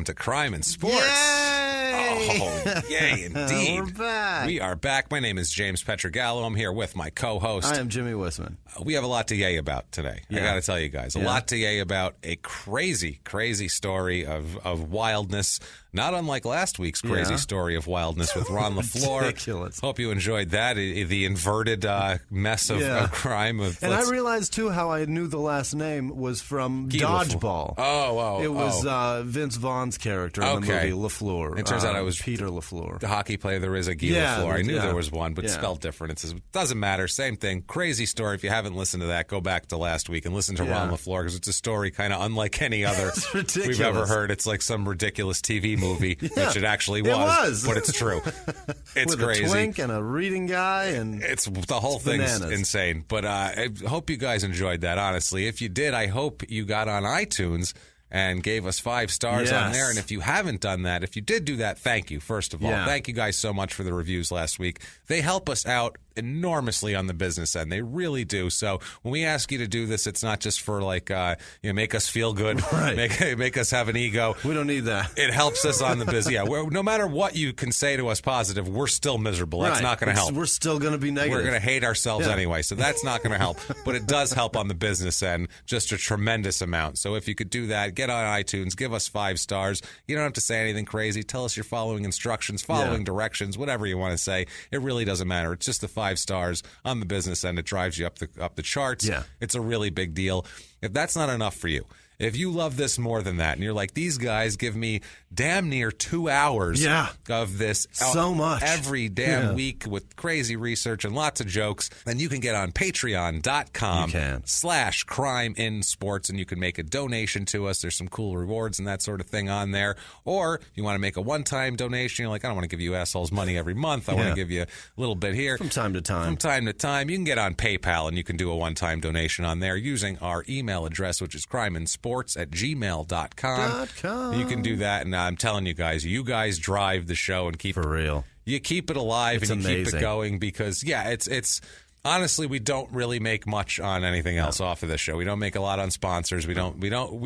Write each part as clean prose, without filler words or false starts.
welcome to Crime and Sports. Yay! Oh, yay, indeed. We're back. We are back. My name is James Petrogallo. I'm here with my co-host. I am Jimmy Wisman. We have a lot to yay about today. I got to tell you guys. A lot to yay about. A crazy, crazy story of wildness. Not unlike last week's crazy story of wildness with Ron LaFleur. Ridiculous. Hope you enjoyed that. The inverted mess of crime. And I realized, too, how I knew the last name was from Dodgeball. It was Vince Vaughn's character in the movie LaFleur. It turns out I was Peter LaFleur. The hockey player, there is a Guy LaFleur. I knew there was one, but spelled different. It doesn't matter. Same thing. Crazy story. If you haven't listened to that, go back to last week and listen to Ron LaFleur, because it's a story kind of unlike any other we've ever heard. It's like some ridiculous TV movie, which it actually was, but it's true. It's with crazy. A twink and a reading guy, and the whole thing's insane. But I hope you guys enjoyed that, honestly. If you did, I hope you got on iTunes and gave us 5 stars on there. And if you haven't done that, if you did do that, thank you, first of all. Thank you guys so much for the reviews last week. They help us out enormously on the business end. They really do. So when we ask you to do this, it's not just for make us feel good, make us have an ego. We don't need that. It helps us on the business. No matter what you can say to us positive, we're still miserable. That's not going to help. We're still going to be negative. We're going to hate ourselves anyway. So that's not going to help. But it does help on the business end, just a tremendous amount. So if you could do that, get on iTunes, give us 5 stars. You don't have to say anything crazy. Tell us you're following instructions, following directions, whatever you want to say. It really doesn't matter. It's just the 5 stars on the business end. It drives you up the charts. It's a really big deal. If that's not enough for you, if you love this more than that, and you're like, these guys give me damn near 2 hours of this so much every damn week with crazy research and lots of jokes, then you can get on patreon.com/crimeinsports, and you can make a donation to us. There's some cool rewards and that sort of thing on there. Or if you want to make a one-time donation, you're like, I don't want to give you assholes money every month. I want to give you a little bit here. From time to time. From time to time. You can get on PayPal, and you can do a one-time donation on there using our email address, which is crimeinsports@gmail.com. You can do that, and I'm telling you guys drive the show and keep for real. You keep it alive and you keep it going because it's honestly, we don't really make much on anything else off of this show. We don't make a lot on sponsors. We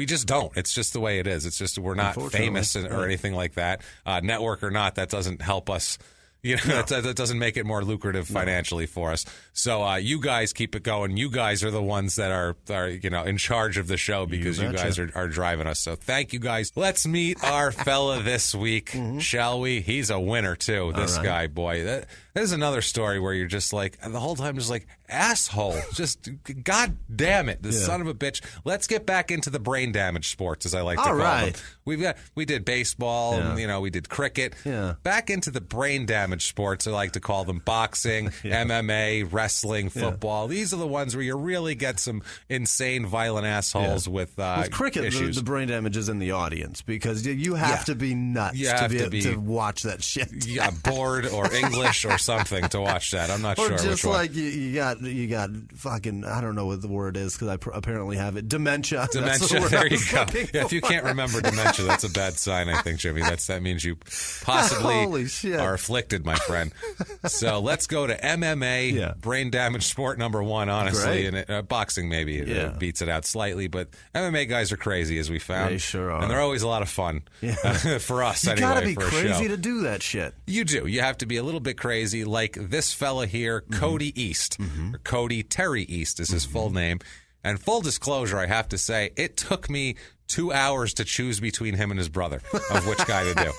just don't. It's just the way it is. It's just we're not famous or anything like that. Network or not, that doesn't help us. That doesn't make it more lucrative financially for us. So you guys keep it going. You guys are the ones that are in charge of the show because you guys are driving us. So thank you guys. Let's meet our fella this week, shall we? He's a winner too. This guy, boy. That is another story where you're just like the whole time just like asshole. Just God damn it, this son of a bitch. Let's get back into the brain damage sports, as I like to call them. We did baseball, and we did cricket. Back into the brain damage sports, I like to call them: boxing, MMA, wrestling, football. These are the ones where you really get some insane, violent assholes with cricket. Issues. The brain damage is in the audience because you have to be nuts to watch that shit. Bored or English or something to watch that. I'm not sure. Or just which like one. you got fucking, I don't know what the word is because I apparently have it. Dementia. Dementia. There you go. If you can't remember dementia, that's a bad sign, I think, Jimmy. That means you possibly are afflicted, my friend. So let's go to MMA, brain damage sport number 1, honestly. Great. And boxing maybe beats it out slightly, but MMA guys are crazy, as we found. They sure are. And they're always a lot of fun for us, you anyway. You got to be for a crazy show. to do that shit. You do. You have to be a little bit crazy, like this fella here, Cody East. Or Cody Terry East is his full name. And full disclosure, I have to say, it took me 2 hours to choose between him and his brother of which guy to do.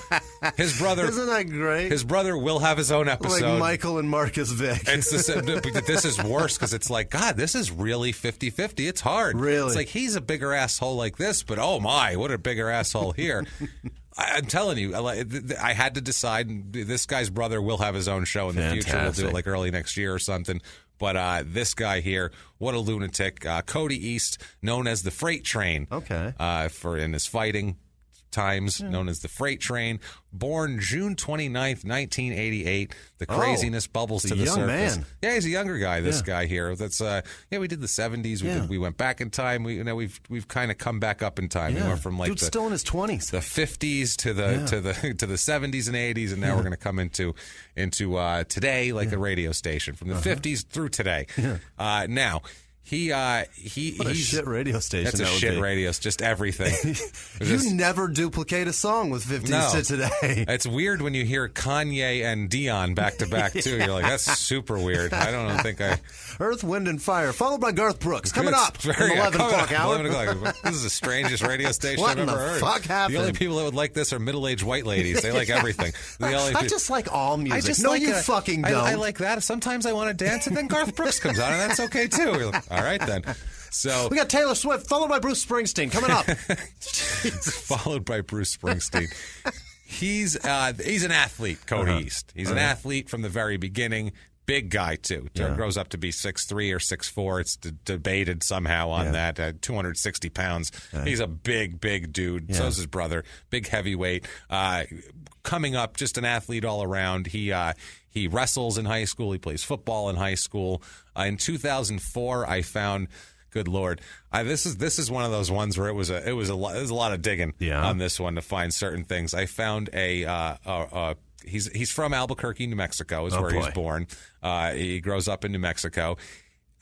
His brother, isn't that great? His brother will have his own episode, like Michael and Marcus Vick. This is worse because it's like, God, this is really 50-50. It's hard. Really, it's like he's a bigger asshole like this, but oh my, what a bigger asshole here. I'm telling you, I had to decide. This guy's brother will have his own show in the future. We'll do it like early next year or something. But this guy here, what a lunatic. Cody East, known as the Freight Train. Okay. In his fighting times, known as the Freight Train. Born June 29th, 1988. The craziness bubbles to the surface. Man. Yeah, he's a younger guy, this guy here. That's we did the 70s. We went back in time. We've kind of come back up in time. We went from like still in his 20s. The 50s to the 70s and 80s, and now we're going to come into today, like a radio station, from the 50s through today. Now, He's a shit radio station. That's a shit radio. Just everything. You never duplicate a song with 50s to today. It's weird when you hear Kanye and Dion back to back too. You're like, that's super weird. I don't think I. Earth, Wind, and Fire, followed by Garth Brooks. Coming up at 11 o'clock hour. 11 o'clock. This is the strangest radio station I've ever heard. What the fuck happened? The only people that would like this are middle-aged white ladies. They like everything. I just like all music. You fucking don't. I like that. Sometimes I want to dance, and then Garth Brooks comes on, and that's okay too. You're like, all right then. So we got Taylor Swift, followed by Bruce Springsteen, coming up. Followed by Bruce Springsteen. He's an athlete, Cody East. He's an athlete from the very beginning. Big guy, too. Grows up to be 6'3" or 6'4". It's debated somehow on that. 260 pounds. He's a big, big dude. Yeah. So's his brother. Big heavyweight. Coming up, just an athlete all around. He wrestles in high school. He plays football in high school. In 2004, I found... Good Lord, this is one of those ones where it was a lot of digging on this one to find certain things. I found he's from Albuquerque, New Mexico, is where he's born. He grows up in New Mexico.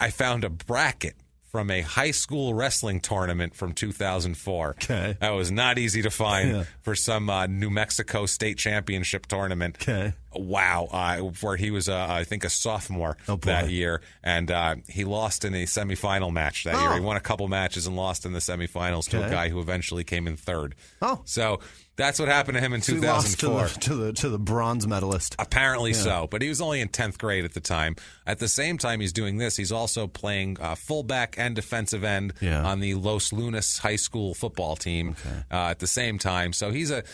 I found a bracket from a high school wrestling tournament from 2004. Okay. That was not easy to find for some New Mexico state championship tournament. Okay. Wow. Where he was, I think, a sophomore that year. And he lost in a semifinal match that year. He won a couple matches and lost in the semifinals to a guy who eventually came in third. Oh. So that's what happened to him in 2004. He lost to the bronze medalist. Apparently so, but he was only in 10th grade at the time. At the same time he's doing this, he's also playing fullback and defensive end on the Los Lunas high school football team at the same time. So he's a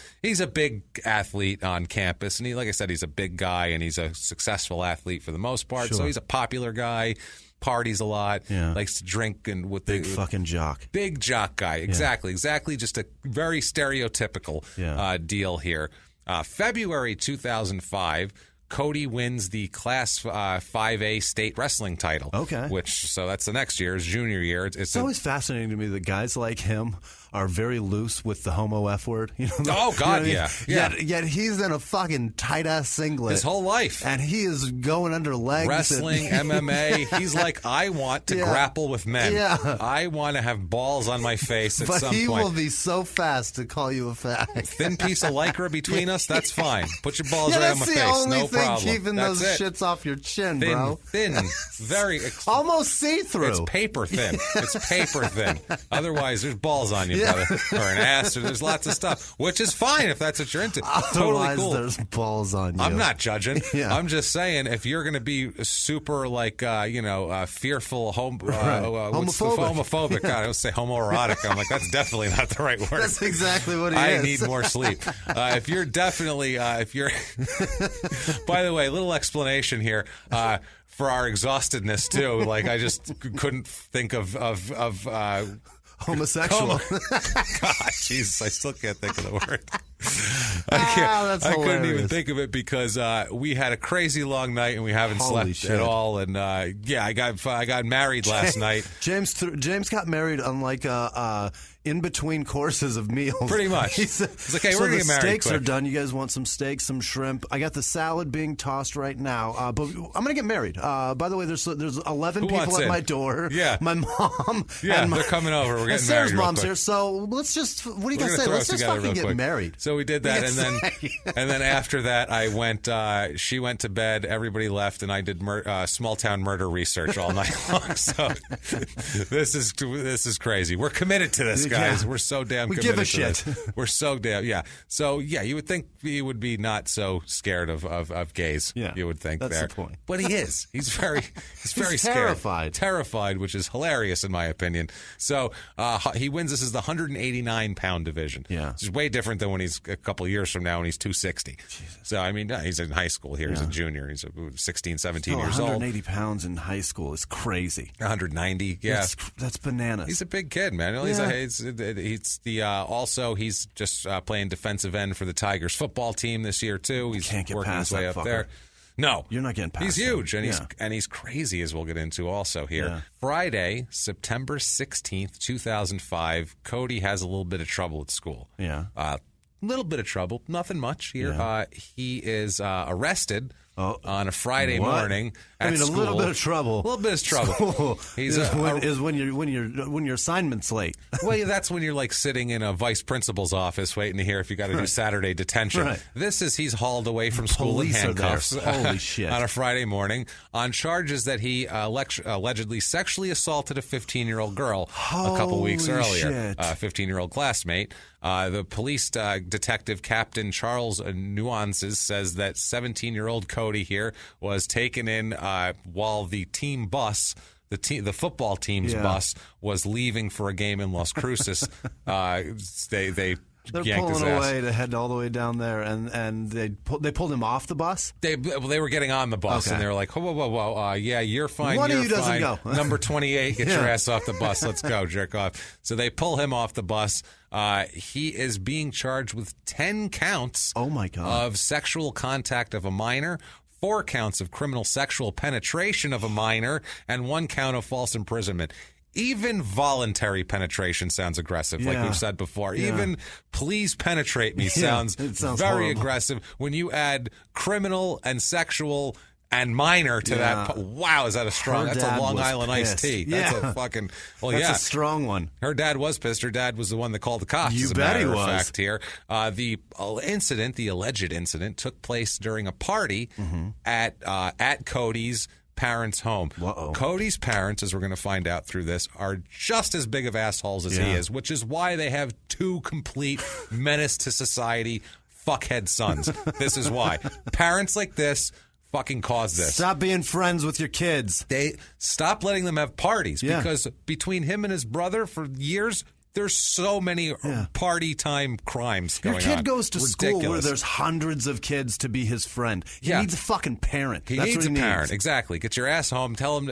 big athlete on campus, and like I said, he's a big guy, and he's a successful athlete for the most part. Sure. So he's a popular guy. Parties a lot, likes to drink, and with big fucking jock. Big jock guy, exactly. Just a very stereotypical deal here. February 2005, Cody wins the Class 5A state wrestling title. Okay. So that's the next year, his junior year. It's always fascinating to me that guys like him are very loose with the homo F word. You know, oh, God, you know what I mean? Yet he's in a fucking tight-ass singlet. His whole life. And he is going under legs. Wrestling, MMA. He's like, I want to grapple with men. Yeah. I want to have balls on my face at some point. But he will be so fast to call you a fag. Thin piece of lycra between us, that's fine. Put your balls right on my face, no problem. That's the only thing keeping those shits off your chin, bro. Thin, very... almost see-through. It's paper thin. It's paper thin. Otherwise, there's balls on you, brother. Or an ass, or there's lots of stuff, which is fine if that's what you're into. Totally cool. There's balls on you. I'm not judging. I'm just saying, if you're going to be super, like, fearful, homophobic. God, I would say homoerotic. I'm like, that's definitely not the right word. That's exactly what it is. I need more sleep. If you're definitely, by the way, little explanation here. For our exhaustedness too, like I just couldn't think of homosexual. God, Jesus, I still can't think of the word. That's I couldn't even think of it because we had a crazy long night and we haven't slept at all. And I got married last night. James got married on like in between courses of meals. Pretty much. He's like, hey, we're going to get married. The steaks quick. are done. You guys want some steaks, some shrimp? I got the salad being tossed right now. But I'm going to get married. By the way, there's 11 people at my door. Yeah. My mom. Yeah, they're coming over. We're getting Sarah's married. Sarah's mom's here. So let's just, what do you guys say? Let's just fucking get married. So we did that. And then after that, I went, she went to bed. Everybody left. And I did small town murder research all night long. So this is crazy. We're committed to this, guys. We're so damn committed give a to shit. This. We're so damn, So, you would think he would be not so scared of gays. Yeah. You would think that's there. The point. But he is. He's very scared. Terrified, which is hilarious in my opinion. So, he wins. This is the 189-pound division. Yeah. Which is way different than when he's a couple years from now when he's 260. Jesus. So, I mean, he's in high school here. He's a junior. He's 16, 17 years 180 old. 180 pounds in high school is crazy. 190, yeah. That's bananas. He's a big kid, man. He's just playing defensive end for the Tigers football team this year too. He's working his way up there. No, you're not getting past. He's huge, and he's crazy, as we'll get into also here. Yeah. Friday, September 16th, 2005. Cody has a little bit of trouble at school. Yeah, little bit of trouble, nothing much here. Yeah. He is arrested on a Friday morning at school. A little bit of trouble. A little bit of trouble. He's when your assignment's late. Well, that's when you're like sitting in a vice principal's office waiting to hear if you got to do Saturday detention. Right. He's hauled away from school in handcuffs. Holy shit! On a Friday morning on charges that he allegedly sexually assaulted a 15-year-old girl a couple weeks earlier. A 15-year-old classmate. The police detective Captain Charles Nuances says that 17-year-old Cody here was taken in while the team bus, the football team's bus, was leaving for a game in Las Cruces. They're yanked pulling his ass. away to head all the way down there, and they pulled him off the bus? They were getting on the bus, and they were like, whoa, yeah, you're fine. One you're of you doesn't fine. go. Number 28, get your ass off the bus. Let's go, jerk off. So they pull him off the bus. He is being charged with 10 counts of sexual contact of a minor, 4 counts of criminal sexual penetration of a minor, and 1 count of false imprisonment. Even voluntary penetration sounds aggressive, like we've said before. Yeah. Even please penetrate me sounds very horrible. aggressive. When you add criminal and sexual and minor to that, wow, is that a strong? That's a Long Island iced tea. That's a fucking, that's a strong one. Her dad was pissed. Her dad was the one that called the cops. You as a bet matter he of was. fact here. The alleged incident took place during a party at Cody's parents' home. Cody's parents, as we're going to find out through this, are just as big of assholes as he is, which is why they have 2 complete menace to society fuckhead sons. This is why. Parents like this fucking caused this. Stop being friends with your kids. They stop letting them have parties because between him and his brother for years, there's so many party time crimes going on. Your kid goes to school where there's hundreds of kids to be his friend. He needs a fucking parent. He needs a parent. Exactly. Get your ass home. Tell him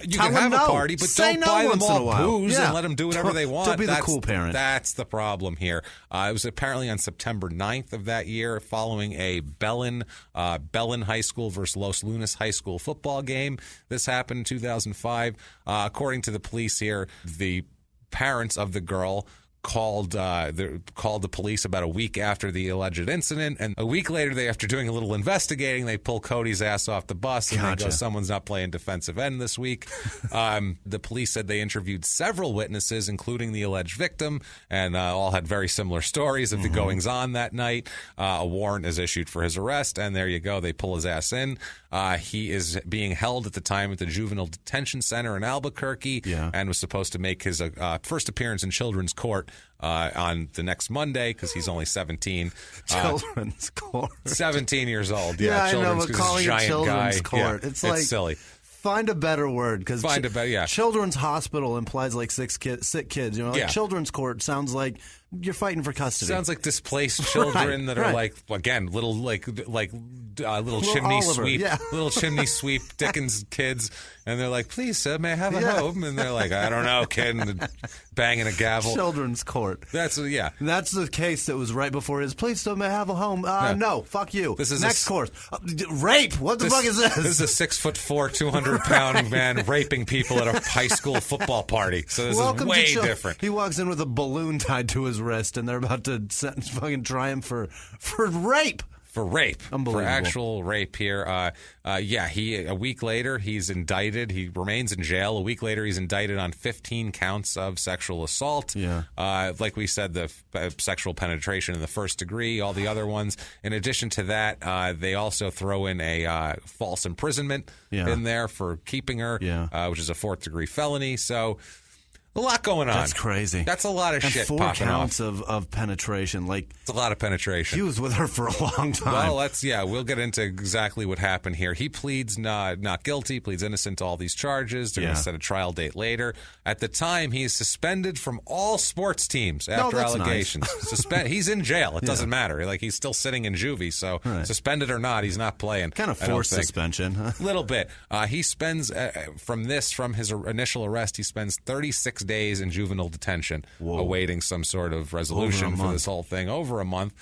you can have a party, but don't buy them all booze and let them do whatever they want. Don't be the cool parent. That's the problem here. It was apparently on September 9th of that year, following a Belen High School versus Los Lunas High School football game. This happened in 2005. According to the police here, the parents of the girl called the police about a week after the alleged incident, and a week later, after doing a little investigating, they pull Cody's ass off the bus, and they go, someone's not playing defensive end this week. The police said they interviewed several witnesses, including the alleged victim, and all had very similar stories of the goings-on that night. A warrant is issued for his arrest, and there you go. They pull his ass in. He is being held at the time at the Juvenile Detention Center in Albuquerque, and was supposed to make his first appearance in children's court on the next Monday because he's only 17. Children's court. 17 years old. Yeah, I know, but he's calling a it children's guy. court, it's like silly. Find a better word, because children's hospital implies like sick kids. You know, like children's court sounds like you're fighting for custody. Sounds like displaced children that are like, again, little chimney sweep, little chimney sweep Dickens kids, and they're like, "Please, sir, may I have a home?" And they're like, "I don't know, kid," and banging a gavel. Children's court. That's the case that was right before his. Please, sir, may I have a home? No, fuck you. This is next course. Rape. What the fuck is this? This is a 6'4", 200-pound man raping people at a high school football party. So this is way different. He walks in with a balloon tied to his wrist, and they're about to fucking try him for rape. For rape. Unbelievable. For actual rape here. A week later, he's indicted. He remains in jail. A week later, he's indicted on 15 counts of sexual assault. Like we said, the sexual penetration in the first degree, all the other ones. In addition to that, they also throw in a false imprisonment in there for keeping her, which is a 4th-degree felony. So a lot going on. That's crazy. That's a lot of shit popping off. 4 counts of penetration. Like, it's a lot of penetration. He was with her for a long time. Well, we'll get into exactly what happened here. He pleads not guilty, pleads innocent to all these charges. They're going to set a trial date later. At the time, he is suspended from all sports teams after allegations. Nice. He's in jail. It doesn't matter. Like, he's still sitting in juvie, so suspended or not, he's not playing. Kind of forced suspension. A little bit. He spends, from his initial arrest, he spends 36 days in juvenile detention, awaiting some sort of resolution for this whole thing. Over a month.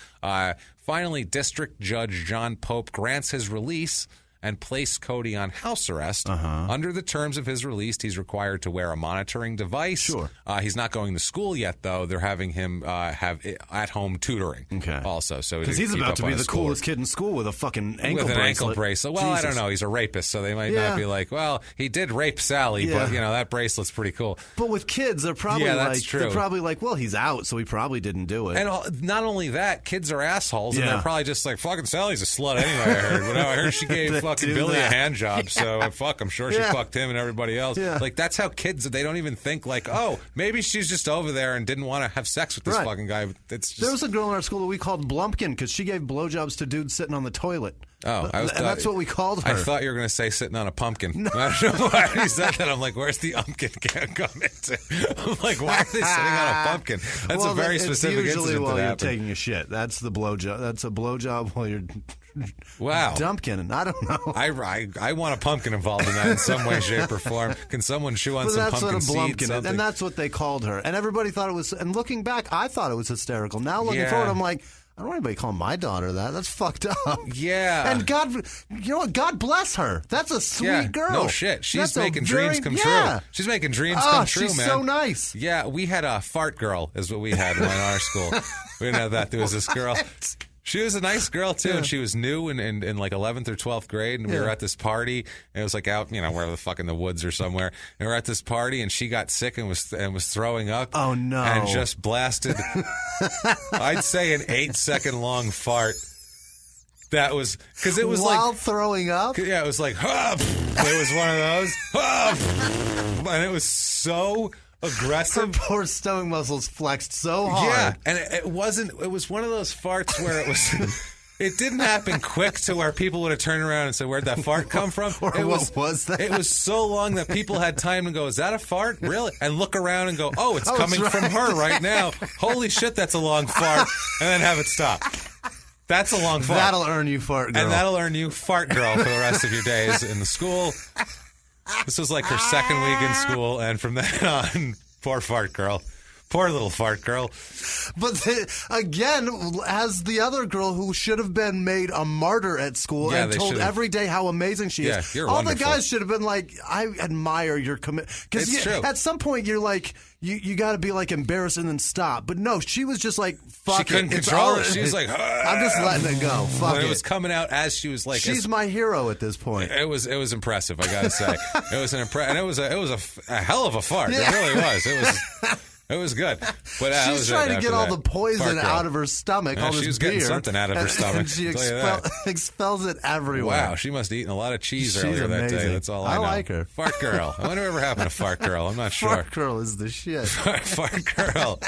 Finally, District Judge John Pope grants his release, and placed Cody on house arrest. Under the terms of his release, he's required to wear a monitoring device. Sure. He's not going to school yet, though. They're having him have at-home tutoring also. Because he's about to be the coolest kid in school with a fucking ankle bracelet. Well, Jesus. I don't know. He's a rapist, so they might not be like, well, he did rape Sally, but that bracelet's pretty cool. But with kids, they're probably like, well, he's out, so he probably didn't do it. And not only that, kids are assholes, and they're probably just like, fucking Sally's a slut anyway, I heard. I heard she gave fucking Billy a hand job, so I'm sure she fucked him and everybody else. Like, that's how kids, they don't even think like, oh, maybe she's just over there and didn't want to have sex with this fucking guy. There was a girl in our school that we called Blumpkin because she gave blowjobs to dudes sitting on the toilet. Oh, that's what we called her. I thought you were going to say sitting on a pumpkin. No. I don't know why you said that. I'm like, where's the umpkin come into? I'm like, why are they sitting on a pumpkin? That's a very specific incident. Usually while you're taking a shit. That's the blowjob. That's a blowjob while you're dumpkin. And I don't know. I want a pumpkin involved in that in some way, shape, or form. Can someone chew on some pumpkin seeds? And that's what they called her. And everybody thought it was. And looking back, I thought it was hysterical. Now looking forward, I'm like, I don't want anybody calling my daughter that. That's fucked up. Yeah. And God, you know what? God bless her. That's a sweet girl. No shit. She's making dreams come true. She's making dreams come true, man. She's so nice. Yeah, we had a fart girl is what we had in our school. We didn't have that. There was this girl. She was a nice girl, too, and she was new in like 11th or 12th grade, and we were at this party, and it was like out, where the fuck in the woods or somewhere, and we're at this party, and she got sick and was throwing up. Oh, no. And just blasted, I'd say an 8-second long fart. That was, because it was while throwing up? Yeah, it was like, it was one of those, and it was so aggressive. Her poor stomach muscles flexed so hard. Yeah, and it was one of those farts where it didn't happen quick to where people would have turned around and said, where'd that fart come from? What was that? It was so long that people had time to go, is that a fart? Really? And look around and go, oh, it's coming from her right now. Holy shit, that's a long fart. And then have it stop. That's a long fart. That'll earn you fart girl. And that'll earn you fart girl for the rest of your days in the school. This was like her second week in school, and from then on, poor fart girl. Poor little fart girl. But again, as the other girl who should have been made a martyr at school and told every day how amazing she is. You're all wonderful. The guys should have been like, I admire your commitment. Because at some point you're like, you got to be like embarrassed and then stop. But no, she was just like, fuck it. She couldn't control it. She was like, I'm just letting it go. Fuck it. It was coming out as she was like, she's my hero at this point. It was impressive, I got to say. It was and it was a hell of a fart. Yeah. It really was. It was good. But she's trying to get all the poison out of her stomach. All this she was beer, getting something out of her stomach. And she expels it everywhere. Wow, she must have eaten a lot of cheese earlier that day. That's all I know. I like her. Fart girl. I wonder whatever happened to Fart girl. I'm not sure. Fart girl is the shit. Fart girl.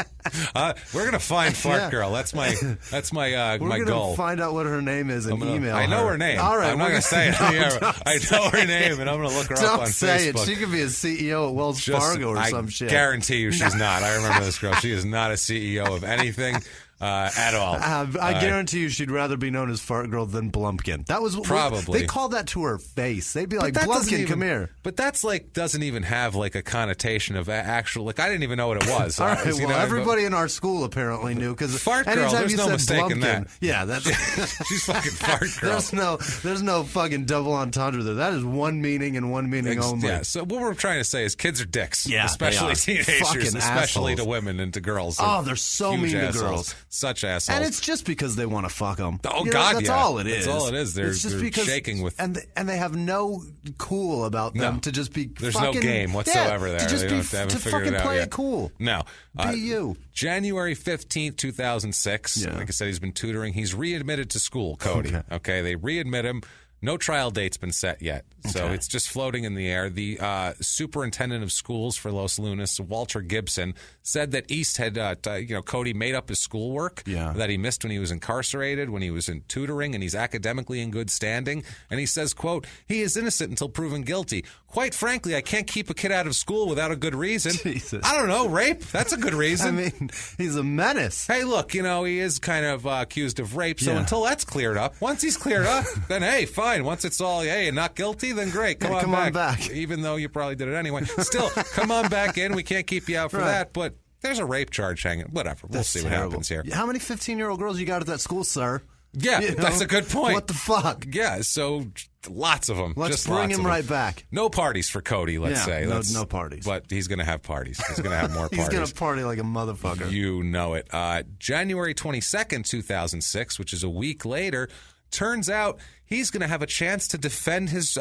We're gonna find Fart girl. That's my We're my gonna goal. Find out what her name is and email her. I know her name. All right, I'm not gonna say it. I know her name, and I'm gonna look her up on Facebook. Don't say it. She could be a CEO at Wells Fargo or some shit. I guarantee you she's not. I remember this girl. She is not a CEO of anything at all. I guarantee you she'd rather be known as Fart Girl than Blumpkin. That was probably. They called that to her face. They'd be like, Blumpkin, come here. But that's like doesn't even have like a connotation of actual. Like I didn't even know what it was. All right, everybody in our school apparently knew because Fart Girl. There's no mistake Blumpkin, in that. Yeah, that's she's fucking Fart Girl. There's no fucking double entendre there. That is one meaning and one meaning only. Yeah. So what we're trying to say is kids are dicks. Yeah, especially teenagers, fucking especially assholes. To women and to girls. They're so mean to girls. Such assholes. And it's just because they want to fuck them. Oh, God, that's all it is. That's all it is. They're shaking with... And they have no cool about them to just be There's fucking... no game whatsoever there. To just to fucking play it cool. No. Be you. January 15th, 2006. Like I said, he's been tutoring. He's readmitted to school, Cody. Okay, they readmit him. No trial date's been set yet, so it's just floating in the air. The superintendent of schools for Los Lunas, Walter Gibson, said that East had, Cody made up his schoolwork that he missed when he was incarcerated, when he was in tutoring, and he's academically in good standing. And he says, quote, he is innocent until proven guilty. Quite frankly, I can't keep a kid out of school without a good reason. Jesus. I don't know, rape? That's a good reason. I mean, he's a menace. Hey, look, he is kind of accused of rape, so until that's cleared up, once he's cleared up, then hey, fine. Once it's all, and not guilty, then great. Come on back. Even though you probably did it anyway. Still, come on back in. We can't keep you out for that, but there's a rape charge hanging. Whatever. We'll see what happens here. How many 15-year-old girls you got at that school, sir? Yeah, that's a good point. What the fuck? Yeah, so lots of them. Let's bring him right back. No parties for Cody, let's say. No parties. But he's going to have parties. He's going to have more parties. He's going to party like a motherfucker. You know it. January 22nd, 2006, which is a week later, turns out he's going to have a chance to defend his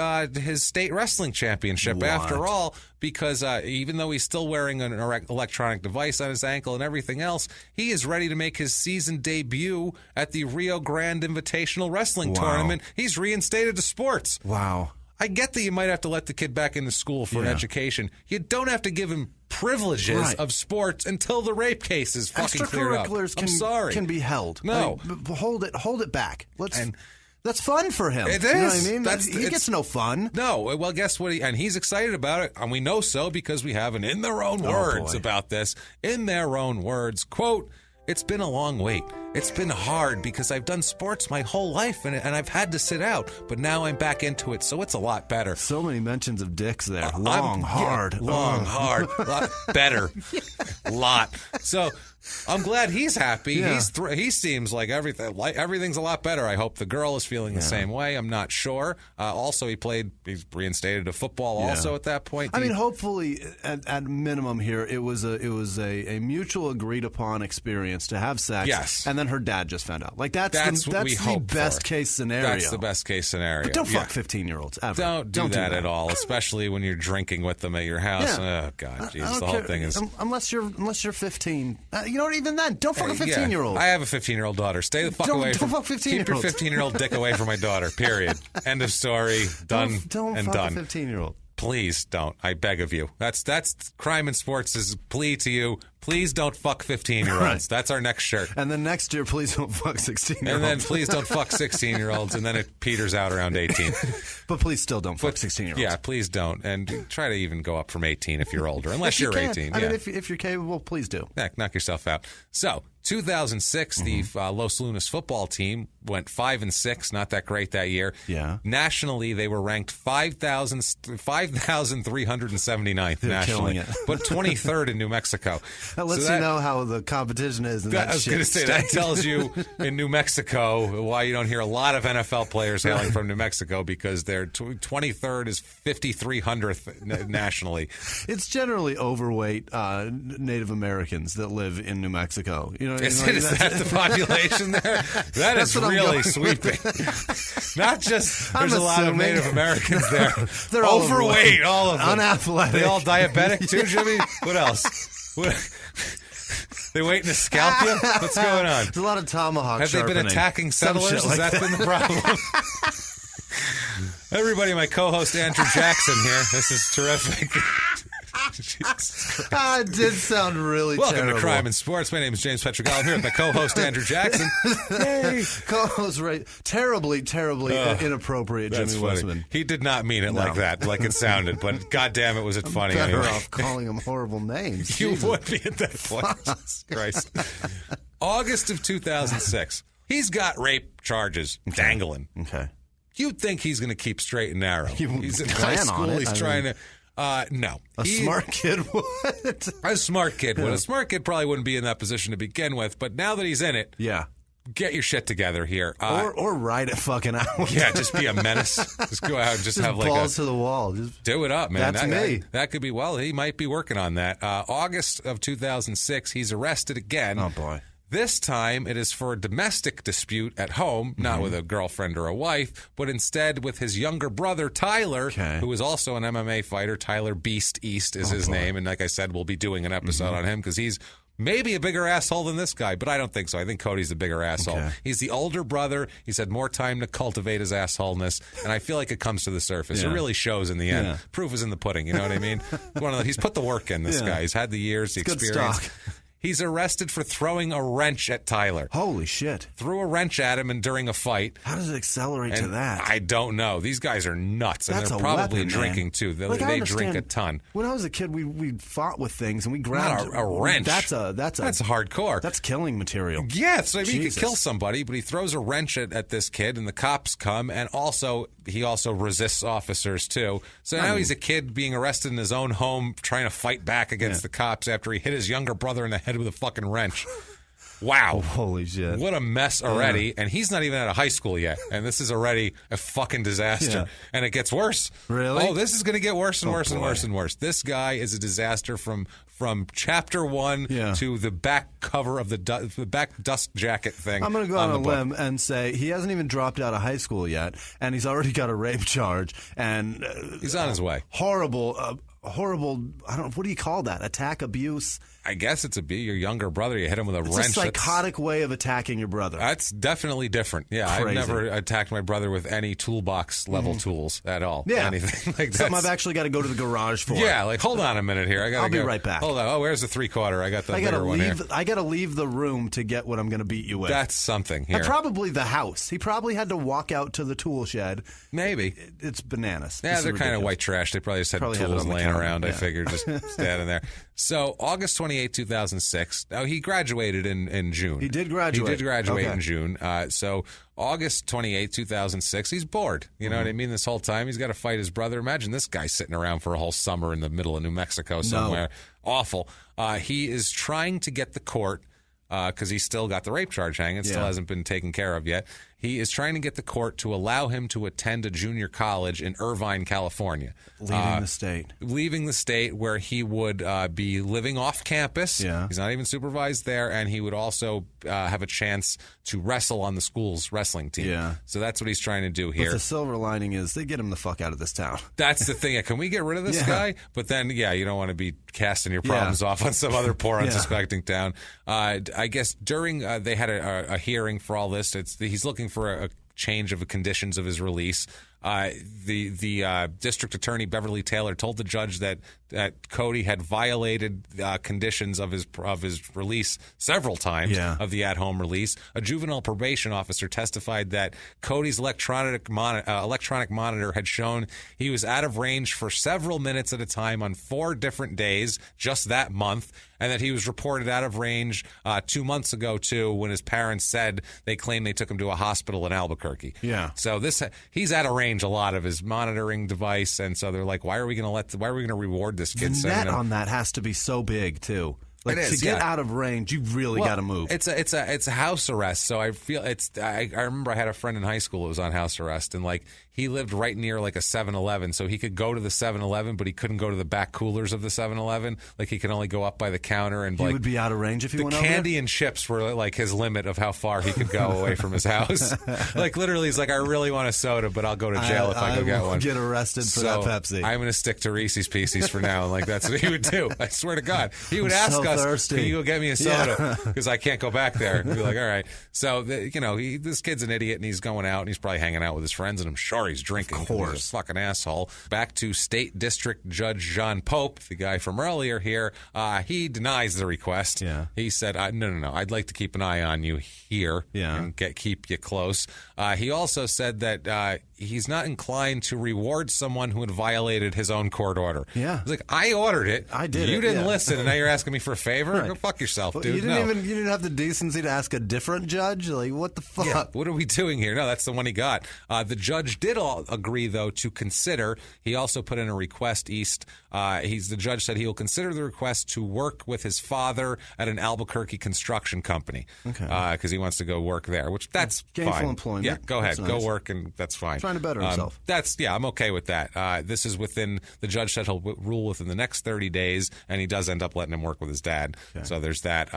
state wrestling championship after all, because even though he's still wearing an electronic device on his ankle and everything else, he is ready to make his season debut at the Rio Grande Invitational Wrestling Tournament. He's reinstated to sports. Wow. I get that you might have to let the kid back into school for an education. You don't have to give him privileges of sports until the rape case is fucking cleared up. Extracurriculars can be held. No. Hold it back. That's fun for him. It is. You know what I mean? He gets no fun. No. Well, guess what? And he's excited about it. And we know so because we have an in their own words about this. In their own words, quote, "It's been a long wait. It's been hard because I've done sports my whole life and I've had to sit out. But now I'm back into it, so it's a lot better." So many mentions of dicks there. Hard. Long, hard. Lot better. Lot. So I'm glad he's happy. Yeah. He seems like everything's a lot better. I hope the girl is feeling the same way. I'm not sure. Also, he's reinstated to football also at that point. I mean, hopefully, at minimum here, it was a mutual agreed upon experience to have sex. Yes. And then her dad just found out. Like that's the best case scenario. That's the best case scenario. But don't fuck 15-year-olds ever. Don't do that at all, especially when you're drinking with them at your house. Yeah. Oh God, Jesus, the whole thing is unless you're 15. You know, even then, don't fuck a 15-year-old. I have a 15-year-old daughter. Stay the fuck away from. Don't fuck 15-year-olds. Keep your 15-year-old dick away from my daughter. Period. End of story. Done. Don't and fuck done. a 15-year-old. Please don't. I beg of you. That's Crime in Sports' plea to you. Please don't fuck 15-year-olds. Right. That's our next shirt. And then next year, please don't fuck 16-year-olds. And then please don't fuck 16-year-olds. And then it peters out around 18. But please still don't fuck 16-year-olds. Yeah, please don't. And try to even go up from 18 if you're older, unless you're 18. I mean, if you're capable, please do. Yeah, knock yourself out. So, 2006, the Los Lunas football team went 5-6. Not that great that year. Yeah. Nationally, they were ranked 5,379th nationally, killing it. but 23rd in New Mexico. That lets you know how the competition is. And I was going to say that tells you in New Mexico why you don't hear a lot of NFL players hailing from New Mexico, because their 23rd is 5,300th nationally. It's generally overweight Native Americans that live in New Mexico. You know, is that the population there? That is really sweeping. Not just there's a lot of Native Americans there. They're overweight, all of them. Unathletic. They all diabetic too, Jimmy? What else? They waiting to scalp you? What's going on? There's a lot of tomahawk Have sharpening. They been attacking settlers? Has that been the problem? Everybody, my co-host Andrew Jackson here. This is terrific. It did sound really Welcome terrible. to Crime and Sports. My name is James Petrogal. I'm here with my co-host Andrew Jackson. Yay! Co-host, right? Terribly inappropriate, Jimmy Westman. He did not mean it like that, like it sounded, but goddamn it, was it funny Better anyway. off calling him horrible names. You would be at that point. Jesus Christ. August of 2006. He's got rape charges dangling. Okay. You'd think he's going to keep straight and narrow. He's in plan high school. on it. He's trying to. No. A smart kid would. A smart kid would. A smart kid probably wouldn't be in that position to begin with, but now that he's in it, get your shit together here. Or ride it fucking out. Yeah, just be a menace. Just go out and just have like balls to the wall. Just do it up, man. That's me. That could be, he might be working on that. August of 2006, he's arrested again. Oh, boy. This time, it is for a domestic dispute at home, not with a girlfriend or a wife, but instead with his younger brother, Tyler, who is also an MMA fighter. Tyler Beast East is his name. And like I said, we'll be doing an episode on him because he's maybe a bigger asshole than this guy, but I don't think so. I think Cody's the bigger asshole. Okay. He's the older brother. He's had more time to cultivate his assholeness, and I feel like it comes to the surface. It really shows in the end. Yeah. Proof is in the pudding, you know what I mean? He's put the work in, this guy. He's had the years, the experience. Good stock. He's arrested for throwing a wrench at Tyler. Holy shit. Threw a wrench at him and during a fight. How does it accelerate to that? I don't know. These guys are nuts. And they're probably drinking, too. They drink a ton. When I was a kid, we fought with things and we grabbed a wrench. That's hardcore. That's killing material. Yeah, so he could kill somebody, but he throws a wrench at this kid and the cops come, and he also resists officers, too. So now he's a kid being arrested in his own home trying to fight back against the cops after he hit his younger brother in the head with a fucking wrench. Wow. Holy shit. What a mess already. And he's not even out of high school yet. And this is already a fucking disaster. And it gets worse. Really? Oh, this is going to get worse and worse and worse and worse. This guy is a disaster from chapter 1 to the back cover of the back dust jacket thing. I'm going to go on a limb and say he hasn't even dropped out of high school yet, and he's already got a rape charge. And he's on his way. Horrible, I don't know, what do you call that? Attack, abuse? I guess it's your younger brother. You hit him with a wrench. It's a psychotic way of attacking your brother. That's definitely different. Yeah, Crazy. I've never attacked my brother with any toolbox level tools at all. Yeah, anything like that. Something I've actually got to go to the garage for. Yeah, like hold on a minute here. I'll be right back. Hold on. Oh, where's the 3/4? I got the bigger one here. I got to leave the room to get what I'm going to beat you with. That's something here. And probably the house. He probably had to walk out to the tool shed. Maybe. It's bananas. Yeah, they're kind of white trash. They probably just had tools laying around. I figured just standing there. So August 28, 2006. Now, he graduated in June. He did graduate. In June. So August 28, 2006, he's bored. You know what I mean? This whole time, he's got to fight his brother. Imagine this guy sitting around for a whole summer in the middle of New Mexico somewhere. No. Awful. He is trying to get the court, because he's still got the rape charge hanging. It still hasn't been taken care of yet. He is trying to get the court to allow him to attend a junior college in Irvine, California. Leaving the state where he would be living off campus. Yeah. He's not even supervised there, and he would also have a chance to wrestle on the school's wrestling team. Yeah. So that's what he's trying to do here. But the silver lining is they get him the fuck out of this town. That's the thing. Can we get rid of this guy? But then, you don't want to be casting your problems off on some other poor, unsuspecting town. I guess during they had a hearing for all this. He's looking for a change of the conditions of his release. The district attorney, Beverly Taylor, told the judge that Cody had violated conditions of his release several times of the at-home release. A juvenile probation officer testified that Cody's electronic monitor had shown he was out of range for several minutes at a time on 4 different days just that month, and that he was reported out of range 2 months ago, too, when his parents said they claimed they took him to a hospital in Albuquerque. Yeah. So he's out of range a lot of his monitoring device, and so they're like, why are we going to reward this kid? The net on that has to be so big, too. Like, to get out of range, you really got to move. It's a house arrest, so I feel I remember I had a friend in high school who was on house arrest, and like he lived right near like a 7-Eleven, so he could go to the 7-Eleven, but he couldn't go to the back coolers of the 7-Eleven. Like he could only go up by the counter, and he would be out of range if he went over there? The candy and chips were like his limit of how far he could go away from his house. Like literally, he's like, I really want a soda, but I'll go to jail if I go get one. Get arrested for that Pepsi. I'm going to stick to Reese's Pieces for now, and like that's what he would do. I swear to God, he would ask us, thirsty. Can you go get me a soda? Because I can't go back there. And be like, all right. So this kid's an idiot, and he's going out, and he's probably hanging out with his friends, and I'm sure he's drinking. Of course. He's a fucking asshole. Back to State District Judge John Pope, the guy from earlier here. He denies the request. Yeah. He said, no. I'd like to keep an eye on you here and keep you close. He also said that he's not inclined to reward someone who had violated his own court order. Yeah. He's like, I ordered it. I did. You didn't listen, and now you're asking me for a favor? Right. Go fuck yourself, dude. You didn't have the decency to ask a different judge? Like, what the fuck? Yeah, what are we doing here? No, that's the one he got. The judge did agree, though, to consider. He also put in a request east. The judge said he will consider the request to work with his father at an Albuquerque construction company. Okay. Because he wants to go work there, which that's gainful fine. Employment. Yeah, go ahead. Nice. Go work, and that's fine. Trying to better himself. I'm okay with that. This is within, the judge said he'll rule within the next 30 days, and he does end up letting him work with his dad. Okay. So there's that.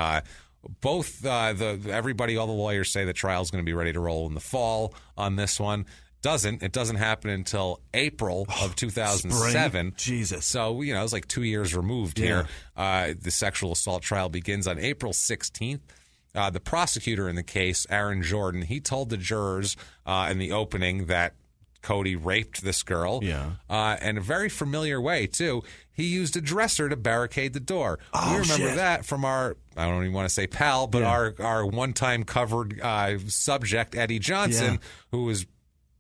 Everybody, all the lawyers say the trial's going to be ready to roll in the fall on this one. It doesn't happen until April of 2007. Spring? Jesus. So, it's like 2 years removed here. The sexual assault trial begins on April 16th. The prosecutor in the case, Aaron Jordan, he told the jurors in the opening that Cody raped this girl. Yeah. In a very familiar way, too. He used a dresser to barricade the door. Oh, we remember that from our, I don't even want to say pal, but our one-time covered subject, Eddie Johnson, who was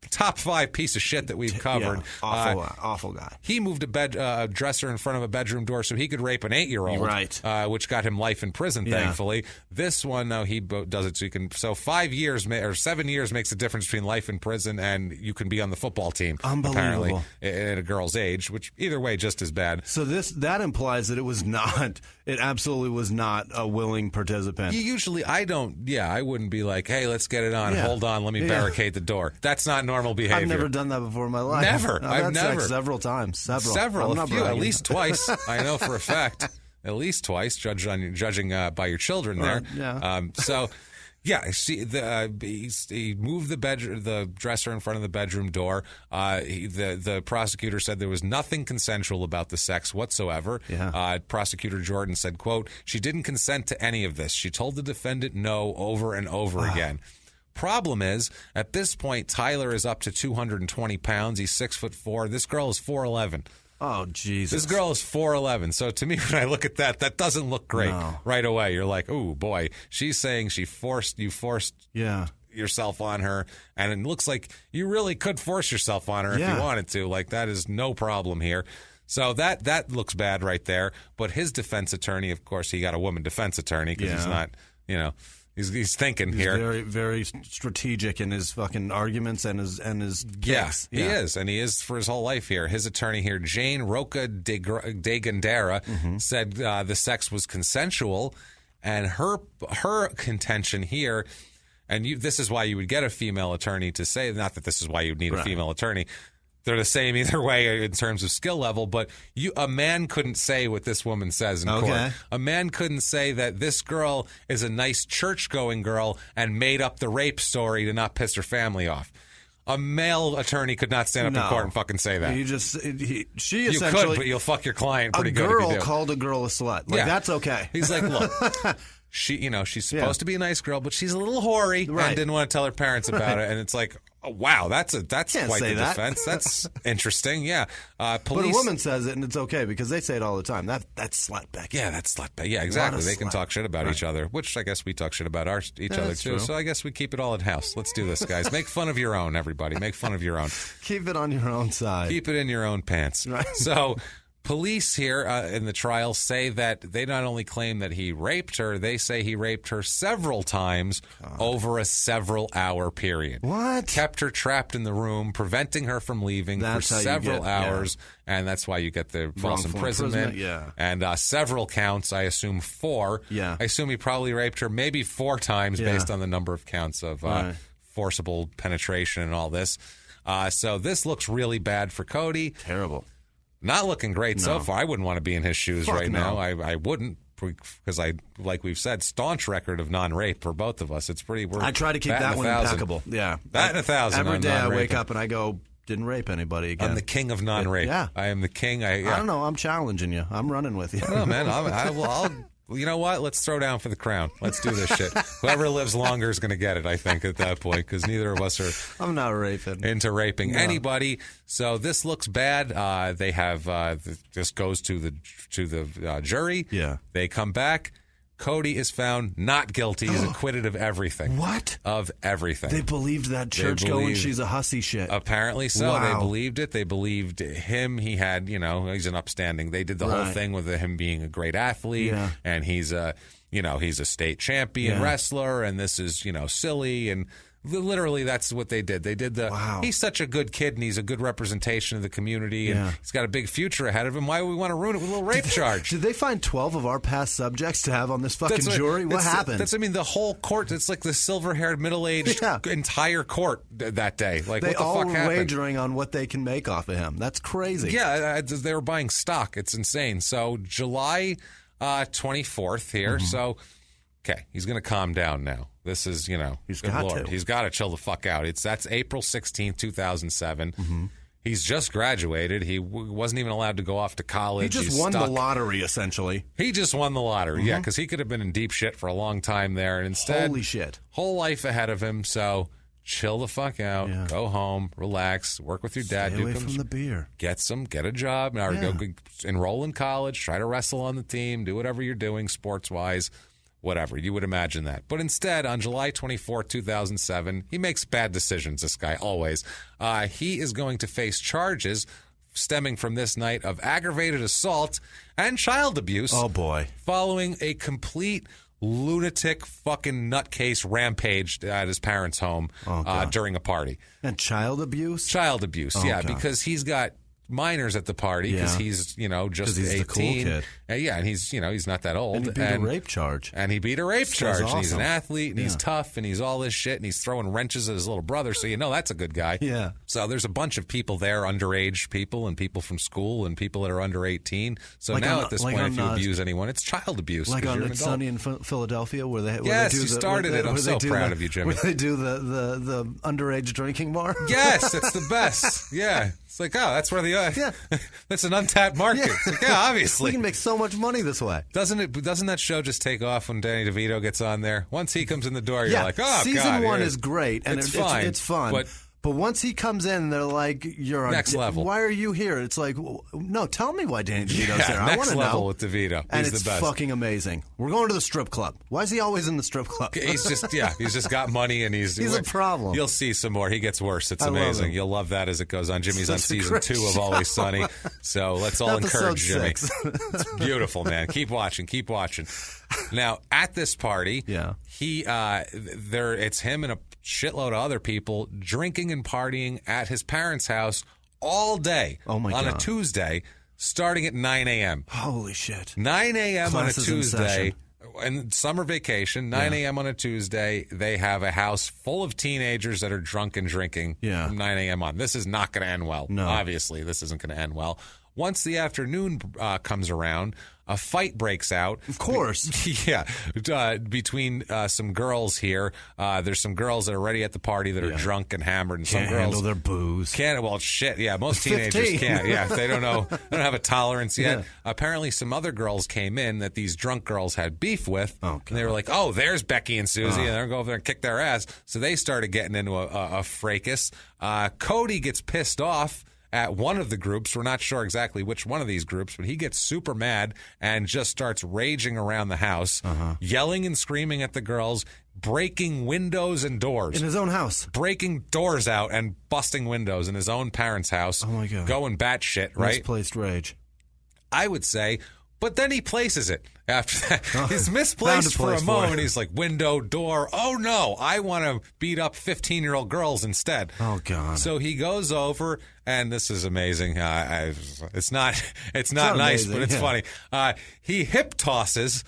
top 5 piece of shit that we've covered. Yeah, awful guy. He moved a dresser in front of a bedroom door so he could rape an 8-year-old, right? Which got him life in prison, thankfully. This one, though, he does it so you can. So 5 years or 7 years makes a difference between life in prison and you can be on the football team. Unbelievable. Apparently, at a girl's age, which either way, just as bad. So that implies that it was not It absolutely was not a willing participant. I wouldn't be like, hey, let's get it on. Yeah. Hold on, let me barricade the door. That's not normal behavior. I've never done that before in my life. Never. I've never. Several times. Several. A few. At least twice. I know for a fact. At least twice, judging by your children there. Yeah. Yeah, he moved the dresser in front of the bedroom door. The prosecutor said there was nothing consensual about the sex whatsoever. Yeah. Prosecutor Jordan said, quote, she didn't consent to any of this. She told the defendant no over and over again. Problem is, at this point, Tyler is up to 220 pounds. He's 6'4". This girl is 4'11". Oh, Jesus. This girl is 4'11". So to me, when I look at that doesn't look great right away. You're like, oh, boy. She's saying you forced yourself on her, and it looks like you really could force yourself on her if you wanted to. Like, that is no problem here. So that looks bad right there. But his defense attorney, of course, he got a woman defense attorney because he's not, He's thinking here. Very, very strategic in his fucking arguments and his case. He is, and he is for his whole life here. His attorney here, Jane Roca de Gandara, said the sex was consensual, and her contention here, and this is why you would get a female attorney to say, not that this is why you would need a female attorney. They're the same either way in terms of skill level, but a man couldn't say what this woman says in court. A man couldn't say that this girl is a nice church-going girl and made up the rape story to not piss her family off. A male attorney could not stand up in court and fucking say that. She you could, but you'll fuck your client pretty good if you do. A girl called a girl a slut. That's okay. He's like, look. She's supposed to be a nice girl, but she's a little hoary and didn't want to tell her parents about it. And it's like, oh, wow, that's quite the defense. That's interesting. Yeah, police. But a woman says it, and it's okay because they say it all the time. That's slutbag. Yeah, that's slutbag. Yeah, exactly. They can talk shit about each other, which I guess we talk shit about each other too. True. So I guess we keep it all in house. Let's do this, guys. Make fun of your own, everybody. Make fun of your own. Keep it on your own side. Keep it in your own pants. Right. So. Police here in the trial say that they not only claim that he raped her, they say he raped her several times over a several-hour period. What? Kept her trapped in the room, preventing her from leaving for several hours, and that's why you get the false imprisonment. And several counts, I assume 4. Yeah. I assume he probably raped her maybe 4 times based on the number of counts of forcible penetration and all this. So this looks really bad for Cody. Terrible. Not looking great so far. I wouldn't want to be in his shoes now. I wouldn't because like we've said, staunch record of non-rape for both of us. It's pretty. I try to keep that one impeccable. Yeah, that and 1,000. Every day I wake up and I go, didn't rape anybody again. I'm the king of non-rape. Yeah, I am the king. I don't know. I'm challenging you. I'm running with you. No, man. I'll you know what? Let's throw down for the crown. Let's do this shit. Whoever lives longer is going to get it, I think, at that point, because neither of us are I'm not raping. Into raping anybody. So this looks bad. They have this goes to the jury. Yeah. They come back. Cody is found not guilty. He's acquitted of everything. What? Of everything. They believed that church going, she's a hussy shit. Apparently so. Wow. They believed it. They believed him. He had, he's an upstanding. They did the whole thing with him being a great athlete. Yeah. And he's a state champion wrestler. And this is, silly. And literally that's what they did. They did he's such a good kid and he's a good representation of the community and he's got a big future ahead of him. Why would we want to ruin it with a little rape charge? Did they find 12 of our past subjects to have on this fucking jury? What happened? The whole court, it's like the silver-haired, middle-aged entire court that day. Like, they what the fuck happened? They all wagering on what they can make off of him. That's crazy. Yeah, they were buying stock. It's insane. So July 24th here. Mm-hmm. So, okay, he's going to calm down now. This is, he's got Lord. He's got to chill the fuck out. That's April 16th, 2007. Mm-hmm. He's just graduated. He wasn't even allowed to go off to college. He just won the lottery, essentially. He just won the lottery, yeah, because he could have been in deep shit for a long time there. And instead, holy shit. Whole life ahead of him. So chill the fuck out. Go home, relax, work with your dad. Stay away from the beer. Get a job. Now go enroll in college, try to wrestle on the team, do whatever you're doing sports-wise. Whatever, you would imagine that. But instead, on July 24, 2007, he makes bad decisions, this guy, always. He is going to face charges stemming from this night of aggravated assault and child abuse. Oh, boy. Following a complete lunatic fucking nutcase rampage at his parents' home during a party. And child abuse? Child abuse, because he's got minors at the party because he's, just 18. The cool kid. And he's, he's not that old. And he beat a rape charge. And he beat a rape charge. Awesome. And he's an athlete, and he's tough, and he's all this shit, and he's throwing wrenches at his little brother, so that's a good guy. Yeah. So there's a bunch of people there, underage people, and people from school, and people that are under 18. So now at this point, if you abuse anyone, it's child abuse. Like on It's Sunny in Philadelphia, where they you started it. I'm so proud of you, Jimmy. Where they do the underage drinking bar. Yes, it's the best. Yeah. It's like, that's where that's an untapped market. Yeah. It's like, obviously. We can make so much money this way. Doesn't that show just take off when Danny DeVito gets on there? Once he comes in the door, you're like, Season 1 is great, and it's fine. It's fun. But once he comes in, they're like, "You're next level. Why are you here?" It's like, no, tell me why Danny DeVito's there. I want to know. Next level with DeVito. And He's it's the best. Fucking amazing. We're going to the strip club. Why is he always in the strip club? He's just got money, and he's a problem. You'll see some more. He gets worse. It's amazing. You'll love that as it goes on. Jimmy's on season 2 of Always Sunny, so let's all encourage Jimmy. It's beautiful, man. Keep watching. Now at this party, it's him and a shitload of other people drinking and partying at his parents' house all day on a Tuesday, starting at 9 a.m. Holy shit. 9 a.m. on a Tuesday. And summer vacation, 9 a.m. on a Tuesday, they have a house full of teenagers that are drunk and drinking from 9 a.m. on. This is not going to end well. No. Obviously, this isn't going to end well. Once the afternoon comes around, a fight breaks out. Of course. Between some girls here. There's some girls that are already at the party that are drunk and hammered. And can't some girls handle their booze. Most teenagers can't. Yeah, they don't know. They don't have a tolerance yet. Yeah. Apparently, some other girls came in that these drunk girls had beef with. Oh, God. And they were like, there's Becky and Susie. And they're going to go over there and kick their ass. So they started getting into a fracas. Cody gets pissed off at one of the groups. We're not sure exactly which one of these groups, but he gets super mad and just starts raging around the house, yelling and screaming at the girls, breaking windows and doors. In his own house. Breaking doors out and busting windows in his own parents' house. Oh, my God. Going batshit, right? Misplaced rage. I would say, but then he places it after that. He's misplaced for a moment. He's like, window, door. Oh, no, I want to beat up 15-year-old girls instead. Oh, God. So he goes over, and this is amazing. It's not nice, amazing, but it's funny. He hip tosses.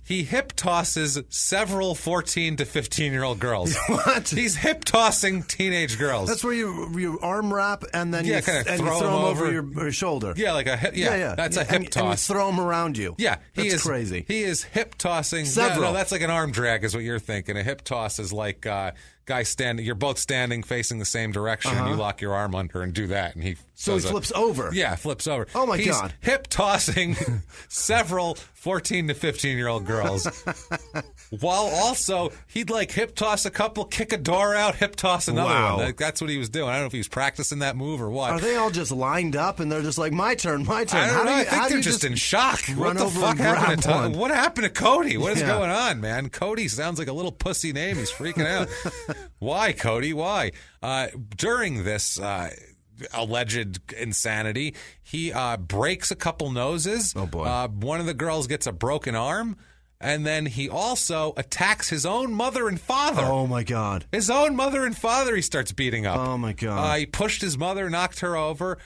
He hip tosses several 14 to 15-year-old girls. What? He's hip tossing teenage girls. That's where you arm wrap and then you kind of throw them over your shoulder. Yeah, like a hip. Yeah. That's a hip toss. And you throw them around you. Yeah, that's crazy. He is hip tossing. Several. No, that's like an arm drag, is what you're thinking. A hip toss is like guy standing. You're both standing facing the same direction. And you lock your arm under and do that, and he flips over. Yeah, flips over. Oh my He's God! Hip tossing several 14 to 15-year-old girls, while also he'd like hip toss a couple, kick a door out, hip toss another one. Like, that's what he was doing. I don't know if he was practicing that move or what. Are they all just lined up and they're just like, my turn, my turn? I don't know. I think they're just in shock. What the fuck happened to Cody? What happened to Cody? What is going on, man? Cody sounds like a little pussy name. He's freaking out. Why, Cody? Why? During this alleged insanity, he breaks a couple noses. Oh, boy. One of the girls gets a broken arm. And then he also attacks his own mother and father. Oh, my God. His own mother and father he starts beating up. Oh, my God. He pushed his mother, knocked her over.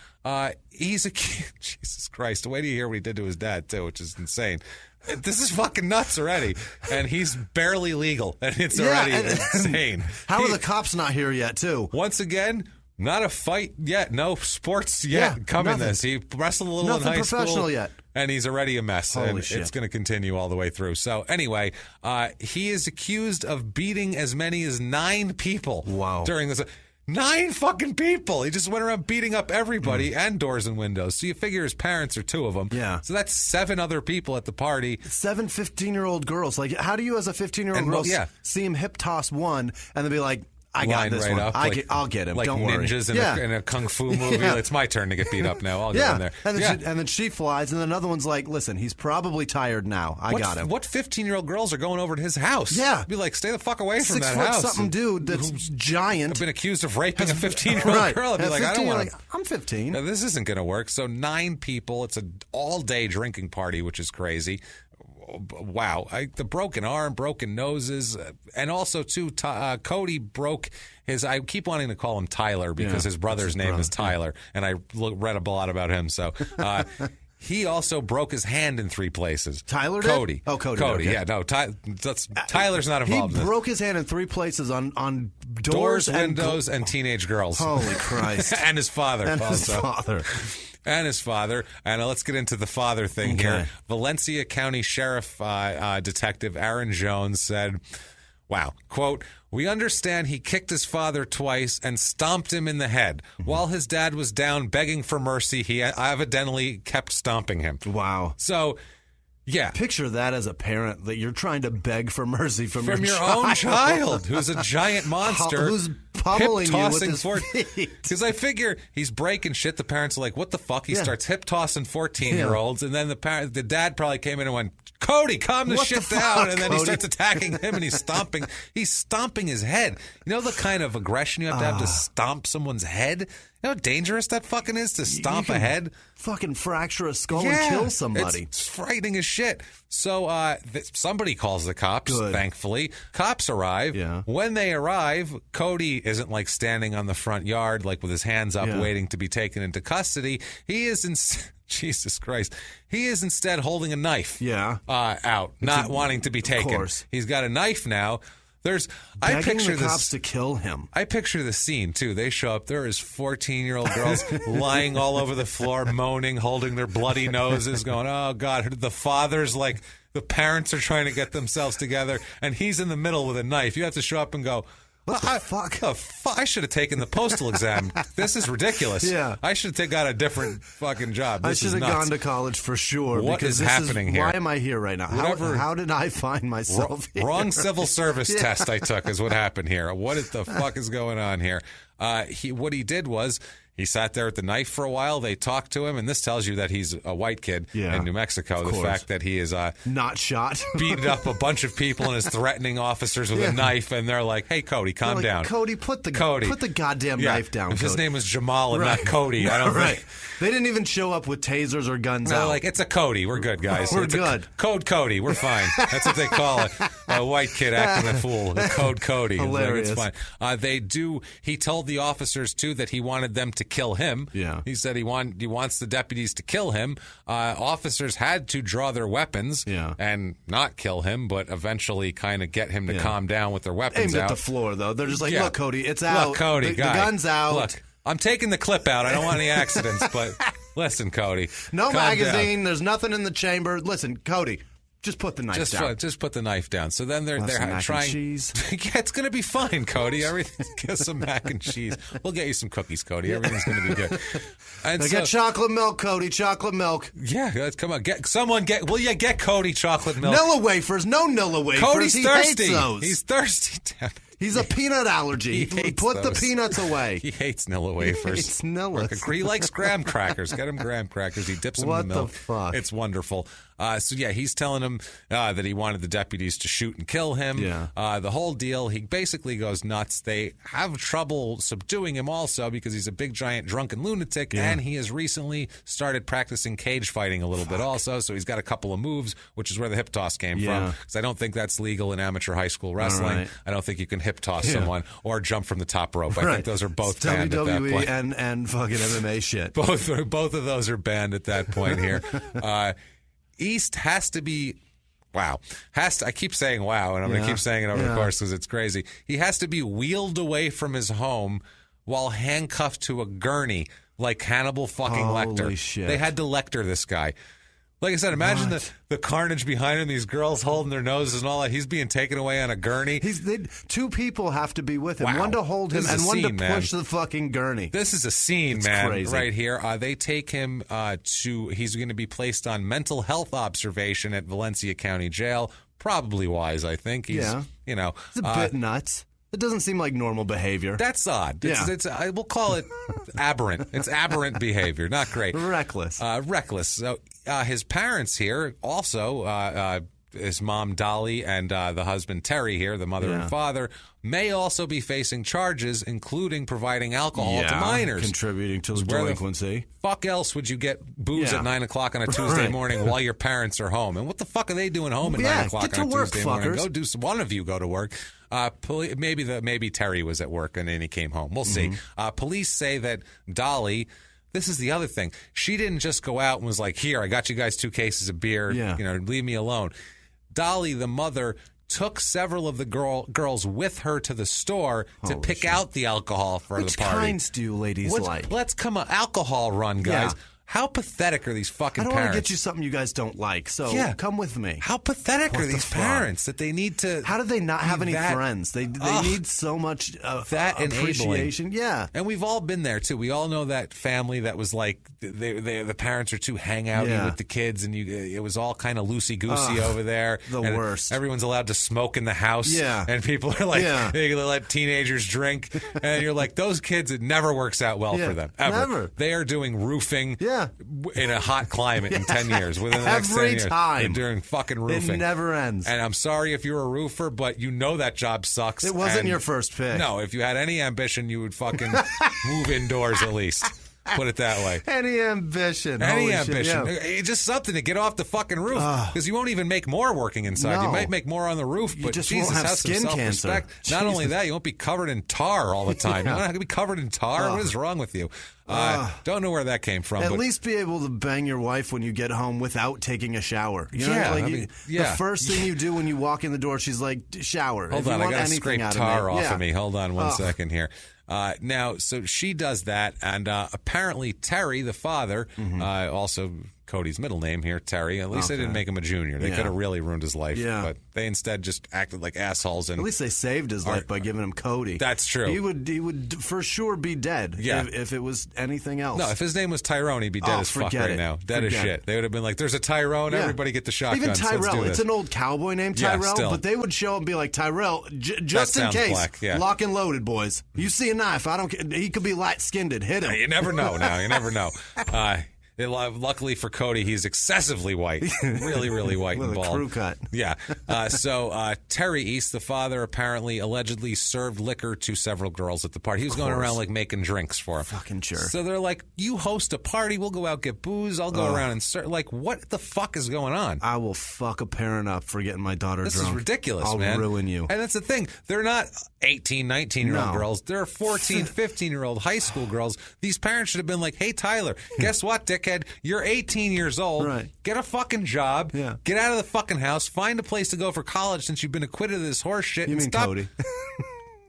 He's a kid. Jesus Christ. Wait till you hear what he did to his dad, too, which is insane. This is fucking nuts already. And he's barely legal. And it's already insane. How are the cops not here yet, too? Once again, not a fight yet. No sports yet coming this. He wrestled a little in high school. Nothing professional yet. And he's already a mess. Holy shit. It's going to continue all the way through. So anyway, he is accused of beating as many as 9 people during this. 9 fucking people. He just went around beating up everybody and doors and windows. So you figure his parents are 2 of them. Yeah. So that's 7 other people at the party. 7 15-year-old girls. Like, how do you as a 15-year-old girl see him hip toss one and then be like, I got this one. I'll get him. Like Don't worry. ninjas in a kung fu movie. It's my turn to get beat up now. I'll go in there. And then she flies, and then another one's like, listen, he's probably tired now. I got him. What 15-year-old girls are going over to his house? Yeah. Be like, stay the fuck away from that house. 6-foot-something dude that's giant. I've been accused of raping a 15-year-old girl. I'd be like, I don't want to. I'm 15. No, this isn't going to work. So 9 people. It's an all-day drinking party, which is crazy. wow. The broken arm, broken noses, and also, too, Cody broke his... I keep wanting to call him Tyler because his brother's name is Tyler, and I read a lot about him, so... He also broke his hand in 3 places. Tyler did? Cody. Oh, Cody. Cody, okay. yeah. No, Tyler's not involved in this. He broke his hand in 3 places on doors, windows, and teenage girls. Holy Christ. And his father. And his father. And let's get into the father thing here. Valencia County Sheriff Detective Aaron Jones said, wow, quote, "We understand he kicked his father twice and stomped him in the head. While his dad was down begging for mercy, he evidently kept stomping him." Wow. So, yeah. Picture that as a parent, that you're trying to beg for mercy from your own child, who's a giant monster. Who's pummeling you with his feet. Because I figure he's breaking shit. The parents are like, what the fuck? He starts hip-tossing 14-year-olds, and then the dad probably came in and went, "Cody, calm the shit down." And then Cody? He starts attacking him, and he's stomping his head. You know the kind of aggression you have to stomp someone's head? You know how dangerous that fucking is to stomp a head? Fucking fracture a skull and kill somebody. It's frightening as shit. So somebody calls the cops, thankfully. Cops arrive. Yeah. When they arrive, Cody isn't like standing on the front yard like with his hands up waiting to be taken into custody. He is Jesus Christ. He is instead holding a knife out, not wanting to be taken. Of course. He's got a knife now. I picture the cops to kill him. I picture the scene, too. They show up. There is 14-year-old girls lying all over the floor, moaning, holding their bloody noses, going, oh, God. The father's like, the parents are trying to get themselves together, and he's in the middle with a knife. You have to show up and go, what the fuck? I should have taken the postal exam. This is ridiculous. Yeah. I should have got a different fucking job. I should have gone to college for sure. What is happening here? Why am I here right now? How did I find myself here? Wrong civil service test I took is what happened here. What the fuck is going on here? What he did was... He sat there with the knife for a while. They talked to him, and this tells you that he's a white kid in New Mexico. The fact that he is not shot, beating up a bunch of people and is threatening officers with a knife, and they're like, "Hey, Cody, calm down. Cody, put the goddamn knife down." If Cody. His name was Jamal and not Cody. I don't think they didn't even show up with tasers or guns out. They're like, "It's a Cody. We're good, guys. We're good. Code Cody. We're fine." That's what they call it. A white kid acting a fool. Code Cody. Hilarious. It's fine. He told the officers too that he wanted them to kill him. Yeah. He said he wants the deputies to kill him. Officers had to draw their weapons and not kill him, but eventually kind of get him to calm down with their weapons aimed out. At the floor, though. They're just like, look, Cody, it's out. Look, Cody, the gun's out. Look, I'm taking the clip out. I don't want any accidents, but listen, Cody. No magazine. Down. There's nothing in the chamber. Listen, Cody. Just put the knife down. Just put the knife down. So then they're mac trying. And cheese. Yeah, it's going to be fine, Cody. Everything. Get some mac and cheese. We'll get you some cookies, Cody. Everything's going to be good. And get chocolate milk, Cody. Chocolate milk. Yeah, come on. Get Cody chocolate milk. Nilla wafers. No Nilla wafers. Cody's thirsty. Hates those. He's thirsty. He's a peanut allergy. Put the peanuts away. He hates Nilla wafers. He hates Nilla. He likes graham crackers. Get him graham crackers. He dips them in the milk. What the fuck? It's wonderful. He's telling him that he wanted the deputies to shoot and kill him. Yeah. The whole deal, he basically goes nuts. They have trouble subduing him also because he's a big, giant, drunken lunatic, and he has recently started practicing cage fighting a little bit also, so he's got a couple of moves, which is where the hip toss came from, because I don't think that's legal in amateur high school wrestling. Right. I don't think you can hip toss someone or jump from the top rope. I think those are both banned at that point. WWE and fucking MMA shit. Both of those are banned at that point here. East has to be... Wow. I keep saying wow, and I'm going to keep saying it over the course because it's crazy. He has to be wheeled away from his home while handcuffed to a gurney like Hannibal fucking Lecter. Holy shit. They had to Lecter this guy. Like I said, imagine the carnage behind him, these girls holding their noses and all that. He's being taken away on a gurney. Two people have to be with him. Wow. One to hold him and one to push the fucking gurney. This is a scene, man, crazy. Right here. They take him he's going to be placed on mental health observation at Valencia County Jail. Probably wise, I think. He's a bit nuts. It doesn't seem like normal behavior. That's odd. We'll call it aberrant. It's aberrant behavior. Not great. Reckless. Reckless. So his parents here also his mom, Dolly, and the husband, Terry here, the mother and father, may also be facing charges, including providing alcohol to minors. Contributing to the delinquency. Fuck else would you get booze at 9 o'clock on a Tuesday morning while your parents are home? And what the fuck are they doing home at 9 o'clock on a Tuesday morning? Go do one of you go to work. Maybe Terry was at work and then he came home. We'll see. Police say that Dolly... This is the other thing. She didn't just go out and was like, here, I got you guys 2 cases of beer. Leave me alone. Dolly, the mother, took several of the girls with her to the store to pick out the alcohol for the party. Which kinds do you ladies like? Let's come an alcohol run, guys. Yeah. How pathetic are these fucking parents? parents? I don't want to get you something you guys don't like, so come with me. How pathetic are these parents that they need to... How do they not have any friends? They need so much that appreciation. Enabling. Yeah. And we've all been there, too. We all know that family that was like, the parents are too hang-outy with the kids, and it was all kind of loosey-goosey over there. The worst. Everyone's allowed to smoke in the house. Yeah. And people are like, they let teenagers drink. And you're like, those kids, it never works out well for them. Ever. Never. They are doing roofing in a hot climate in 10 years. Within the next 10 years. They're doing fucking roofing. It never ends. And I'm sorry if you're a roofer, but you know that job sucks. It wasn't your first pick. No, if you had any ambition, you would fucking move indoors at least. Put it that way. Any ambition. Any ambition. Just something to get off the fucking roof. Because you won't even make more working inside. No. You might make more on the roof, but just Jesus, won't have have some skin self-respect. cancer. Not only that, you won't be covered in tar all the time. You're not going to be covered in tar? What is wrong with you? Don't know where that came from. At least be able to bang your wife when you get home without taking a shower. You know, the first thing you do when you walk in the door, she's like, shower. Hold on, I got to scrape tar off of me. Hold on one second here. Now, so she does that, and apparently Terry, the father, also Cody's middle name here, Terry. At least they didn't make him a junior. They could have really ruined his life, but they instead just acted like assholes. And at least they saved his life by giving him Cody. That's true. He would for sure be dead if it was anything else. No, if his name was Tyrone, he'd be dead as fuck right now. Dead as shit. They would have been like, there's a Tyrone, everybody get the shotguns. Even Tyrell, it's an old cowboy named Tyrell, but they would show up and be like, Tyrell, just in case, lock and loaded, boys. You see a knife, I don't care. He could be light-skinned, hit him. You never know now, you never know. Luckily for Cody, he's excessively white. Really, really white and bald. With a crew cut. Yeah. So Terry East, the father, apparently allegedly served liquor to several girls at the party. He was going around like making drinks for them. Fucking jerk. So they're like, you host a party, we'll go out get booze, I'll go around and serve. Like, what the fuck is going on? I will fuck a parent up for getting my daughter drunk. This is ridiculous, man. I'll ruin you. And that's the thing. They're not 18, 19-year-old girls. They're 14, 15-year-old high school girls. These parents should have been like, hey, Tyler, guess what, dickhead? You're 18 years old. Right. Get a fucking job. Yeah. Get out of the fucking house. Find a place to go for college since you've been acquitted of this horse shit. You mean Cody?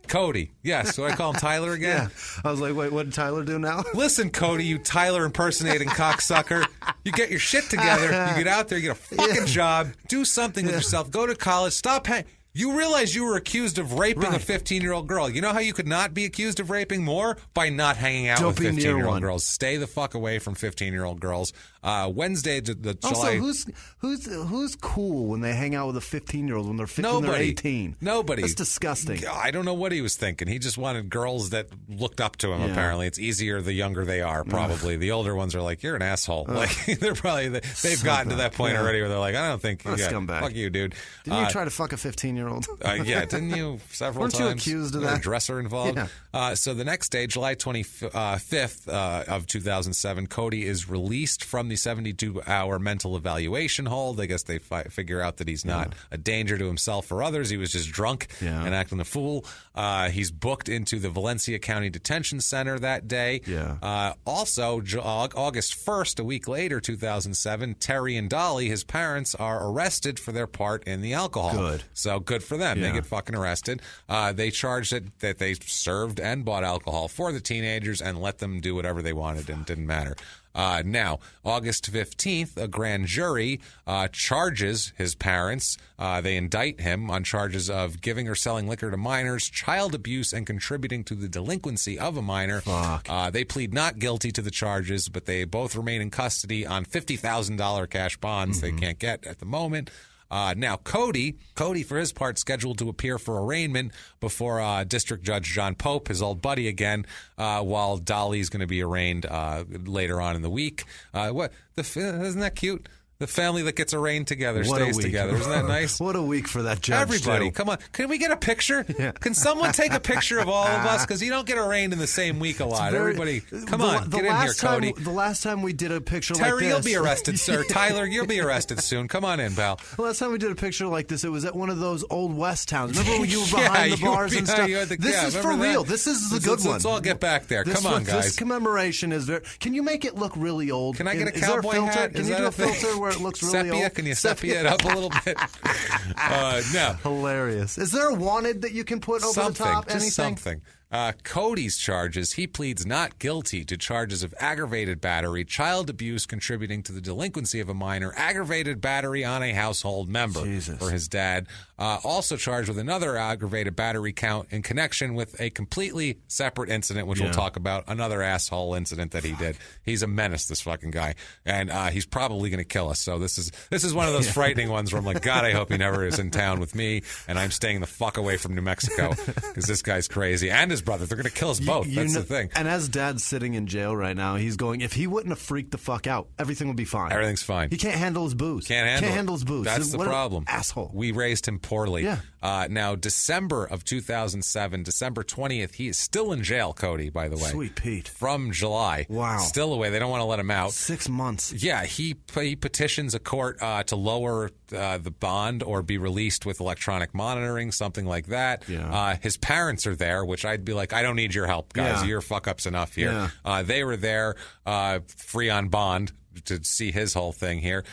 Cody. Yes. So I call him Tyler again? Yeah. I was like, wait, what did Tyler do now? Listen, Cody, you Tyler impersonating cocksucker. You get your shit together. You get out there. You get a fucking job. Do something with yourself. Go to college. Stop hanging. You realize you were accused of raping a 15-year-old girl. You know how you could not be accused of raping more? By not hanging out with 15-year-old girls. Stay the fuck away from 15-year-old girls. Wednesday, the July... Also, who's cool when they hang out with a 15-year-old when they're 18? Nobody. That's disgusting. I don't know what he was thinking. He just wanted girls that looked up to him, apparently. It's easier the younger they are, probably. The older ones are like, you're an asshole. Like, they're probably... They've gotten to that point already where they're like, I don't think... What a scumbag. Fuck you, dude. Didn't you try to fuck a 15-year-old? Yeah, didn't you several times? Weren't you accused of that? A dresser involved? Yeah. So the next day, July 25th of 2007, Cody is released from the 72-hour mental evaluation hold. I guess they figure out that he's not a danger to himself or others. He was just drunk and acting a fool. He's booked into the Valencia County Detention Center that day. Yeah. Also, August 1st, a week later, 2007, Terry and Dolly, his parents, are arrested for their part in the alcohol. Good. So good for them. Yeah. They get fucking arrested. They charged that they served and bought alcohol for the teenagers and let them do whatever they wanted, and it didn't matter. Now, August 15th, a grand jury charges his parents. They indict him on charges of giving or selling liquor to minors, child abuse, and contributing to the delinquency of a minor. They plead not guilty to the charges, but they both remain in custody on $50,000 cash bonds they can't get at the moment. Now, Cody, for his part, scheduled to appear for arraignment before District Judge John Pope, his old buddy again, while Dolly's going to be arraigned later on in the week. Isn't that cute? The family that gets arraigned together stays together. Isn't that nice? What a week for that judge. Everybody, too. Come on. Can we get a picture? Yeah. Can someone take a picture of all of us? Because you don't get arraigned in the same week a lot. Everybody, come on. Get in here, Cody. The last time we did a picture like this. Terry, you'll be arrested, sir. Tyler, you'll be arrested soon. Come on in, pal. The last time we did a picture like this, it was at one of those old West towns. Remember when you were behind the bars and stuff? This is for real. This is the good one. Let's all get back there. Come on, guys. This commemoration is very... Can you make it look really old? Can I get a cowboy hat? Can you do a filter where it looks really sepia? Old? Can you sepia it up a little bit? No. Hilarious. Is there a wanted that you can put over the top? Just something. Cody's charges, he pleads not guilty to charges of aggravated battery, child abuse contributing to the delinquency of a minor, aggravated battery on a household member for his dad. Also charged with another aggravated battery count in connection with a completely separate incident, which we'll talk about, another asshole incident that he did. He's a menace, this fucking guy, and he's probably going to kill us. So this is one of those frightening ones where I'm like, God, I hope he never is in town with me, and I'm staying the fuck away from New Mexico because this guy's crazy. And his brother. They're going to kill us both. That's the thing. And as Dad's sitting in jail right now, he's going, if he wouldn't have freaked the fuck out, everything would be fine. Everything's fine. He can't handle his booze. Can't handle his booze. That's the problem. Asshole. We raised him poorly. Yeah. Now, December of 2007, December 20th, he is still in jail, Cody, by the way. Sweet Pete. From July. Wow. Still away. They don't want to let him out. 6 months. Yeah, he petitions a court to lower the bond or be released with electronic monitoring, something like that. Yeah. His parents are there, which I'd be like, I don't need your help, guys. Yeah. Your fuck-up's enough here. Yeah. They were there free on bond to see his whole thing here.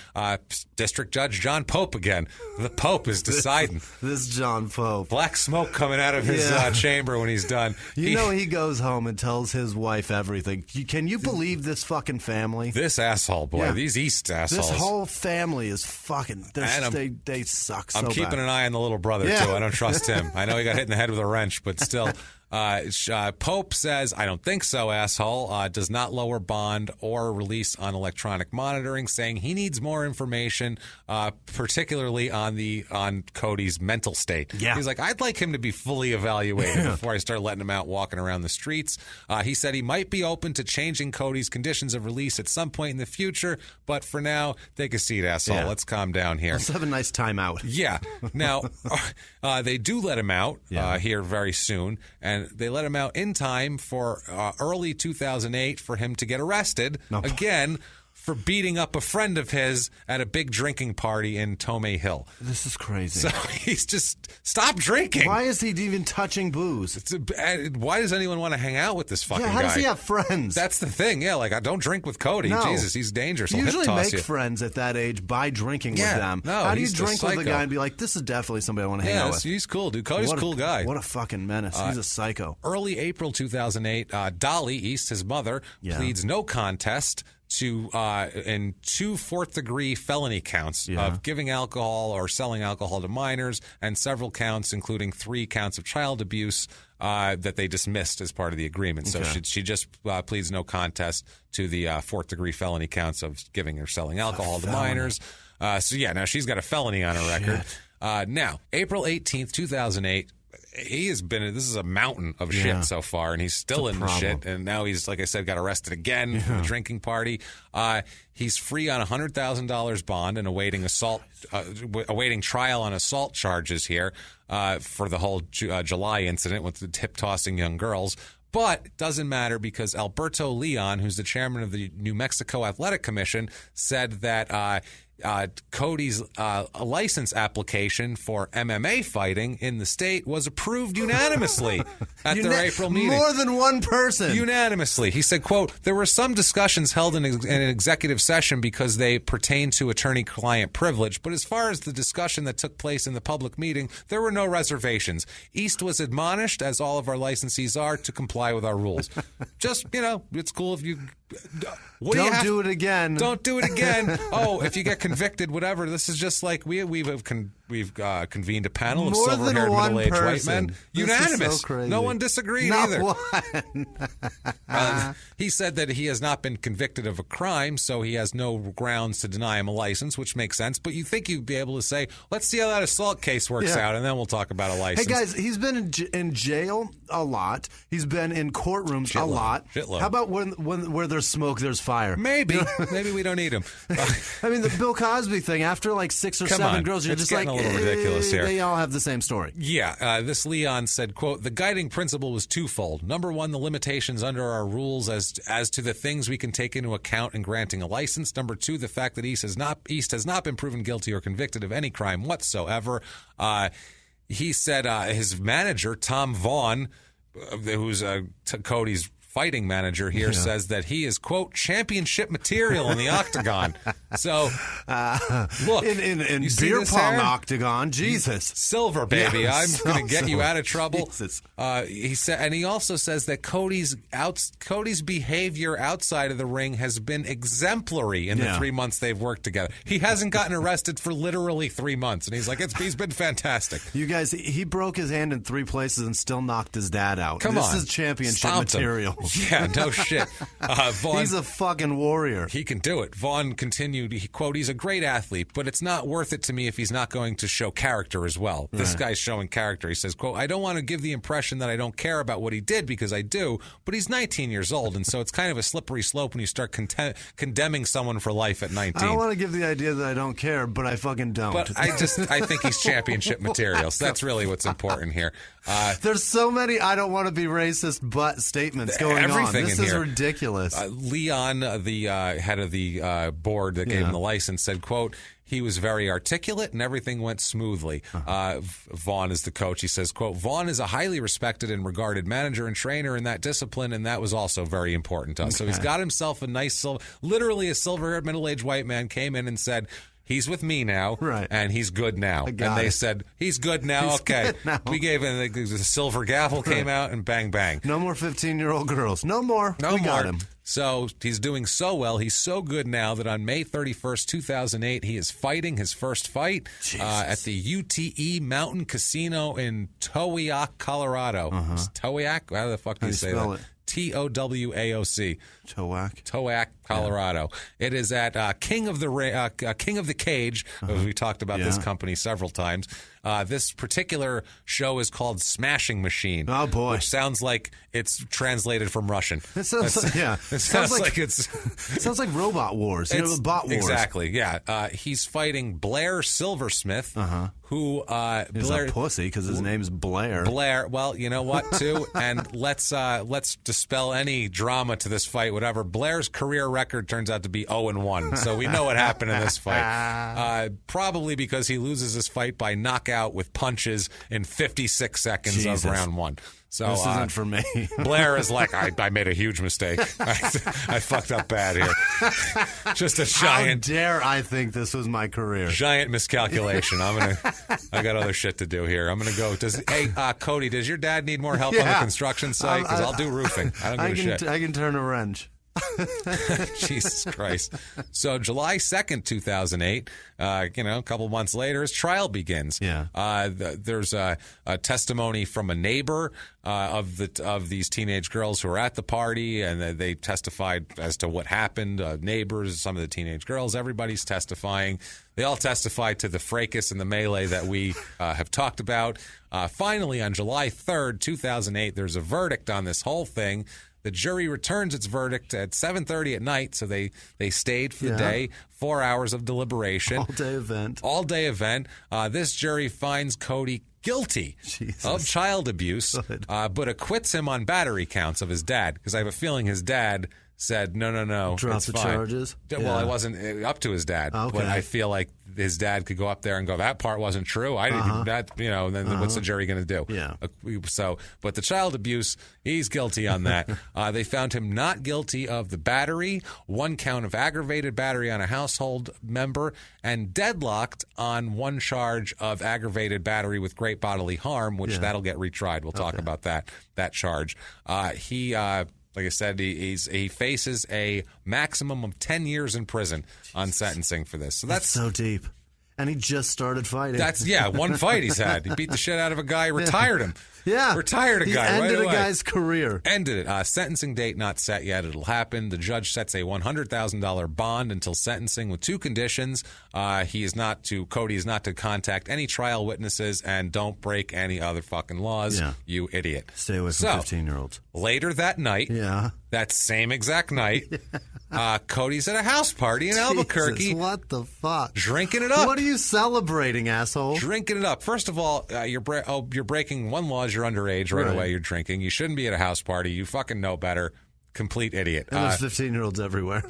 District Judge John Pope again. The Pope is deciding. This John Pope. Black smoke coming out of his chamber when he's done. He goes home and tells his wife everything. Can you believe this fucking family? This asshole, boy. These East assholes. This whole family is fucking... They suck so bad. I'm keeping an eye on the little brother, too. I don't trust him. I know he got hit in the head with a wrench, but still... Pope says, I don't think so, asshole. Does not lower bond or release on electronic monitoring, saying he needs more information, particularly on Cody's mental state. Yeah. He's like, I'd like him to be fully evaluated before I start letting him out walking around the streets. He said he might be open to changing Cody's conditions of release at some point in the future, but for now, take a seat, asshole. Yeah. Let's calm down here. Let's have a nice time out. Yeah. Now, they do let him out here very soon, and they let him out in time for early 2008 for him to get arrested again for beating up a friend of his at a big drinking party in Tomei Hill. This is crazy. So he's just, stop drinking. Why is he even touching booze? Why does anyone want to hang out with this fucking guy? How does he have friends? That's the thing. Yeah, like, I don't drink with Cody. No. Jesus, he's dangerous. You usually make you. friends at that age by drinking with them. No, how do you drink with a guy and be like, this is definitely somebody I want to hang out with? He's cool, dude. Cody's a cool guy. What a fucking menace. He's a psycho. Early April 2008, Dolly East, his mother, pleads no contest in 2 fourth-degree felony counts of giving alcohol or selling alcohol to minors, and several counts, including 3 counts of child abuse, that they dismissed as part of the agreement. So she just pleads no contest to the 4th-degree felony counts of giving or selling alcohol to minors. Now she's got a felony on her record. Now, April 18th, 2008, he has been, this is a mountain of shit so far, and he's still in the shit. And now he's, like I said, got arrested again for a drinking party. He's free on $100,000 bond and awaiting trial on assault charges here for the whole July incident with the hip-tossing young girls. But it doesn't matter because Alberto Leon, who's the chairman of the New Mexico Athletic Commission, said that Cody's license application for MMA fighting in the state was approved unanimously at their April meeting. More than one person. Unanimously. He said, quote, there were some discussions held in an executive session because they pertain to attorney-client privilege, but as far as the discussion that took place in the public meeting, there were no reservations. East was admonished, as all of our licensees are, to comply with our rules. Just, it's cool if you... Don't do it again. Don't do it again. Oh, if you get convicted, whatever. This is just like we've convened a panel of silver-haired middle-aged white men. Unanimous. So no one disagreed Not either. One. He said that he has not been convicted of a crime, so he has no grounds to deny him a license, which makes sense. But you think you'd be able to say, let's see how that assault case works out, and then we'll talk about a license. Hey, guys, he's been in jail a lot. He's been in courtrooms a lot. Shitload. How about when where there's smoke, there's fire? Maybe. Maybe we don't need him. I mean, the Bill Cosby thing, after like 6 or 7 girls, you're just like, a little ridiculous here. They all have the same story. Yeah. This Leon said, quote, the guiding principle was twofold. Number one, the limitations under our rules as to the things we can take into account in granting a license. Number two, the fact that East has not been proven guilty or convicted of any crime whatsoever. He said his manager, Tom Vaughn, who's Cody's fighting manager here, says that he is, quote, championship material in the octagon. So, look. In beer pong octagon, Jesus. Silver, baby. Yeah, I'm going to get you out of trouble. Jesus. He said, and he also says that Cody's behavior outside of the ring has been exemplary in the 3 months they've worked together. He hasn't gotten arrested for literally 3 months, and he's like, he's been fantastic. You guys, he broke his hand in 3 places and still knocked his dad out. This is championship material. Yeah, no shit. Vaughn, he's a fucking warrior. He can do it. Vaughn continued, quote, he's a great athlete, but it's not worth it to me if he's not going to show character as well. This guy's showing character. He says, quote, I don't want to give the impression that I don't care about what he did, because I do, but he's 19 years old, and so it's kind of a slippery slope when you start condemning someone for life at 19. I don't want to give the idea that I don't care, but I fucking don't. But I think he's championship material, so that's really what's important here. There's so many I don't want to be racist but statements going on. This is ridiculous. Leon, the head of the board that gave him the license, said, quote, he was very articulate and everything went smoothly. Vaughn is the coach. He says, quote, Vaughn is a highly respected and regarded manager and trainer in that discipline, and that was also very important to us. So he's got himself a nice, literally a silver-haired middle-aged white man came in and said, he's with me now, and he's good now. And they said, he's good now, okay. Good now. We gave him the silver gavel came out, and bang, bang. No more 15-year-old girls. No more. We got him. So he's doing so well. He's so good now that on May 31st, 2008, he is fighting his first fight at the UTE Mountain Casino in Towaoc, Colorado. Towaoc? How the fuck do you say that? Towaoc. Towaoc, Colorado. It is at King of the Cage. We talked about this company several times. This particular show is called Smashing Machine. Oh boy, which sounds like it's translated from Russision. It sounds like Robot Wars. Bot Wars. Exactly. Yeah. He's fighting Blair Silversmith, who is a pussy because his name's Blair. Blair. Well, you know what, too, and let's dispel any drama to this fight. Whatever. Blair's career record turns out to be 0-1, so we know what happened in this fight. Probably because he loses this fight by knockout with punches in 56 seconds of round 1. So this isn't for me. Blair is like, I made a huge mistake. I fucked up bad here. Just a giant. How dare I think this was my career? Giant miscalculation. I got other shit to do here. I'm gonna go. Cody, does your dad need more help on the construction site? Because I'll do roofing. I don't give a shit. I can turn a wrench. Jesus Christ. So July 2nd, 2008, a couple months later, his trial begins. There's a testimony from a neighbor of these teenage girls who were at the party, and they testified as to what happened. Neighbors, some of the teenage girls, everybody's testifying. They all testified to the fracas and the melee that we have talked about. Finally, on July 3rd, 2008, there's a verdict on this whole thing. The jury returns its verdict at 7:30 at night, so they stayed for the day, 4 hours of deliberation. All day event. This jury finds Cody guilty of child abuse, but acquits him on battery counts of his dad, because I have a feeling his dad said, no, drop the charges. Well, it wasn't up to his dad, but I feel like his dad could go up there and go, that part wasn't true. I didn't that, and then what's the jury going to do? But the child abuse, he's guilty on that. They found him not guilty of the battery, 1 count of aggravated battery on a household member, and deadlocked on 1 charge of aggravated battery with great bodily harm, which that'll get retried. We'll talk about that charge. Like I said, he faces a maximum of 10 years in prison on sentencing for this. So that's so deep. And he just started fighting. That's 1 fight he's had. He beat the shit out of a guy, retired him. Yeah. Retired a guy right away. Ended a guy's career. Ended it. Sentencing date not set yet. It'll happen. The judge sets a $100,000 bond until sentencing with two conditions. Cody is not to contact any trial witnesses and don't break any other fucking laws, you idiot. Stay away from 15-year-olds. Later that night, that same exact night, Cody's at a house party in Albuquerque. What the fuck? Drinking it up. What are you celebrating, asshole? Drinking it up. First of all, you're breaking one law. You're underage right away. You're drinking. You shouldn't be at a house party. You fucking know better. Complete idiot. And there's 15-year-olds everywhere.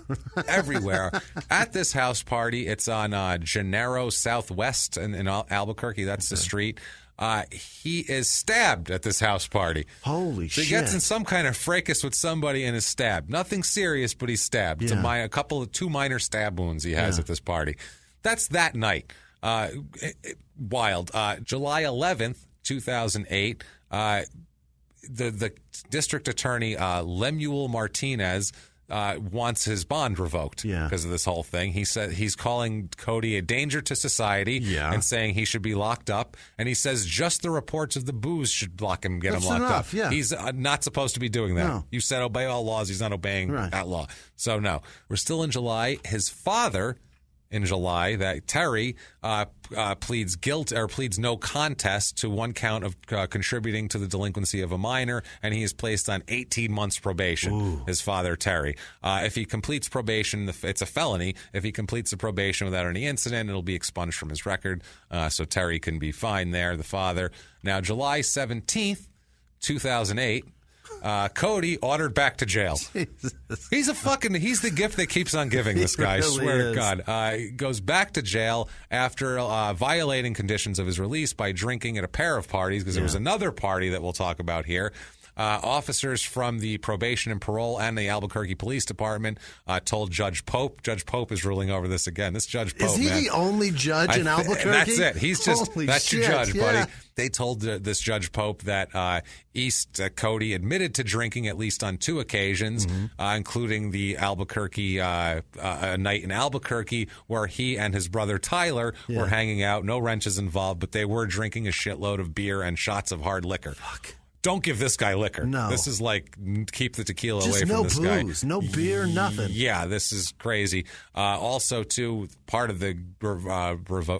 Everywhere. At this house party, it's on Gennaro Southwest in Albuquerque. That's the street. He is stabbed at this house party. Holy shit. So he gets in some kind of fracas with somebody and is stabbed. Nothing serious, but he's stabbed. Yeah. It's two minor stab wounds he has at this party. That's that night. Wild. July 11th, 2008, the district attorney, Lemuel Martinez, wants his bond revoked because of this whole thing. He said he's calling Cody a danger to society and saying he should be locked up. And he says just the reports of the booze should get him locked up. Yeah. He's not supposed to be doing that. No. You said obey all laws. He's not obeying that law. So no, we're still in July. His father in July, that Terry pleads no contest to one count of contributing to the delinquency of a minor, and he is placed on 18 months probation. Ooh. His father, Terry. If he completes probation, it's a felony. If he completes the probation without any incident, it'll be expunged from his record. So Terry can be fined there, the father. Now, July 17th, 2008, Cody ordered back to jail. Jesus. He's the gift that keeps on giving, this guy. I swear to God. He goes back to jail after violating conditions of his release by drinking at a pair of parties, because there was another party that we'll talk about here. Officers from the probation and parole and the Albuquerque Police Department told Judge Pope. Judge Pope is ruling over this again. This Judge Pope, is he the only judge in Albuquerque? That's it. He's just that's your judge, buddy. They told this Judge Pope that Cody admitted to drinking at least on two occasions, including the Albuquerque night in Albuquerque where he and his brother Tyler were hanging out. No wrenches involved, but they were drinking a shitload of beer and shots of hard liquor. Fuck. Don't give this guy liquor. No. This is like keep the tequila away from this guy. No booze, no beer, nothing. Yeah, this is crazy. Also, too, part of the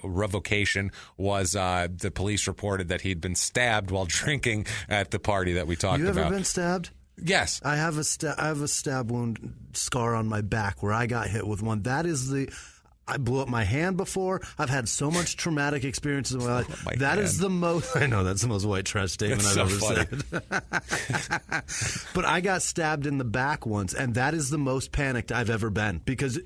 revocation was the police reported that he'd been stabbed while drinking at the party that we talked about. You ever been stabbed? Yes. I have a stab wound scar on my back where I got hit with one. I blew up my hand before. I've had so much traumatic experiences in my life. That is the most... I know, that's the most white trash statement I've ever said. But I got stabbed in the back once, and that is the most panicked I've ever been. Because,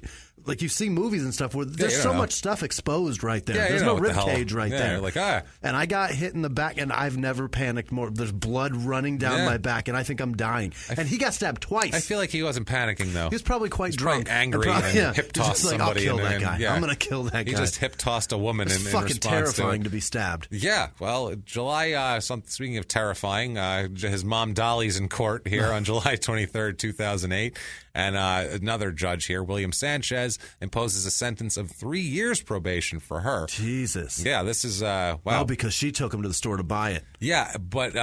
like, you see movies and stuff where there's so much stuff exposed right there. There's no rib cage right there. You're like, And I got hit in the back, and I've never panicked more. There's blood running down my back, and I think I'm dying. And he got stabbed twice. I feel like he wasn't panicking, though. He was probably quite drunk. Angry and hip-tossed somebody. I'll kill that guy. I'm going to kill that guy. He just hip-tossed a woman in response to it. It's fucking terrifying to be stabbed. Yeah. Well, July, speaking of terrifying, his mom Dolly's in court here on July 23rd, 2008. And another judge here, William Sanchez, imposes a sentence of 3 years probation for her. Jesus. Yeah, this is, wow. Well, because she took him to the store to buy it. Yeah, but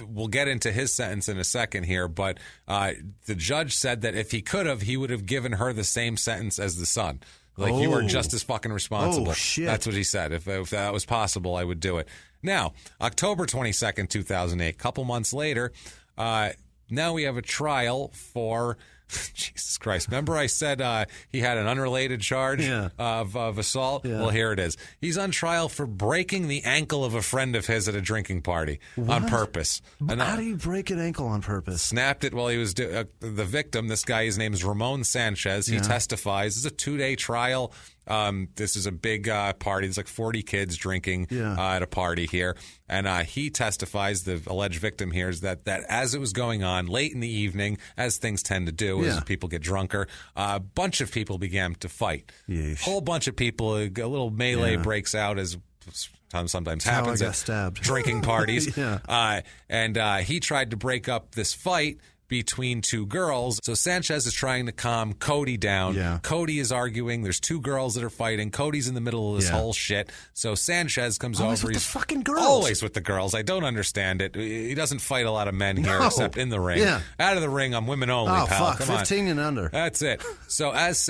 we'll get into his sentence in a second here. But the judge said that if he could have, he would have given her the same sentence as the son. Like, you are just as fucking responsible. Oh, shit. That's what he said. If that was possible, I would do it. Now, October 22nd, 2008, a couple months later, now we have a trial for... Jesus Christ. Remember I said he had an unrelated charge of assault? Yeah. Well, here it is. He's on trial for breaking the ankle of a friend of his at a drinking party on purpose. How do you break an ankle on purpose? Snapped it while he was the victim. This guy, his name is Ramon Sanchez. He testifies. It's a 2-day trial. This is a big party. There's like 40 kids drinking at a party here. And he testifies, the alleged victim here, is that as it was going on late in the evening, as things tend to do as people get drunker, a bunch of people began to fight. Yeesh. Whole bunch of people, a little melee breaks out as sometimes happens at stabbed. drinking parties. And he tried to break up this fight between two girls. So Sanchez is trying to calm Cody down. Yeah. Cody is arguing. There's two girls that are fighting. Cody's in the middle of this whole shit. So Sanchez comes Always over. with the fucking girls. Always with the girls. I don't understand it. He doesn't fight a lot of men here except in the ring. Yeah. Out of the ring, I'm women only, Oh, pal. fuck. Come 15 on. and under. That's it. So as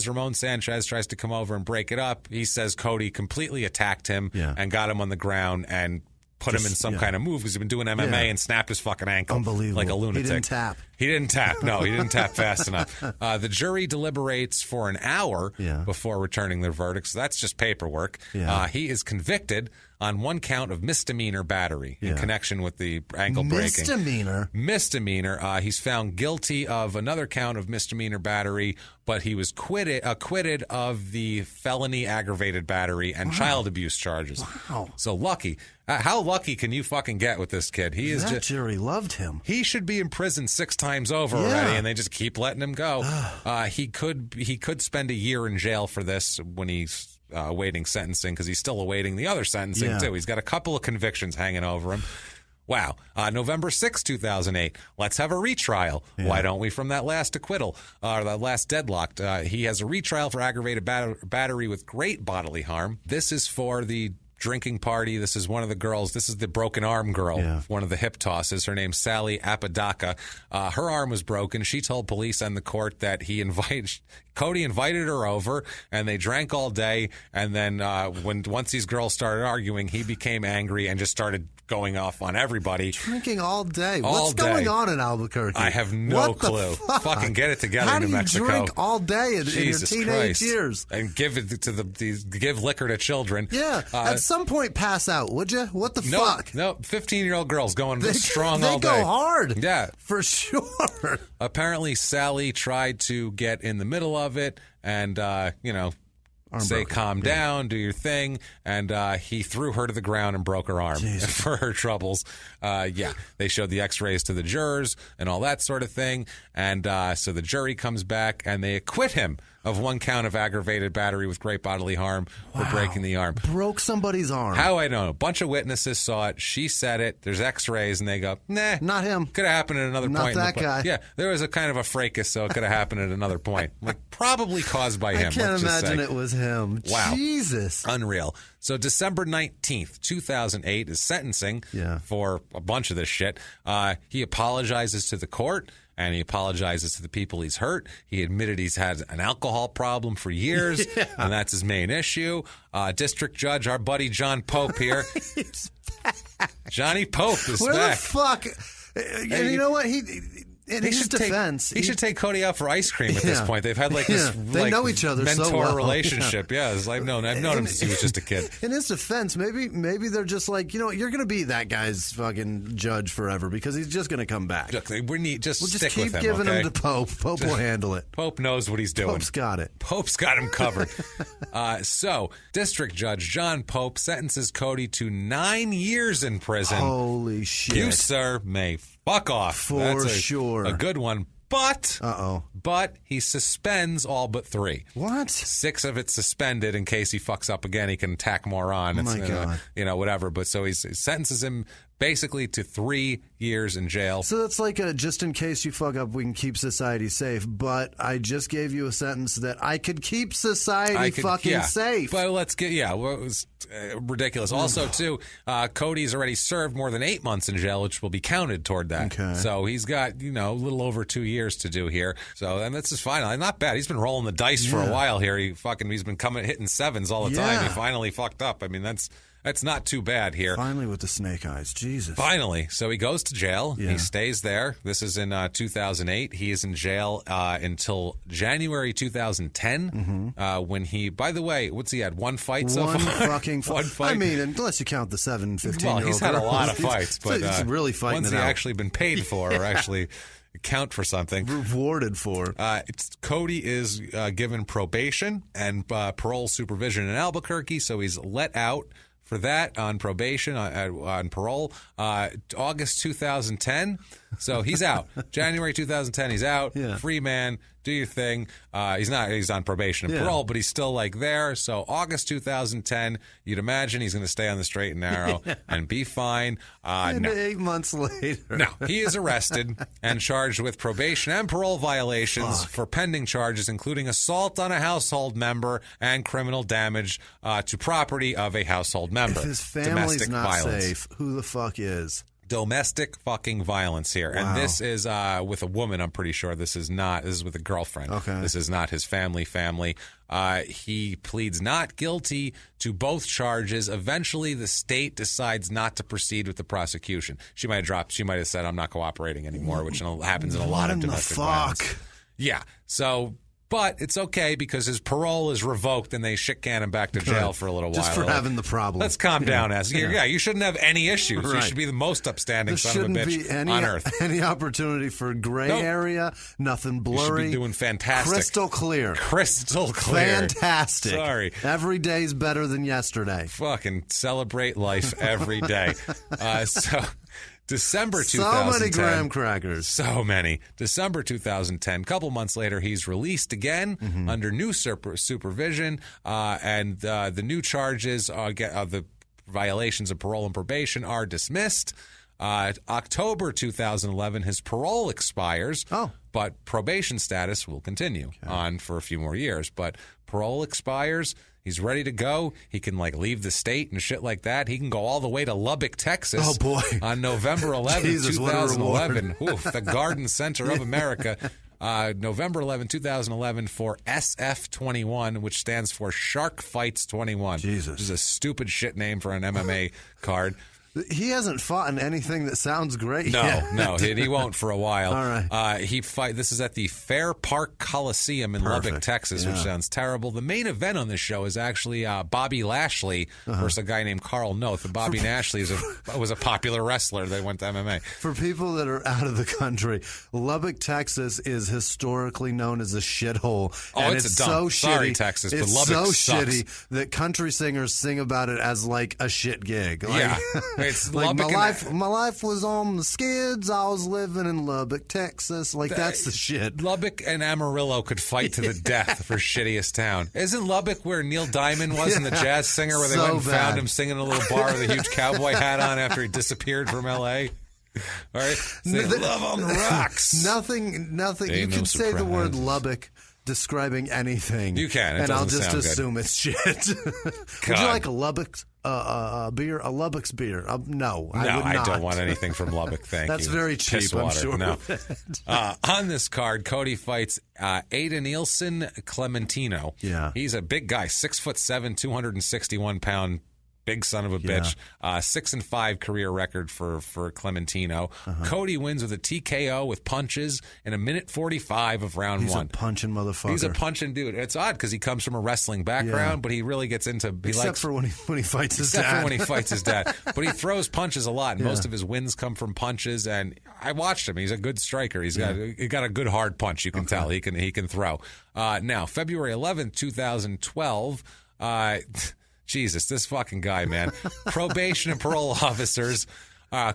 Ramon Sanchez tries to come over and break it up, he says Cody completely attacked him and got him on the ground and put him in some kind of move because he's been doing MMA and snapped his fucking ankle. Unbelievable. Like a lunatic. He didn't tap. He didn't tap. No, he didn't tap fast enough. The jury deliberates for an hour before returning their verdict. So that's just paperwork. Yeah. He is convicted on one count of misdemeanor battery in connection with the ankle breaking. Misdemeanor. He's found guilty of another count of misdemeanor battery, but he was acquitted of the felony aggravated battery and child abuse charges. Wow. So lucky. How lucky can you fucking get with this kid? That jury loved him. He should be in prison 6 times over already, and they just keep letting him go. He could spend a year in jail for this when he's awaiting sentencing because he's still awaiting the other sentencing too. He's got a couple of convictions hanging over him. Wow. November 6, 2008. Let's have a retrial. Yeah. Why don't we from that last acquittal or that last deadlocked? He has a retrial for aggravated battery with great bodily harm. This is for the drinking party. This is one of the girls. This is the broken arm girl, one of the hip tosses. Her name's Sally Apodaca. Her arm was broken. She told police and the court that Cody invited her over, and they drank all day. And then once these girls started arguing, he became angry and just started going off on everybody. Drinking all day. What's going on in Albuquerque? I have no clue. Fucking get it together in New Mexico. How do you drink all day in your teenage years? And give it to give liquor to children. Yeah. At some point, pass out, would you? What the fuck? No, 15-year-old girls going strong all day. They go hard. Yeah. For sure. Apparently, Sally tried to get in the middle of it and, say, calm down, do your thing. And he threw her to the ground and broke her arm for her troubles. They showed the x-rays to the jurors and all that sort of thing. And so the jury comes back and they acquit him of one count of aggravated battery with great bodily harm for breaking the arm. Broke somebody's arm. How I don't know. A bunch of witnesses saw it. She said it. There's x-rays, and they go, nah. Not him. Could have happened at another point. Not that guy. Yeah, there was a kind of a fracas, so it could have happened at another point. Like, probably caused by him. I can't imagine it was him. Wow. Jesus. Unreal. So December 19th, 2008 is sentencing for a bunch of this shit. He apologizes to the court. And he apologizes to the people he's hurt. He admitted he's had an alcohol problem for years, and that's his main issue. District Judge, our buddy John Pope here. He's back. Johnny Pope is Where back. the fuck? And you know what? In his defense, he should take Cody out for ice cream at this point. They've had like this they know each other mentor so well. relationship. It's like I've known him since he was just a kid. In his defense, maybe they're just like, you're going to be that guy's fucking judge forever because he's just going to come back. Look, we'll just stick keep with him. Giving him to Pope. Pope will handle it. Pope knows what he's doing. Pope's got it. Pope's got him covered. So, District Judge John Pope sentences Cody to 9 years in prison. Holy shit! You, sir, may fuck off. For sure. A good one. But he suspends all but 3. What? 6 of it suspended in case he fucks up again. He can tack more on. Oh my God. Whatever. But so he sentences him basically to 3 years in jail. So that's like just in case you fuck up, we can keep society safe. But I just gave you a sentence that I could keep society safe. But let's get, it was ridiculous. Also, too, Cody's already served more than 8 months in jail, which will be counted toward that. Okay. So he's got, a little over 2 years to do here. So, and this is fine. Not bad. He's been rolling the dice for a while here. He's been hitting 7s all the time. He finally fucked up. I mean, that's not too bad here. Finally with the snake eyes. Jesus. Finally. So he goes to jail. Yeah. He stays there. This is in 2008. He is in jail until January 2010 when he, by the way, what's he had? 1 fight so far? One fucking fight. One fight. I mean, unless you count the 7, 15-year-old. Well, he's had a lot of fights. But he's really fighting ones it he out. actually been paid for or actually count for something. Rewarded for. Cody is given probation and parole supervision in Albuquerque, so he's let out for that on probation, on parole, August 2010. So he's out. January 2010, he's out. Yeah. Free man. do your thing. He's on probation and parole, but he's still like there. So August 2010, you'd imagine he's going to stay on the straight and narrow and be fine. And no. 8 months later. No, he is arrested and charged with probation and parole violations for pending charges, including assault on a household member and criminal damage to property of a household member. If his family's not safe, who the fuck is? Domestic fucking violence here. Wow. And this is with a woman, I'm pretty sure. This is with a girlfriend. Okay. This is not his family. He pleads not guilty to both charges. Eventually, the state decides not to proceed with the prosecution. She might have said, I'm not cooperating anymore, which happens in a lot of domestic violence. Yeah. So... But it's okay because his parole is revoked and they shit can him back to jail for a little while. Just for having the problem. Let's calm down, As. Yeah, you shouldn't have any issues. Right. You should be the most upstanding son of a bitch on earth. Any opportunity for gray area, nothing blurry. You should be doing fantastic. Crystal clear. Fantastic. Sorry. Every day's better than yesterday. Fucking celebrate life every day. December 2010. So many graham crackers. So many. December 2010. Couple months later, he's released again under new supervision, and the new charges of the violations of parole and probation are dismissed. October 2011, his parole expires, but probation status will continue on for a few more years. But parole expires. He's ready to go. He can leave the state and shit like that. He can go all the way to Lubbock, Texas. Oh boy! On November 11th, Jesus, 2011. Oof, the Garden Center of America. November 11, 2011 for SF21, which stands for Shark Fights 21. Jesus. Which is a stupid shit name for an MMA card. He hasn't fought in anything that sounds great. No, he won't for a while. All right. This is at the Fair Park Coliseum in Lubbock, Texas, which sounds terrible. The main event on this show is actually Bobby Lashley versus a guy named Carl Noth. Bobby Lashley was a popular wrestler that went to MMA. For people that are out of the country, Lubbock, Texas is historically known as a shithole. And it's a dump. so Sorry, shitty. Texas, but it's Lubbock so sucks. shitty that country singers sing about it as a shit gig. Yeah. It's my Lubbock life was on the skids. I was living in Lubbock, Texas. That's the shit. Lubbock and Amarillo could fight to the death for shittiest town. Isn't Lubbock where Neil Diamond was in the jazz singer, where they went and found him singing in a little bar with a huge cowboy hat on after he disappeared from L.A.? All right, love on the rocks. Nothing. You can say the word Lubbock describing anything. You can, and I'll just assume it's shit. Would you like a Lubbock's beer? A Lubbock's beer? No, I would not. I don't want anything from Lubbock. Thank you. That's very cheap. Piss water. I'm sure. No. On this card, Cody fights Nielsen Clementino. Yeah, he's a big guy, 6'7", 261-pound. Big son of a bitch. 6-5 career record for Clementino. Cody wins with a TKO with punches in a minute 45 of round one. He's a punching motherfucker. He's a punching dude. It's odd because he comes from a wrestling background, but he really gets into. Except for when he fights his dad. Except for when he fights his dad. But he throws punches a lot, and most of his wins come from punches. And I watched him. He's a good striker. He got a good hard punch. You can tell he can throw. Now February 11th, 2012. Jesus, this fucking guy, man. Probation and parole officers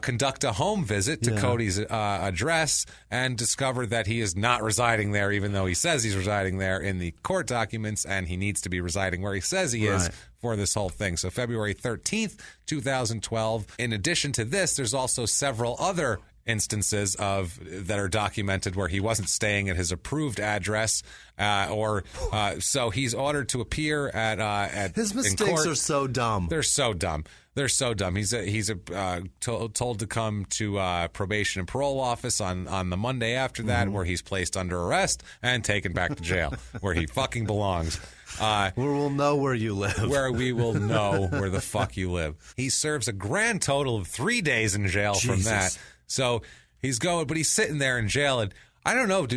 conduct a home visit to Cody's address and discover that he is not residing there, even though he says he's residing there in the court documents, and he needs to be residing where he says he is for this whole thing. So February 13th, 2012. In addition to this, there's also several other instances that are documented where he wasn't staying at his approved address, so he's ordered to appear at his mistakes are so dumb. They're so dumb. He's told to come to probation and parole office on the Monday after that, where he's placed under arrest and taken back to jail, where he fucking belongs. Where we'll know where you live. Where we will know where the fuck you live. He serves a grand total of 3 days in jail from that. So he's going, but he's sitting there in jail, and I don't know.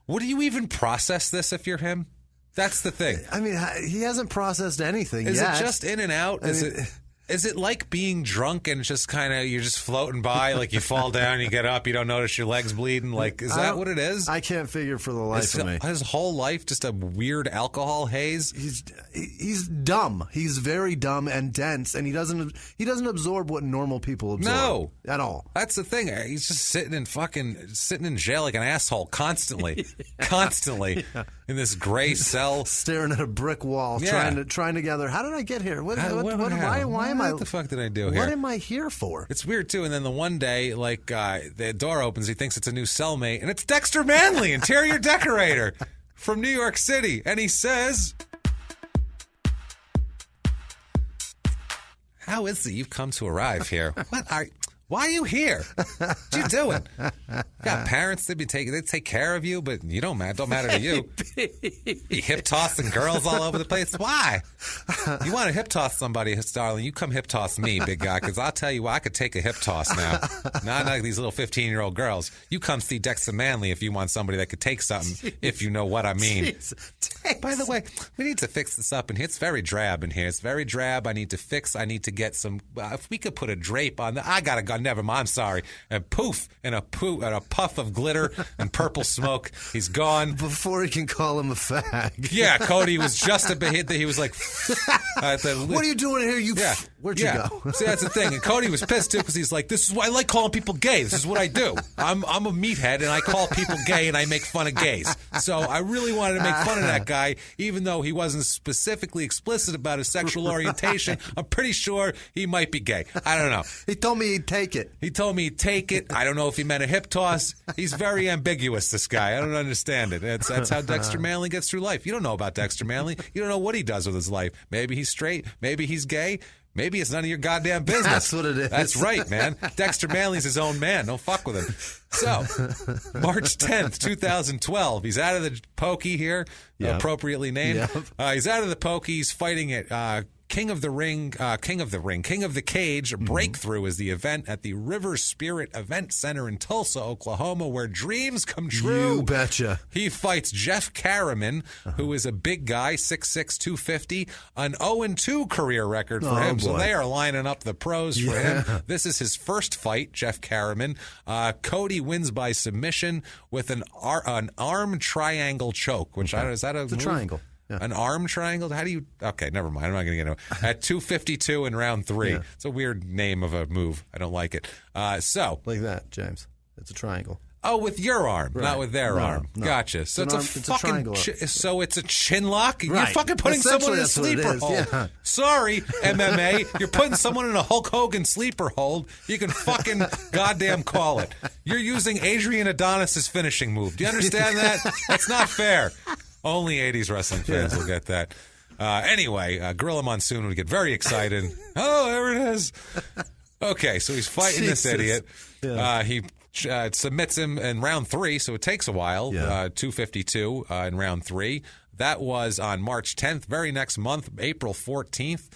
Would you even process this if you're him? That's the thing. I mean, he hasn't processed anything yet. Is it just in and out? Is it like being drunk and just kind of you're just floating by, like you fall down, you get up, you don't notice your legs bleeding? Like, is that what it is? I can't figure for the life of me. His whole life just a weird alcohol haze. He's dumb. He's very dumb and dense, and he doesn't absorb what normal people absorb. No, at all. That's the thing. He's just sitting in jail like an asshole constantly, constantly in this gray cell, staring at a brick wall, trying to gather. How did I get here? Why am I? What the fuck did I do here? What am I here for? It's weird too. And then the one day, like the door opens, he thinks it's a new cellmate, and it's Dexter Manley, interior decorator from New York City, and he says, "How is it you've come to arrive here? Why are you here? What you doing? You got parents they take care of you, but you don't matter to you. You hip tossing girls all over the place. Why? You want to hip toss somebody, darling? You come hip toss me, big guy, because I'll tell you what, I could take a hip toss now. Not like these little 15-year-old girls. You come see Dexter Manley if you want somebody that could take something, if you know what I mean. By the way, we need to fix this up in here. It's very drab in here. It's very drab. I need to get some. If we could put a drape on I gotta go. Never mind. I'm sorry. And poof, and a puff of glitter and purple smoke. He's gone. Before he can call him a fag. Yeah, Cody was just a bit hit that he was like, what are you doing here? Where'd you go? See, that's the thing. And Cody was pissed too because he's like, this is why I like calling people gay. This is what I do. I'm a meathead and I call people gay and I make fun of gays. So I really wanted to make fun of that guy, even though he wasn't specifically explicit about his sexual orientation. I'm pretty sure he might be gay. I don't know. He told me he'd take it. He told me he'd take it. I don't know if he meant a hip toss. He's very ambiguous, this guy. I don't understand it. That's how Dexter Manley gets through life. You don't know about Dexter Manley. You don't know what he does with his life. Maybe he's straight. Maybe he's gay. Maybe it's none of your goddamn business. That's what it is. That's right, man. Dexter Manley's his own man. Don't fuck with him. So, March 10th, 2012. He's out of the pokey here, appropriately named. Yep. He's out of the pokey. He's fighting it. King of the Cage. Breakthrough is the event at the River Spirit Event Center in Tulsa, Oklahoma, where dreams come true. You betcha. He fights Jeff Carriman, who is a big guy, 6'6", 250, an 0-2 career record for him. Boy. So they are lining up the pros for him. This is his first fight, Jeff Carriman. Cody wins by submission with an arm triangle choke, which is that a move? Triangle. Yeah. An arm triangle? How do you... Okay, never mind. I'm not going to get into it. At 252 in round 3. Yeah. It's a weird name of a move. I don't like it. Like that, James. It's a triangle. Oh, with your arm, not with their arm. No. Gotcha. So it's a fucking... so it's a chin lock? Right. You're fucking putting someone in a sleeper hold. Yeah. Sorry, MMA. You're putting someone in a Hulk Hogan sleeper hold. You can fucking goddamn call it. You're using Adrian Adonis' finishing move. Do you understand that? That's not fair. Only 80s wrestling fans will get that. Anyway, Gorilla Monsoon would get very excited. Oh, there it is. Okay, so he's fighting this idiot. Yeah. He submits him in round 3, so it takes a while. 252 in round 3. That was on March 10th. Very next month, April 14th.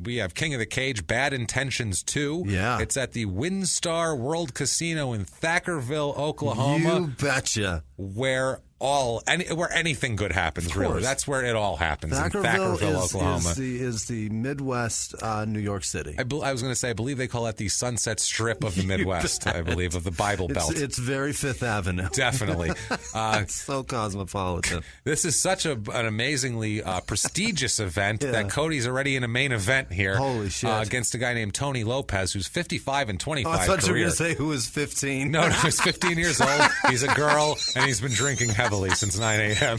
We have King of the Cage, Bad Intentions 2. Yeah. It's at the WinStar World Casino in Thackerville, Oklahoma. You betcha. Where anything good happens, really. That's where it all happens, in Thackerville, Oklahoma. Is the Midwest New York City. I was going to say, I believe they call that the Sunset Strip of the Midwest, I believe, of the Bible Belt. It's very Fifth Avenue. Definitely. It's so cosmopolitan. This is such an amazingly prestigious event that Cody's already in a main event here. Holy shit. Against a guy named Tony Lopez, who's 55 and 25 I thought career. you were going to say who was 15. No, he's 15 years old. He's a girl, and he's been drinking heavily since 9 a.m.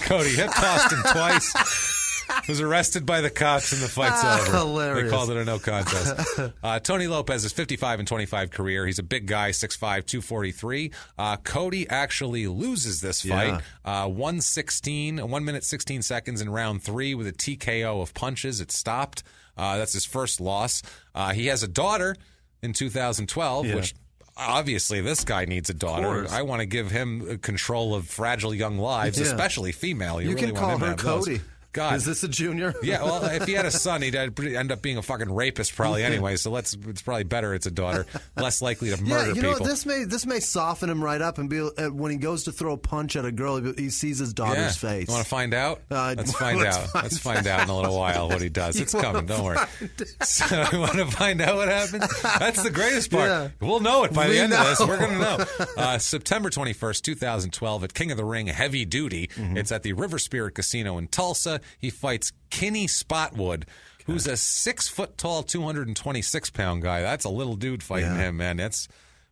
Cody hip-tossed him twice. Was arrested by the cops and the fight's over. Hilarious. They called it a no contest. Tony Lopez is 55 and 25 career. He's a big guy, 6'5", 243. Cody actually loses this fight. 1 minute 16 seconds in round 3 with a TKO of punches. It stopped. That's his first loss. He has a daughter in 2012, which... Obviously, this guy needs a daughter. I want to give him control of fragile young lives, especially female. You really can call her Cody. God. Is this a junior? Yeah, well, if he had a son, he'd end up being a fucking rapist probably anyway, so it's probably better it's a daughter. Less likely to murder people. Know, this may soften him right up and be when he goes to throw a punch at a girl, he sees his daughter's face. You want to find out? Let's find out. Let's find out in a little while what he does. It's coming, don't worry. So you want to find out what happens? That's the greatest part. Yeah. We'll know it by the end of this. We're going to know. September 21st, 2012, at King of the Ring Heavy Duty. Mm-hmm. It's at the River Spirit Casino in Tulsa. He fights Kinney Spotwood, who's a 6 foot tall, 226-pound guy. That's a little dude fighting him, man. That's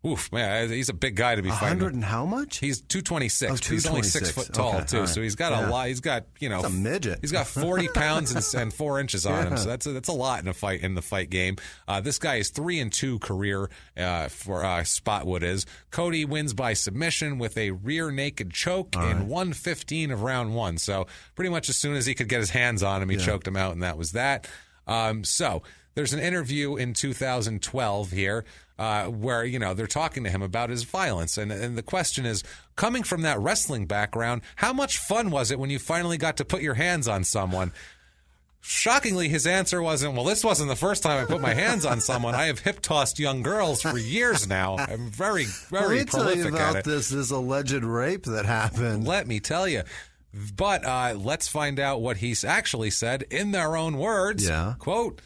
oof, man. He's a big guy to be fighting. 100 and how much? He's 226. Oh, he's only 6 foot tall too, right. So he's got a lot. He's got It's a midget. He's got 40 pounds and 4 inches on him. So that's a lot in the fight game. This guy is 3-2 career for Spotwood is. Cody wins by submission with a rear naked choke in 1:15 of round 1. So pretty much as soon as he could get his hands on him, he choked him out, and that was that. So there's an interview in 2012 here where, they're talking to him about his violence. And the question is, coming from that wrestling background, how much fun was it when you finally got to put your hands on someone? Shockingly, his answer wasn't, well, this wasn't the first time I put my hands on someone. I have hip-tossed young girls for years now. I'm very, very prolific at it. Let me tell you about this alleged rape that happened. Let me tell you. But let's find out what he's actually said in their own words. Yeah. Quote,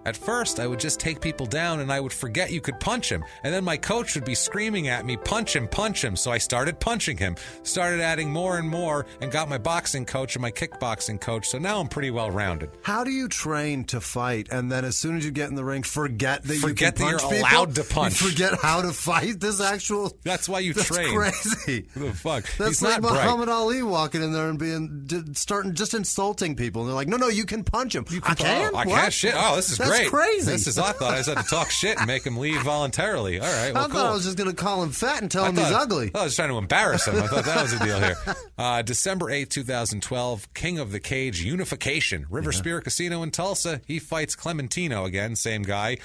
"At first, I would just take people down and I would forget you could punch him. And then my coach would be screaming at me, punch him, punch him. So I started punching him, started adding more and more, and got my boxing coach and my kickboxing coach. So now I'm pretty well rounded." How do you train to fight and then as soon as you get in the ring, forget that you can punch you're people? Allowed to punch? You forget how to fight? That's why you train. That's crazy. What the fuck? That's He's like not Muhammad bright. Ali walking in there and starting just insulting people. And they're like, no, you can punch him. I can? I can't? Shit. Oh, this is That's great. Crazy. I thought I just had to talk shit and make him leave voluntarily. All right, well, I thought I was just going to call him fat and tell him he's ugly. I was trying to embarrass him. I thought that was the deal here. December 8th, 2012, King of the Cage Unification. River Spirit Casino in Tulsa. He fights Clementino again, same guy.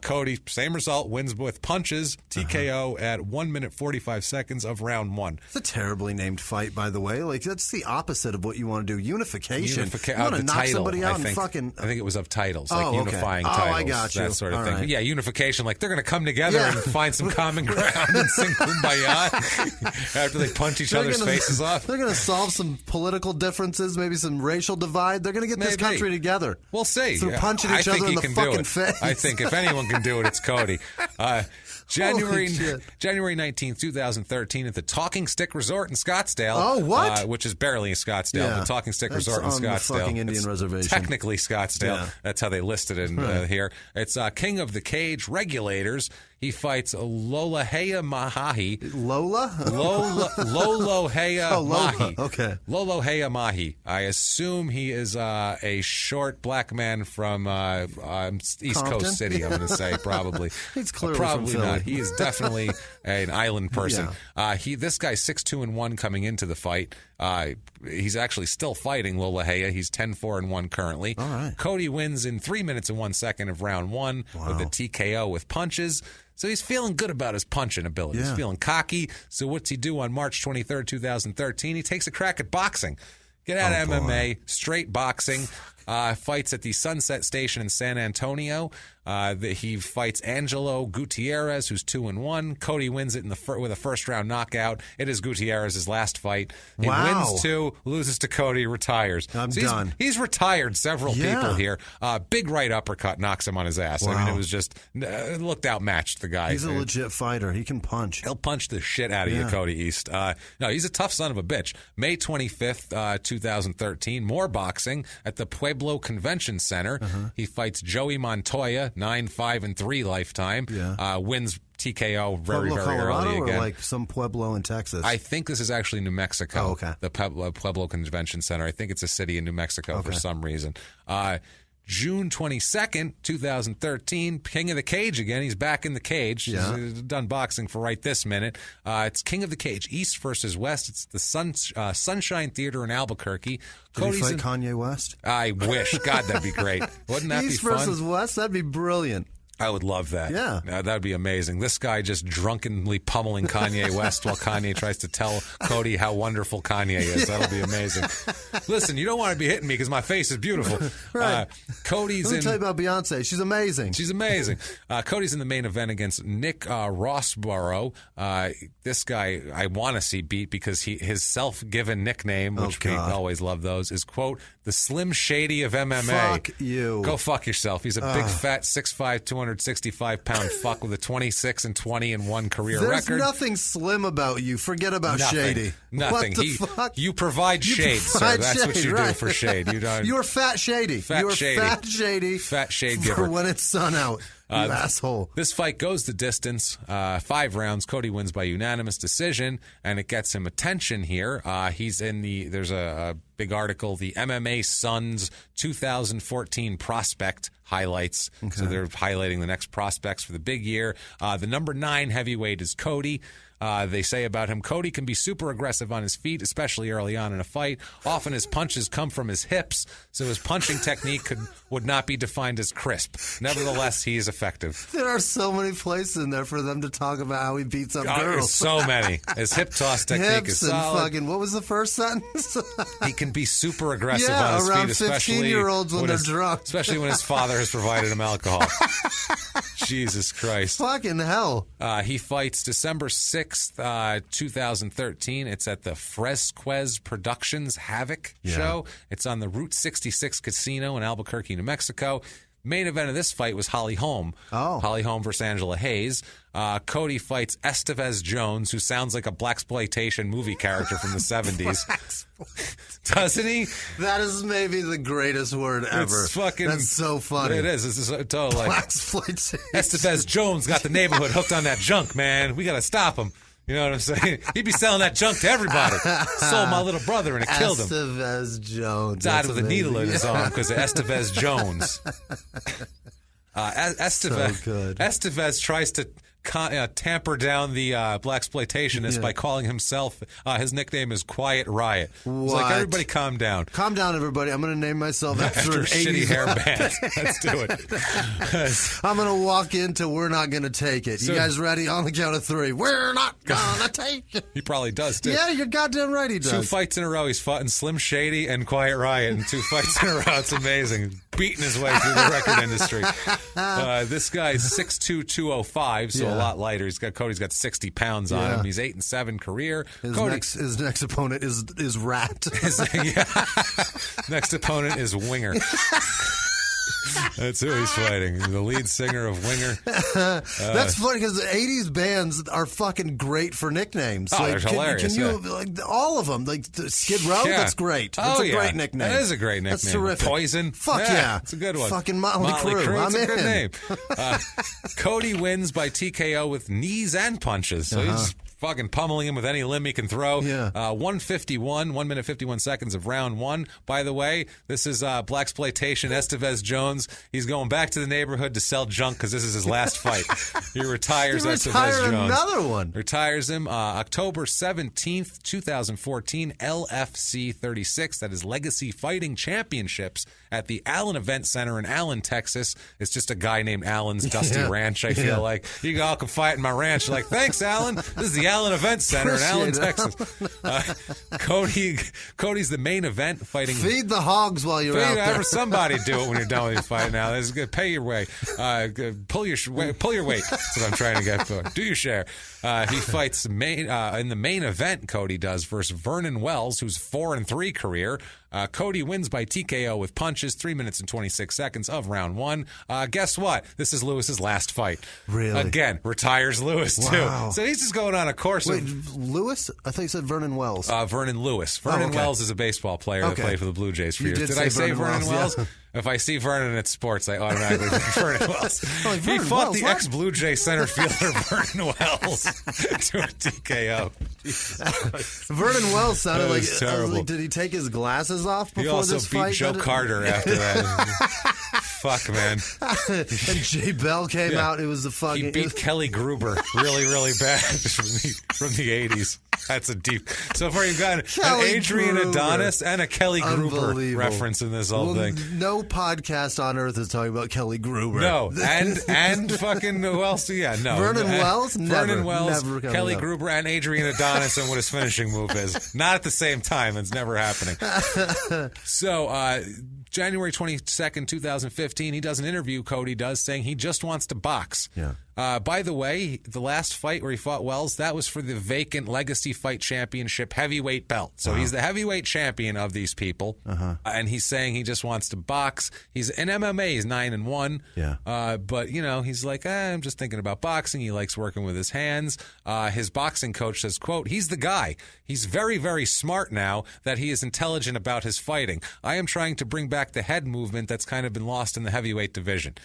Cody, same result, wins with punches, TKO at 1 minute 45 seconds of round 1. It's a terribly named fight, by the way. Like, that's the opposite of what you want to do. Unification. You want to knock somebody out and fucking... I think it was of titles, okay. unifying titles. I got you. That sort of All thing. right. Yeah, unification. Like they're going to come together and find some common ground and sing Kumbaya after they punch each other's faces off. They're going to solve some political differences, maybe some racial divide. They're going to get this country together. We'll see. Through punching each other in the fucking face. I think if anyone can do it, it's Cody. January 19th, 2013 at the Talking Stick Resort in Scottsdale. Oh, what? Which is barely Scottsdale. Yeah. The Talking Stick Resort in on Scottsdale. The fucking Indian reservation. Technically Scottsdale. Yeah. That's how they listed it here. It's King of the Cage Regulators. He fights Lolohea Mahi. Lola? Lolohea Mahi. Okay. Lolohea Mahi. I assume he is a short black man from East Compton? Coast City, I'm going to say, probably. He's clearly probably from Philly. not. He is definitely an island person. Yeah. This guy's 6-2-1 coming into the fight. He's actually still fighting Lolohea. He's 10-4-1 currently. All right. Cody wins in 3 minutes and 1 second of round 1 with a TKO with punches. So he's feeling good about his punching ability. Yeah. He's feeling cocky. So what's he do on March 23rd, 2013? He takes a crack at boxing. Get out of MMA, straight boxing. Fights at the Sunset Station in San Antonio. He fights Angelo Gutierrez, who's 2-1. Cody wins it with a first-round knockout. It is Gutierrez's last fight. He wins 2, loses to Cody, retires. I'm done. He's retired several people here. Big right uppercut knocks him on his ass. Wow. I mean, it was just looked outmatched, the guy. He's a legit fighter. He can punch. He'll punch the shit out of you, Cody East. No, he's a tough son of a bitch. May 25th, 2013, more boxing at the Pueblo Convention Center. He fights Joey Montoya, 9-5-3 lifetime. Wins TKO very, Pueblo, very Colorado, early again. Or like some Pueblo in Texas? I think this is actually New Mexico. Oh, okay. The Pueblo Convention Center. I think it's a city in New Mexico for some reason. June 22nd, 2013, King of the Cage again. He's back in the cage. He's done boxing for right this minute. It's King of the Cage, East versus West. It's the Sunshine Theater in Albuquerque. Did he fight Kanye West? I wish. God, that'd be great. Wouldn't that East be fun? versus West? That'd be brilliant. I would love that. Yeah. That would be amazing. This guy just drunkenly pummeling Kanye West while Kanye tries to tell Cody how wonderful Kanye is. That'll be amazing. Listen, you don't want to be hitting me because my face is beautiful. Right. Cody's Let me tell you about Beyonce. She's amazing. She's amazing. Cody's in the main event against Nick Rossborough. This guy I want to see beat because his self-given nickname, which we always love those, is, quote, the Slim Shady of MMA. Fuck you. Go fuck yourself. He's a big, fat, 6'5", 265-pound fuck with a 26-20-1 career record. There's nothing slim about you. Forget about Shady. Nothing. What the fuck? You provide shade, sir. That's what you do for shade. You don't. You're Fat Shady. Fat Shady. Fat Shady. Fat shade for giver. when it's sun out. You asshole. This fight goes the distance, 5 rounds. Cody wins by unanimous decision, and it gets him attention here. He's in there's a big article, the MMA Suns 2014 prospect highlights. Okay. So they're highlighting the next prospects for the big year. The number 9 heavyweight is Cody. They say about him, Cody can be super aggressive on his feet, especially early on in a fight. Often his punches come from his hips, so his punching technique would not be defined as crisp. Nevertheless, he is effective. There are so many places in there for them to talk about how he beats up girls. There's so many. His hip toss technique is solid. Fucking, what was the first sentence? He can be super aggressive on his feet, especially 15-year-olds when they're drunk. Especially when his father has provided him alcohol. Jesus Christ. Fucking hell. He fights December 6th, 2013. It's at the Fresquez Productions Havoc show. It's on the Route 66 Casino in Albuquerque, New Mexico. Main event of this fight was Holly Holm. Holly Holm versus Angela Hayes. Cody fights Estevez Jones, who sounds like a blaxploitation movie character from the 70s. Doesn't he? That is maybe the greatest word ever. That's so funny. It is. It's totally like blaxploitation. Estevez Jones got the neighborhood hooked on that junk, man. We got to stop him. You know what I'm saying? He'd be selling that junk to everybody. Sold my little brother and it killed him. Estevez Jones. Died with a needle in his arm because of Estevez Jones. Estevez tries to tamper down the blaxploitationist by calling himself, his nickname is Quiet Riot. It's like, everybody calm down. Calm down, everybody. I'm going to name myself after an shitty hair band. Let's do it. I'm going to walk into We're Not Going to Take It. You guys ready? On the count of 3. We're not going to take it. He probably does, too. Yeah, you're goddamn right he does. 2 fights in a row. He's fought in Slim Shady and Quiet Riot in 2 fights in a row. It's amazing. Beating his way through the record industry. This guy's 6'2", 205, so a lot lighter. Cody's got 60 pounds on him. He's 8-7 career. His next opponent is Rat. Next opponent is Winger. That's who he's fighting. The lead singer of Winger. That's funny because the 80s bands are fucking great for nicknames. Oh, they're hilarious. Can you, like, all of them. Like Skid Row, that's great. That's a great nickname. That is a great nickname. That's terrific. Poison. Fuck yeah. It's a good one. Fucking Motley Crue. It's a good name. Cody wins by TKO with knees and punches. So he's fucking pummeling him with any limb he can throw. 1:51, 1 minute 51 seconds of round 1. By the way, this is blaxploitation Estevez Jones. He's going back to the neighborhood to sell junk because this is his last fight. He retires Estevez Jones. Another one. Retires him October 17th, 2014, LFC 36. That is Legacy Fighting Championships at the Allen Event Center in Allen, Texas. It's just a guy named Allen's Dusty Ranch, I feel like. You all can fight in my ranch. You're like, thanks, Allen. This is the Allen Event Center in Allen, Texas. Cody's the main event fighting. Feed the hogs while you're out there. Somebody do it when you're done with your fight now. This is good. Pay your way. Pull your weight. That's what I'm trying to get for. Do your share. He fights in the main event, Cody does, versus Vernon Wells, who's 4-3 career. Cody wins by TKO with punches, 3 minutes and 26 seconds of round 1. Guess what? This is Lewis's last fight. Really? Again, retires Lewis, too. So he's just going on a course of... Lewis? I thought you said Vernon Wells. Vernon Lewis. Vernon Wells is a baseball player that played for the Blue Jays for years. Did I say Vernon Wells? Yeah. If I see Vernon at sports, I automatically think Vernon Wells. He fought the ex-Blue Jay center fielder Vernon Wells to a TKO. Vernon Wells sounded like terrible. Did he take his glasses off before this fight? He also beat Joe Carter after that. Fuck, man. And Jay Bell came out. It was the fucking... He beat Kelly Gruber really, really bad from the 80s. That's a deep. So far, you've got an Kelly Adrian Gruber. Adonis and a Kelly Gruber Unbelievable. reference in this whole thing. No podcast on earth is talking about Kelly Gruber. No, and fucking who else? Yeah, no. Vernon Wells? Vernon Wells, Never Kelly up. Gruber, and Adrian Adonis, and what his finishing move is. Not at the same time. It's never happening. So, January 22nd, 2015, he does an interview, Cody does, saying he just wants to box. Yeah. By the way, the last fight where he fought Wells, that was for the vacant Legacy Fight Championship heavyweight belt. So he's the heavyweight champion of these people. And he's saying he just wants to box. He's in MMA, he's 9-1. Yeah. But, you know, he's like, I'm just thinking about boxing. He likes working with his hands. His boxing coach says, quote, he's the guy. He's very, very smart now that he is intelligent about his fighting. I am trying to bring back the head movement that's kind of been lost in the heavyweight division.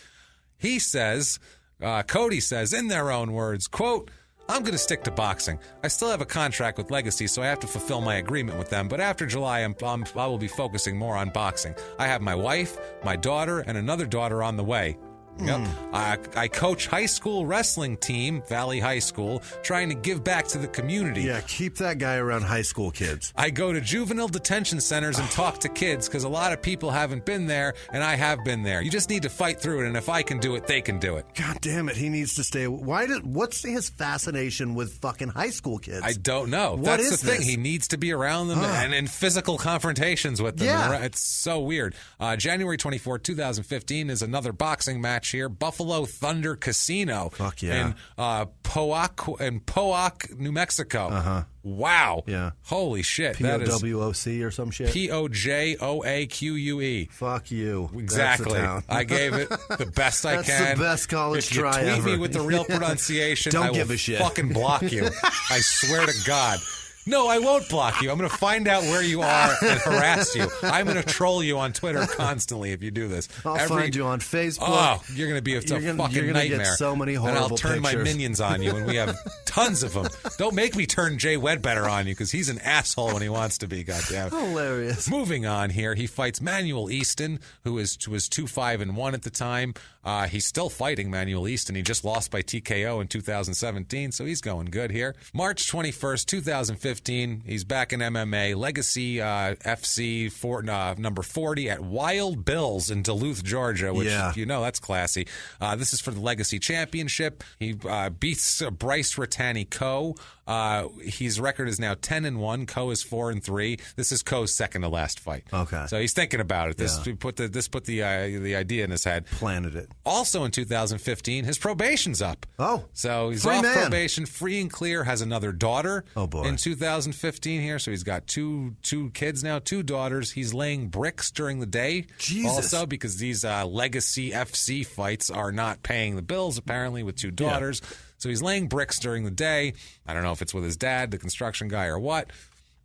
He says... Cody says, in their own words, quote, I'm going to stick to boxing. I still have a contract with Legacy, so I have to fulfill my agreement with them. But after July, I will be focusing more on boxing. I have my wife, my daughter, and another daughter on the way. Yep. I coach high school wrestling team, Valley High School, trying to give back to the community. Yeah, keep that guy around high school kids. I go to juvenile detention centers and talk to kids because a lot of people haven't been there, and I have been there. You just need to fight through it, and if I can do it, they can do it. God damn it, he needs to stay. What's his fascination with fucking high school kids? I don't know. That's the thing. He needs to be around them and in physical confrontations with them. Yeah. It's so weird. January 24, 2015 is another boxing match here. Buffalo Thunder Casino. Fuck yeah. In Poac, New Mexico. Wow. Yeah. Holy shit. That is POWOC or some shit? POJOAQUE. Fuck you. Exactly. That's the town. I gave it the best I can. That's the best college if you try tweet ever. me with the real pronunciation, Don't I will give a shit. fucking block you. I swear to God. No, I won't block you. I'm going to find out where you are and harass you. I'm going to troll you on Twitter constantly if you do this. I'll find you on Facebook. Oh, you're going to be a fucking nightmare. Get so many horrible and I'll turn my pictures. minions on you, and we have tons of them. Don't make me turn Jay Wedbetter on you because he's an asshole when he wants to be. Goddamn. Hilarious. Moving on here, he fights Manuel Easton, who was 2-5-1 at the time. He's still fighting Manuel Easton. He just lost by TKO in 2017, so he's going good here. March 21st, 2015, he's back in MMA. Legacy FC number 40 at Wild Bills in Duluth, Georgia, which, you know, that's classy. This is for the Legacy Championship. He beats Bryce Ratani Coe. His record is now 10-1. Coe is 4-3. This is Coe's second to last fight. Okay. So he's thinking about it. This put the idea in his head. Planted it. Also in 2015, his probation's up. Oh. So he's free off man. probation, free and clear, has another daughter. Oh, boy. In 2015 here. So he's got two kids now, two daughters. He's laying bricks during the day. Jesus. Also because these Legacy FC fights are not paying the bills, apparently, with two daughters. Yeah. So he's laying bricks during the day. I don't know if it's with his dad, the construction guy, or what.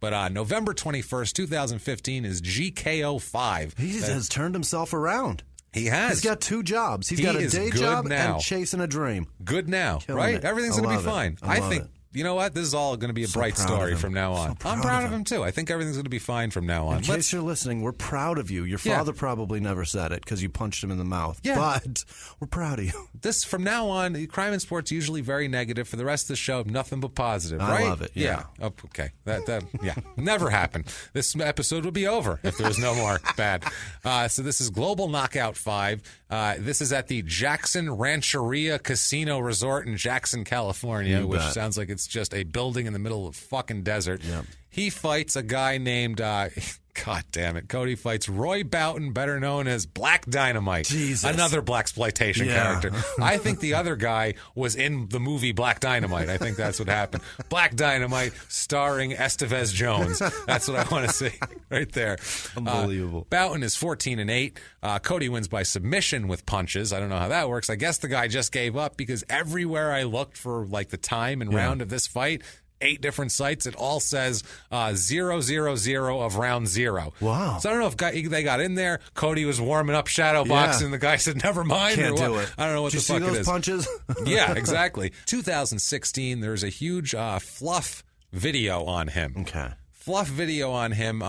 But November 21st, 2015 is GKO5. He has turned himself around. He has. He's got two jobs. He's got a day job now. and chasing a dream. Good now, Killing right? it. Everything's going to be fine. I think. it. You know what? This is all going to be a bright story from now on. I'm proud of him, too. I think everything's going to be fine from now on. In case you're listening, we're proud of you. Your father probably never said it because you punched him in the mouth. Yeah. But we're proud of you. This, from now on, crime and sports usually very negative. For the rest of the show, nothing but positive, right? I love it, yeah. Oh, okay. That never happened. This episode would be over if there was no more bad. So this is Global Knockout 5. This is at the Jackson Rancheria Casino Resort in Jackson, California, which sounds like it's just a building in the middle of fucking desert. Yep. He fights a guy named, God damn it, Cody fights Roy Boughton, better known as Black Dynamite. Jesus. Another blaxploitation character. I think the other guy was in the movie Black Dynamite. I think that's what happened. Black Dynamite starring Estevez Jones. That's what I want to see right there. Unbelievable. Boughton is 14-8. Cody wins by submission with punches. I don't know how that works. I guess the guy just gave up because everywhere I looked for like the time and round of this fight, 8 different sites, it all says 000 of round 0. Wow. So I don't know if they got in there. Cody was warming up shadow boxing. The guy said, never mind. Can't or what. do it. I don't know what Did the fuck you see it those is. punches? Yeah, exactly. 2016, there's a huge fluff video on him. Okay. fluff video on him.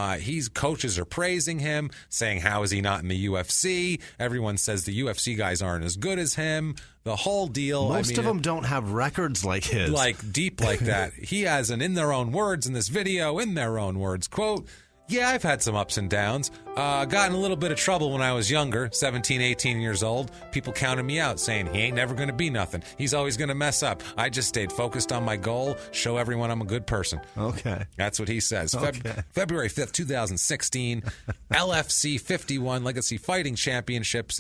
Coaches are praising him, saying, how is he not in the UFC? Everyone says the UFC guys aren't as good as him. The whole deal. Most of them don't have records like his. Like, deep like that. He has an, in their own words in this video, in their own words, quote, yeah, I've had some ups and downs. Got in a little bit of trouble when I was younger, 17, 18 years old. People counted me out, saying he ain't never going to be nothing. He's always going to mess up. I just stayed focused on my goal, show everyone I'm a good person. Okay. That's what he says. Okay. February 5th, 2016, LFC 51 Legacy Fighting Championships.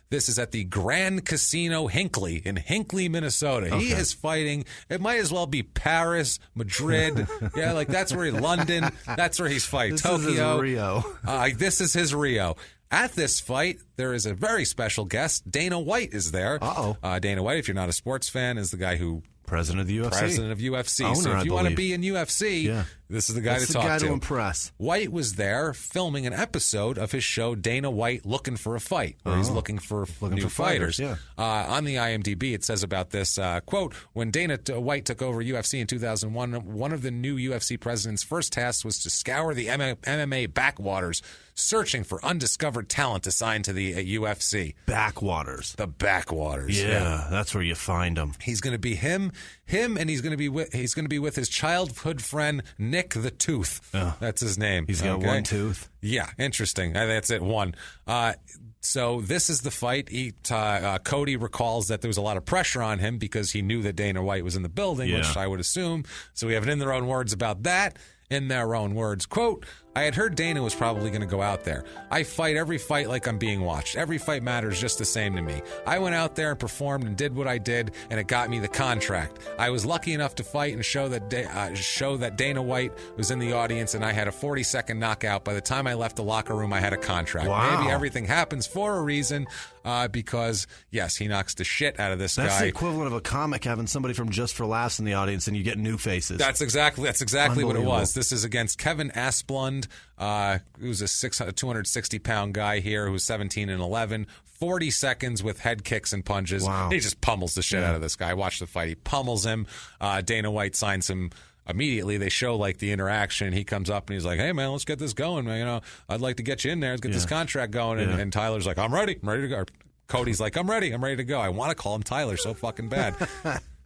This is at the Grand Casino Hinckley in Hinckley, Minnesota. Okay. He is fighting. It might as well be Paris, Madrid. Yeah, like that's where London. That's where he's fighting. This Tokyo. is his Rio. This is his Rio. At this fight, there is a very special guest. Dana White is there. Dana White, if you're not a sports fan, is the guy who... President of the UFC. President of UFC. Owner, so if you want to be in UFC, yeah. This is the guy That's to the talk guy to. to impress. White was there filming an episode of his show Dana White Looking for a Fight, where he's looking for new fighters. Yeah. On the IMDb, it says about this, quote, when Dana White took over UFC in 2001, one of the new UFC president's first tasks was to scour the MMA backwaters, searching for undiscovered talent to sign to the UFC. Backwaters. The backwaters. Yeah, that's where you find them. He's going to be him, and he's going to be with his childhood friend Nick the Tooth. Oh, that's his name. He's got one tooth. Yeah, interesting. That's it. One. So this is the fight. Cody recalls that there was a lot of pressure on him because he knew that Dana White was in the building, which I would assume. So we have it in their own words about that. In their own words, quote, I had heard Dana was probably going to go out there. I fight every fight like I'm being watched. Every fight matters just the same to me. I went out there and performed and did what I did, and it got me the contract. I was lucky enough to fight and show that Dana White was in the audience, and I had a 40-second knockout. By the time I left the locker room, I had a contract. Wow. Maybe everything happens for a reason, because, yes, he knocks the shit out of this guy. That's the equivalent of a comic having somebody from Just for Laughs in the audience, and you get new faces. That's exactly what it was. This is against Kevin Asplund, who's a 260-pound guy here, who's 17-11. 40 seconds with head kicks and punches. Wow. He just pummels the shit out of this guy. Watch the fight. He pummels him. Dana White signs him immediately. They show like the interaction. He comes up and he's like, hey, man, let's get this going. Man. You know, I'd like to get you in there. Let's get this contract going. And Tyler's like, I'm ready to go. Or Cody's like, I'm ready to go. I want to call him Tyler so fucking bad.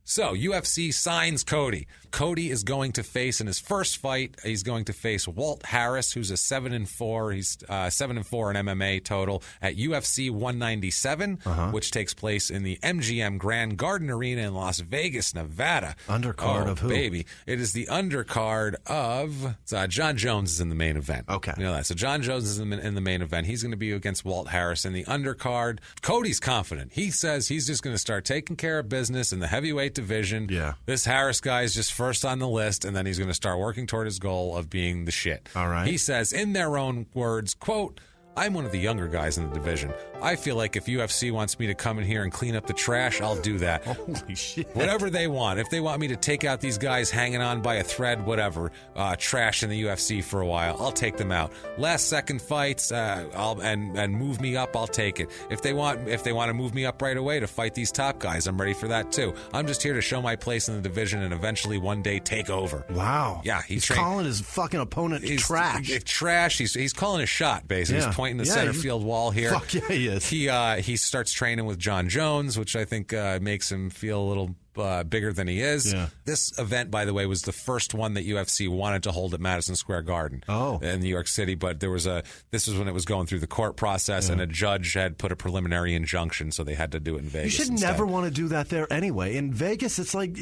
So, UFC signs Cody. Cody is going to face, in his first fight, he's going to face Walt Harris, who's a 7-4. He's 7-4 in MMA total at UFC 197, which takes place in the MGM Grand Garden Arena in Las Vegas, Nevada. Undercard of who? Baby. It is the undercard of... John Jones is in the main event. Okay. You know that. So, John Jones is in the main event. He's going to be against Walt Harris in the undercard. Cody's confident. He says he's just going to start taking care of business in the heavyweight division. Yeah. This Harris guy is just first on the list, and then he's going to start working toward his goal of being the shit. All right. He says, in their own words, quote, I'm one of the younger guys in the division. I feel like if UFC wants me to come in here and clean up the trash, I'll do that. Holy shit. Whatever they want. If they want me to take out these guys hanging on by a thread, whatever, trash in the UFC for a while, I'll take them out. Last second fights, and move me up, I'll take it. If they want to move me up right away to fight these top guys, I'm ready for that too. I'm just here to show my place in the division and eventually one day take over. Wow. Yeah, he's calling his fucking opponent trash. Trash. He's calling a shot, basically. Yeah. He's pointing the center field wall here. Fuck yeah, he is. He starts training with John Jones, which I think makes him feel a little bigger than he is. Yeah. This event, by the way, was the first one that UFC wanted to hold at Madison Square Garden in New York City, but this was when it was going through the court process, and a judge had put a preliminary injuction, so they had to do it in Vegas. You should instead. never want to do that there anyway. In Vegas, it's like...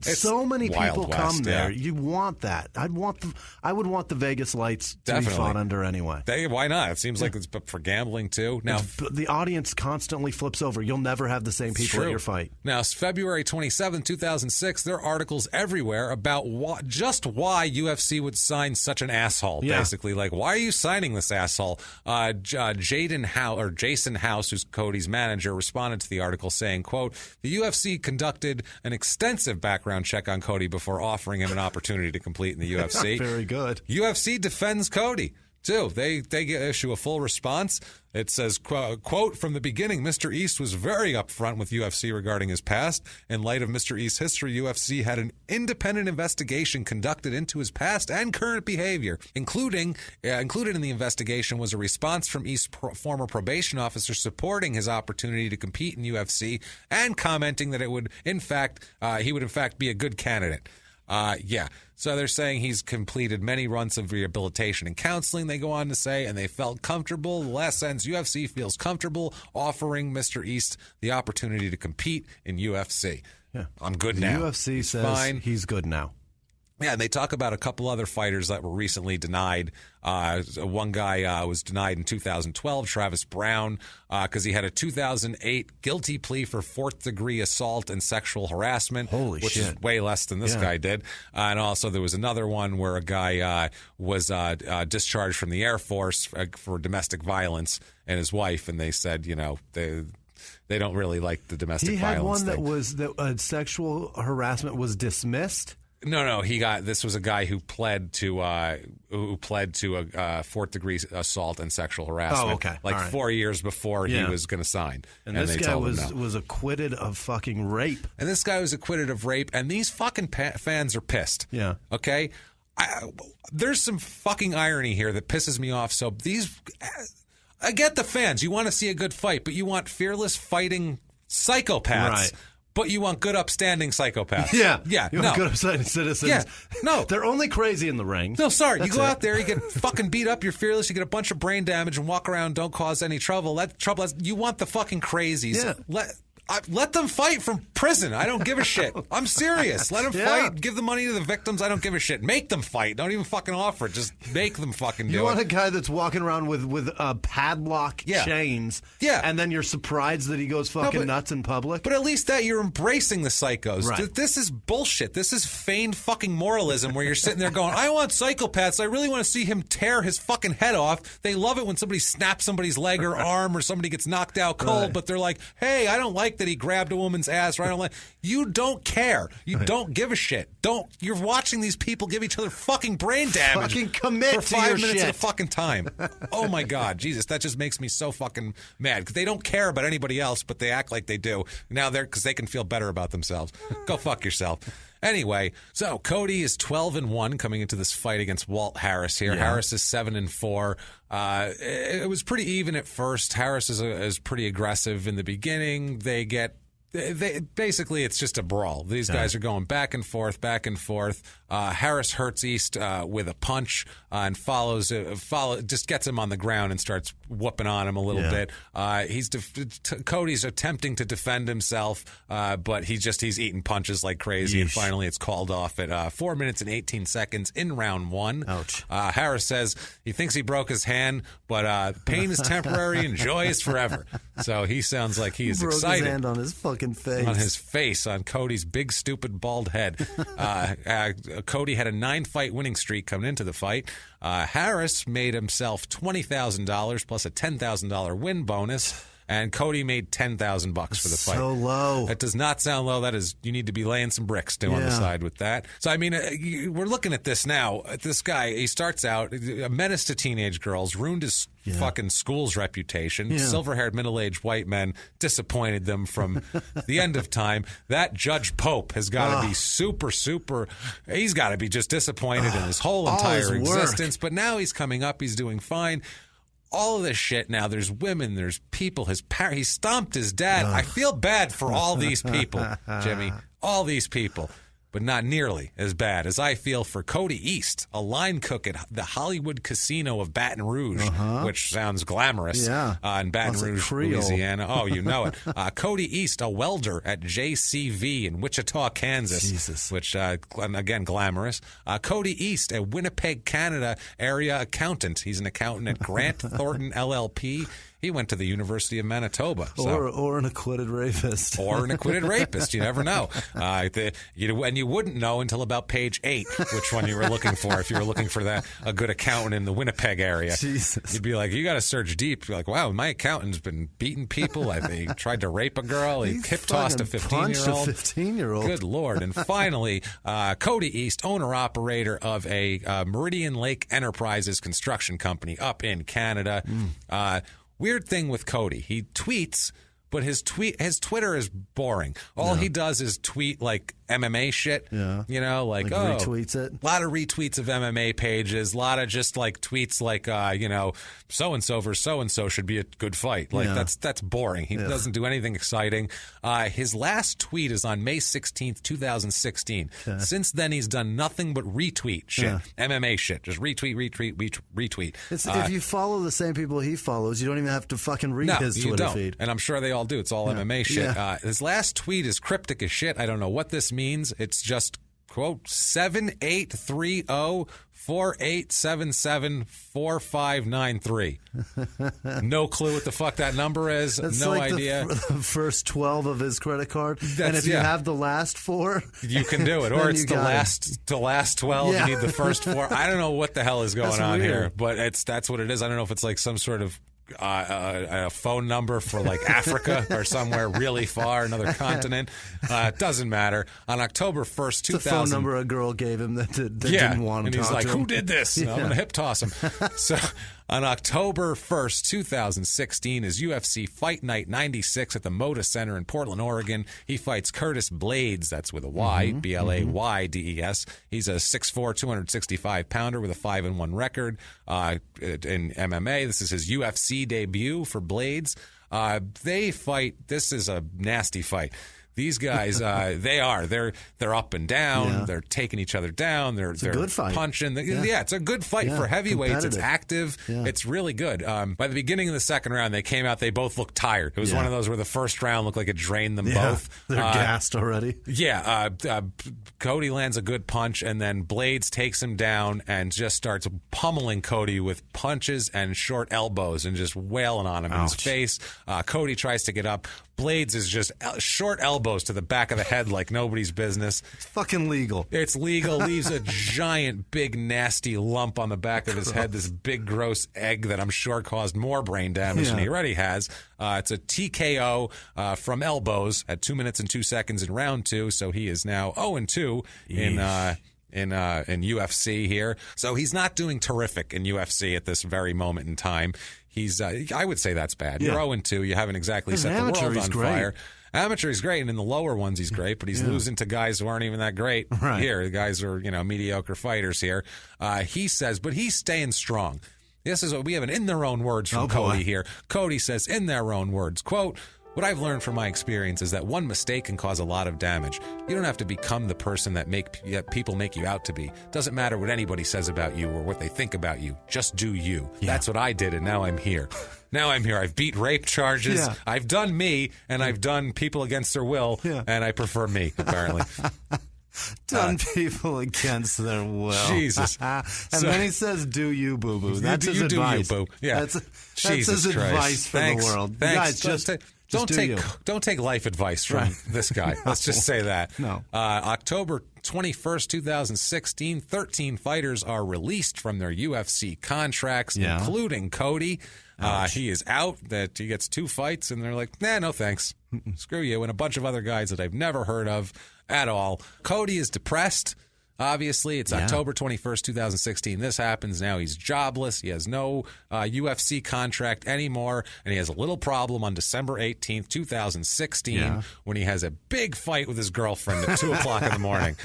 so many people come there. You want that. I would want the Vegas lights to be fought under anyway. Why not? It seems like it's for gambling too. Now the audience constantly flips over. You'll never have the same people at your fight. Now, it's February 27, 2006. There are articles everywhere about why UFC would sign such an asshole. Yeah. Basically, like, why are you signing this asshole? Jason House, who's Cody's manager, responded to the article saying, "quote The UFC conducted an extensive background check on Cody before offering him an opportunity to compete in the UFC. Very good. UFC defends Cody. too. They issue a full response. It says, quote, from the beginning, Mr. East was very upfront with UFC regarding his past. In light of Mr. East's history, UFC had an independent investigation conducted into his past and current behavior. Included in the investigation was a response from East's former probation officer supporting his opportunity to compete in UFC and commenting that he would in fact be a good candidate. So they're saying he's completed many runs of rehabilitation and counseling, they go on to say, and they felt comfortable. The last sentence, UFC feels comfortable offering Mr. East the opportunity to compete in UFC. Yeah. I'm good now. UFC says fine. He's good now. Yeah, and they talk about a couple other fighters that were recently denied. One guy was denied in 2012, Travis Brown, because he had a 2008 guilty plea for fourth-degree assault and sexual harassment, which is way less than this guy did. And also there was another one where a guy was discharged from the Air Force for domestic violence and his wife, and they said, they don't really like the domestic violence thing. He had one that sexual harassment was dismissed? No. This was a guy who pled to a fourth-degree assault and sexual harassment. Oh, okay. Like 4 years before he was going to sign. And this guy was acquitted of fucking rape. And this guy was acquitted of rape, and these fucking fans are pissed. Yeah. Okay? There's some fucking irony here that pisses me off. So I get the fans. You want to see a good fight, but you want fearless fighting psychopaths. Right. But you want good, upstanding psychopaths. Yeah. You want good, upstanding citizens. Yeah. No. They're only crazy in the ring. No, sorry. You go out there, you get fucking beat up, you're fearless, you get a bunch of brain damage and walk around, don't cause any trouble. You want the fucking crazies. Yeah. Let them fight from prison. I don't give a shit. I'm serious. Let them fight. Give the money to the victims. I don't give a shit. Make them fight. Don't even fucking offer it. Just make them fucking do it. You want a guy that's walking around with padlock chains. Yeah. And then you're surprised that he goes fucking nuts in public. But at least that you're embracing the psychos. Right. This is bullshit. This is feigned fucking moralism where you're sitting there going, I want psychopaths. I really want to see him tear his fucking head off. They love it when somebody snaps somebody's leg or arm or somebody gets knocked out cold, but they're like, hey, I don't like that he grabbed a woman's ass, right? You don't care. You don't give a shit. You're watching these people give each other fucking brain damage. Fucking commit for to 5 your minutes shit. at a fucking time. Oh my God, Jesus, that just makes me so fucking mad because they don't care about anybody else, but they act like they do now. Because they can feel better about themselves. Go fuck yourself. Anyway, so Cody is 12-1 coming into this fight against Walt Harris here. Yeah. Harris is 7-4. It was pretty even at first. Harris is pretty aggressive in the beginning. They basically, it's just a brawl. These guys are going back and forth, back and forth. Harris hurts East with a punch and just gets him on the ground and starts whooping on him a little bit. Cody's attempting to defend himself, but he's eating punches like crazy. Yeesh. And finally, it's called off at 4 minutes and 18 seconds in round one. Ouch. Harris says he thinks he broke his hand, but pain is temporary and joy is forever. So he sounds like he is excited. Broke his hand on his fucking face. On his face, on Cody's big, stupid, bald head. Cody had a 9-fight winning streak coming into the fight. Harris made himself $20,000 plus a $10,000 win bonus. And Cody made $10,000 for the fight. So low. That does not sound low. That is, you need to be laying some bricks on the side with that. So, I mean, we're looking at this now. This guy, he starts out a menace to teenage girls, ruined his fucking school's reputation. Silver-haired, middle-aged white men disappointed them from the end of time. That Judge Pope has got to be super, he's got to be just disappointed in his whole entire existence. But now he's coming up. He's doing fine. All of this shit now, there's women, there's people, he stomped his dad. I feel bad for all these people, Jimmy, all these people, but not nearly as bad as I feel for Cody East, a line cook at the Hollywood Casino of Baton Rouge, which sounds glamorous in Baton Rouge, Louisiana. Oh, you know it. Cody East, a welder at JCV in Wichita, Kansas, which, again, glamorous. Cody East, a Winnipeg, Canada area accountant. He's an accountant at Grant Thornton LLP He went to the University of Manitoba. Or an acquitted rapist. Or an acquitted rapist. You never know. And you wouldn't know until about page 8 which one you were looking for if you were looking for a good accountant in the Winnipeg area. Jesus. You'd be like, you got to search deep. You're like, wow, my accountant's been beating people. He tried to rape a girl. He hip-tossed a 15-year-old. A 15-year-old. Good Lord. And finally, Cody East, owner-operator of a Meridian Lake Enterprises construction company up in Canada. Weird thing with Cody. He tweets, but his Twitter is boring. All he does is tweet like MMA shit. Yeah. Retweets it. A lot of retweets of MMA pages. A lot of just like tweets like, so-and-so versus so-and-so should be a good fight. Like that's boring. He doesn't do anything exciting. His last tweet is on May 16th, 2016. Okay. Since then, he's done nothing but retweet shit. Yeah. MMA shit. Just retweet. If you follow the same people he follows, you don't even have to fucking read his Twitter feed. And I'm sure they all do. It's all MMA shit. Yeah. His last tweet is cryptic as shit. I don't know what this means. It's just, quote, 7830-4877-4593. No clue what the fuck that number is. That's no like idea. The first 12 of his credit card. And if you have the last 4, you can do it. Or it's the last 12. You need the first 4. I don't know what the hell is going on here, but that's what it is. I don't know if it's like some sort of a phone number for like Africa or somewhere really far, another continent. Doesn't matter. On October 1st, 2000... It's a phone number a girl gave him that didn't want to talk to him. And he's like, who did this? I'm going to hip toss him. So on October 1st, 2016 is UFC Fight Night 96 at the Moda Center in Portland, Oregon. He fights Curtis Blades. That's with a Y, Blaydes. He's a 6'4", 265-pounder with a 5-1 record in MMA. This is his UFC debut for Blades. They fight. This is a nasty fight. These guys, they're up and down. Yeah. They're taking each other down. They're a good fight. Punching. Yeah, it's a good fight for heavyweights. It's active. Yeah. It's really good. By the beginning of the second round, they came out. They both looked tired. It was one of those where the first round looked like it drained them both. They're gassed already. Yeah. Cody lands a good punch, and then Blades takes him down and just starts pummeling Cody with punches and short elbows and just wailing on him in his face. Cody tries to get up. Blades is just short elbows to the back of the head like nobody's business. It's fucking legal. It's legal. Leaves a giant, big, nasty lump on the back of his head. This big, gross egg that I'm sure caused more brain damage than he already has. It's a TKO from elbows at 2 minutes and 2 seconds in round 2. So he is now 0-2 in UFC here. So he's not doing terrific in UFC at this very moment in time. He's, I would say that's bad. You're 0-2. You haven't exactly set the world on fire. Amateur, he's great, and in the lower ones, he's great, but he's losing to guys who aren't even that great here. The guys who are, mediocre fighters here. He says, but he's staying strong. This is what we have in their own words from Cody here. Cody says, in their own words, quote, "What I've learned from my experience is that one mistake can cause a lot of damage. You don't have to become the person that people make you out to be. Doesn't matter what anybody says about you or what they think about you. Just do you. That's what I did, and now I'm here. I've beat rape charges. Yeah. I've done me, and I've done people against their will, and I prefer me, apparently." Done people against their will. Jesus. Then he says, do you, boo-boo. That's his advice. Do you, boo. Yeah. That's his advice for the world. Thanks. You guys, Don't take life advice from this guy. Let's just say that. No. October 21st, 2016, 13 fighters are released from their UFC contracts, including Cody. He is out. He gets 2 fights, and they're like, nah, no thanks. Screw you. And a bunch of other guys that I've never heard of at all. Cody is depressed. Obviously, it's October 21st, 2016. This happens now. He's jobless. He has no UFC contract anymore, and he has a little problem on December 18th, 2016, when he has a big fight with his girlfriend at 2 o'clock in the morning.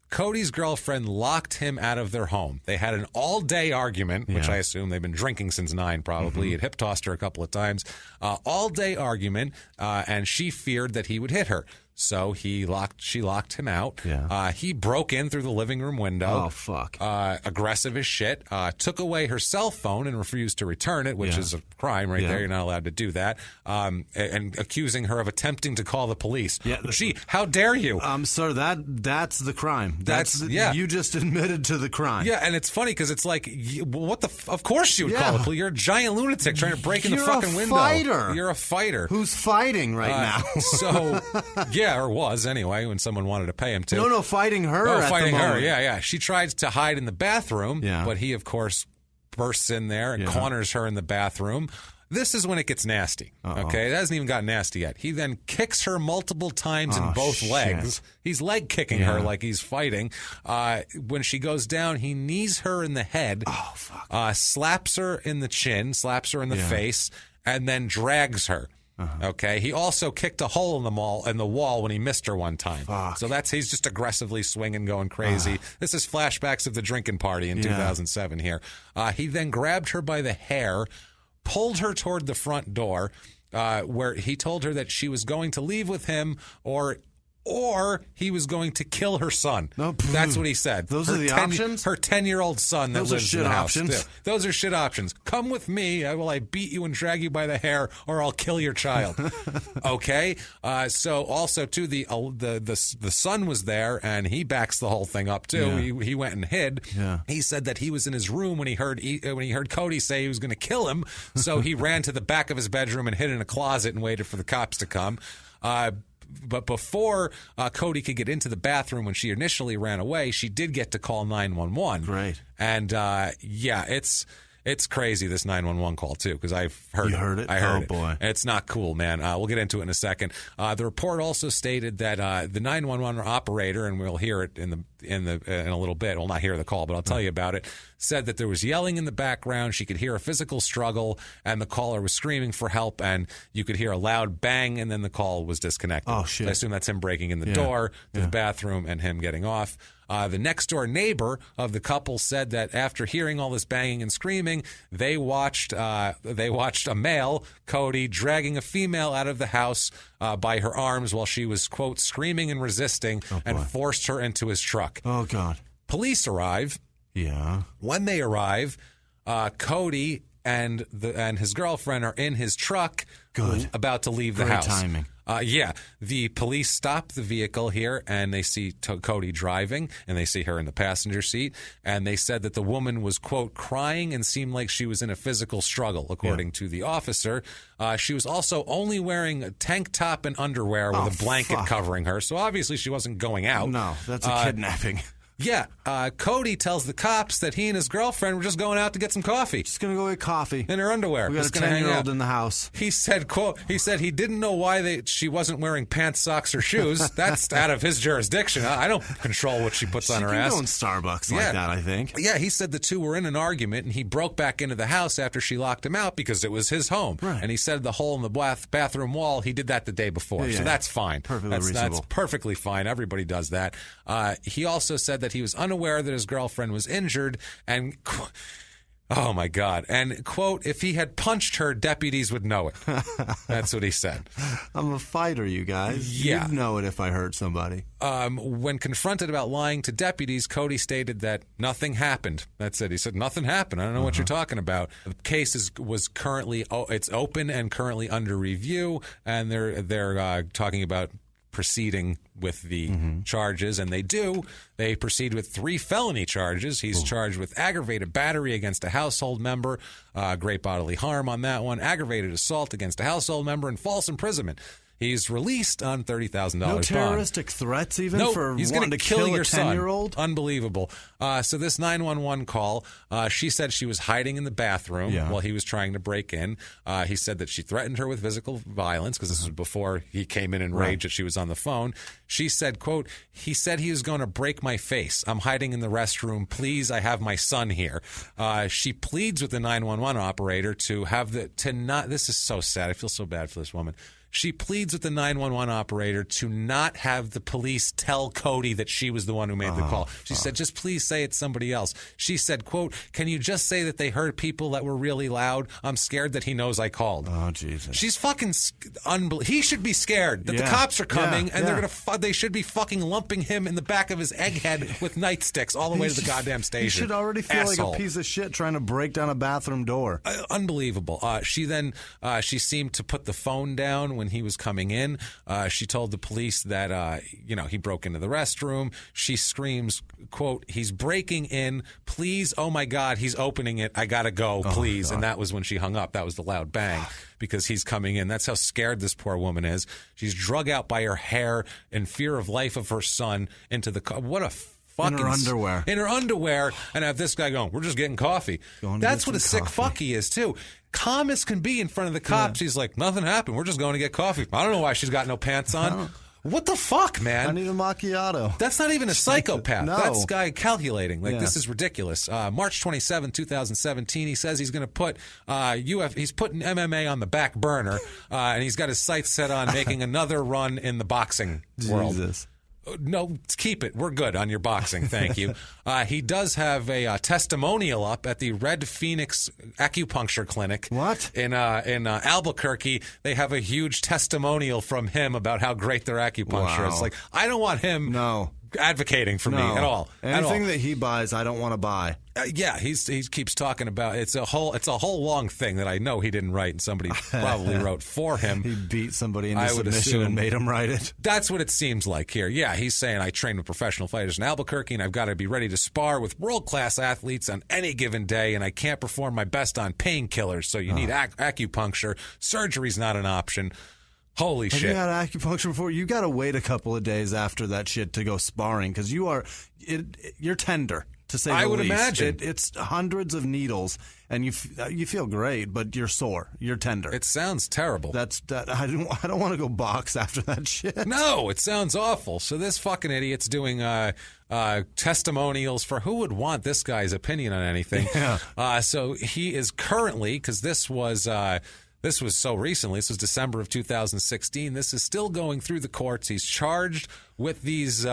Cody's girlfriend locked him out of their home. They had an all-day argument, which I assume they've been drinking since 9 probably. He'd hip-tossed her a couple of times. All-day argument, and she feared that he would hit her. So she locked him out. Yeah. He broke in through the living room window. Oh, fuck. Aggressive as shit. Took away her cell phone and refused to return it, which is a crime right there. You're not allowed to do that. And accusing her of attempting to call the police. Yeah. How dare you? Sir, that's the crime. You just admitted to the crime. Yeah, and it's funny because it's like, what the? Of course you would call the police. You're a giant lunatic trying to break in the fucking window. You're a fighter. Who's fighting right now? So, yeah, or was anyway when someone wanted to pay him to. No, fighting her. Oh, at fighting the her. moment. Yeah. She tries to hide in the bathroom, but he, of course, bursts in there and corners her in the bathroom. This is when it gets nasty. Okay, it hasn't even gotten nasty yet. He then kicks her multiple times in both legs. He's leg kicking her like he's fighting. When she goes down, he knees her in the head. Oh, fuck. Slaps her in the chin, slaps her in the face, and then drags her. Okay. He also kicked a hole in the wall when he missed her one time. Fuck. So he's just aggressively swinging, going crazy. This is flashbacks of the drinking party in 2007 here. He then grabbed her by the hair, pulled her toward the front door, where he told her that she was going to leave with him or he was going to kill her son. That's what he said. Those are the options? Her 10-year-old son that lives in the house. Options. Yeah. Those are shit options. Come with me. I beat you and drag you by the hair, or I'll kill your child. Okay? So also, too, the son was there, and he backs the whole thing up, too. Yeah. He went and hid. Yeah. He said that he was in his room when he heard Cody say he was going to kill him, so he ran to the back of his bedroom and hid in a closet and waited for the cops to come. But before Cody could get into the bathroom when she initially ran away, she did get to call 911. Great. And, it's crazy, this 911 call, too, because I've heard it. You heard it? I heard it. Boy. It's not cool, man. We'll get into it in a second. The report also stated that the 911 operator, and we'll hear it in a little bit. We'll not hear the call, but I'll tell you about it. Said that there was yelling in the background. She could hear a physical struggle, and the caller was screaming for help, and you could hear a loud bang, and then the call was disconnected. Oh, shit. I assume that's him breaking in the door to the bathroom and him getting off. The next door neighbor of the couple said that after hearing all this banging and screaming, they watched a male, Cody, dragging a female out of the house by her arms while she was, quote, screaming and resisting, and forced her into his truck. Oh, God. Police arrive. Yeah. When they arrive, Cody and his girlfriend are in his truck, about to leave the house. Great timing. The police stop the vehicle here, and they see Cody driving, and they see her in the passenger seat, and they said that the woman was, quote, crying and seemed like she was in a physical struggle, according to the officer. She was also only wearing a tank top and underwear with a blanket covering her, so obviously she wasn't going out. No, that's a kidnapping. Yeah, Cody tells the cops that he and his girlfriend were just going out to get some coffee. Just going to go get coffee. In her underwear. We got a 10-year-old in the house. He said, quote, he didn't know why she wasn't wearing pants, socks, or shoes. That's out of his jurisdiction. I don't control what she puts on her ass. She can go in Starbucks like that, I think. Yeah, he said the two were in an argument, and he broke back into the house after she locked him out because it was his home. Right. And he said the hole in the bathroom wall, he did that the day before. So that's fine. Perfectly reasonable. That's perfectly fine. Everybody does that. He also said that he was unaware that his girlfriend was injured, and oh my God, and quote, if he had punched her, deputies would know it. That's what he said. I'm a fighter, you guys. Yeah. You'd know it if I hurt somebody. When confronted about lying to deputies, Cody stated that nothing happened. That's it. He said nothing happened. I don't know what you're talking about. The case was currently it's open and currently under review, and they're talking about proceeding with the charges, and they proceed with 3 felony charges. He's charged with aggravated battery against a household member, great bodily harm on that one, aggravated assault against a household member, and false imprisonment. He's released on $30,000 No terroristic threats even for he's wanting gonna to kill your a 10-year-old? Son. Unbelievable. So this 911 call, she said she was hiding in the bathroom while he was trying to break in. He said that she threatened her with physical violence because this was before he came in rage that she was on the phone. She said, quote, he said he was going to break my face. I'm hiding in the restroom. Please, I have my son here. She pleads with the 911 operator to not, this is so sad. I feel so bad for this woman. She pleads with the 911 operator to not have the police tell Cody that she was the one who made the call. She said, just please say it's somebody else. She said, quote, can you just say that they heard people that were really loud? I'm scared that he knows I called. Oh, Jesus. She's fucking he should be scared that the cops are coming and they're gonna they should be fucking lumping him in the back of his egghead with nightsticks all the way to the goddamn station. He should already feel like a piece of shit trying to break down a bathroom door. Unbelievable. She seemed to put the phone down when he was coming in. She told the police that he broke into the restroom. She screams, quote, he's breaking in, please, oh my God, he's opening it, I gotta go, please. And that was when she hung up. That was the loud bang because he's coming in. That's how scared this poor woman is. She's drug out by her hair in fear of life of her son into the car. What a fucking... In her underwear. And have this guy going, we're just getting coffee. That's what a sick fuck he is, too. Calm as can be in front of the cops. He's like, nothing happened. We're just going to get coffee. I don't know why she's got no pants on. What the fuck, man? I need a macchiato. That's not even a psychopath. No. That's a guy calculating. This is ridiculous. March 27, 2017, he says he's going to put he's putting MMA on the back burner, and he's got his sights set on making another run in the boxing world. Jesus. No, keep it. We're good on your boxing. Thank you. He does have a testimonial up at the Red Phoenix Acupuncture Clinic. What? In Albuquerque, they have a huge testimonial from him about how great their acupuncture is. It's like, I don't want him advocating for me at all. Anything that he buys, I don't want to buy. He keeps talking about it's a whole long thing that I know he didn't write and somebody probably wrote for him. He beat somebody into submission and made him write it. That's what it seems like here. Yeah, he's saying I train with professional fighters in Albuquerque and I've got to be ready to spar with world-class athletes on any given day and I can't perform my best on painkillers, so you need acupuncture. Surgery's not an option. Holy shit. Have you had acupuncture before? You got to wait a couple of days after that shit to go sparring because you're tender. To say I would least. imagine it's hundreds of needles, and you feel great, but you're sore, you're tender. It sounds terrible. I don't want to go box after that shit. No, it sounds awful. So this fucking idiot's doing testimonials for who would want this guy's opinion on anything. Yeah. So he is currently, because this was so recently. This was December of 2016. This is still going through the courts. He's charged with these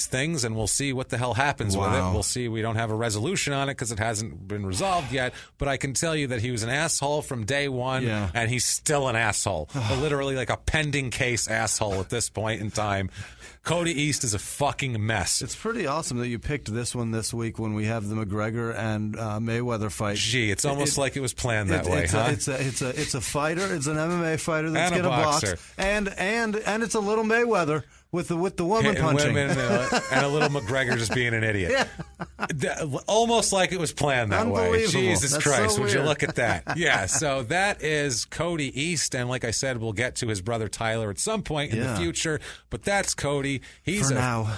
things, and we'll see what the hell happens with it. We'll see. We don't have a resolution on it because it hasn't been resolved yet. But I can tell you that he was an asshole from day one, and he's still an asshole. Literally like a pending case asshole at this point in time. Cody East is a fucking mess. It's pretty awesome that you picked this one this week when we have the McGregor and Mayweather fight. Gee, it's almost like it was planned that way, huh? It's a fighter. It's an MMA fighter that's going to box, and it's a little Mayweather with the woman punching, and a little McGregor just being an idiot. Almost like it was planned that way. Jesus That's Christ, so would you weird. look at that? Yeah, so that is Cody East, and like I said, we'll get to his brother Tyler at some point in the future. But that's Cody. Now.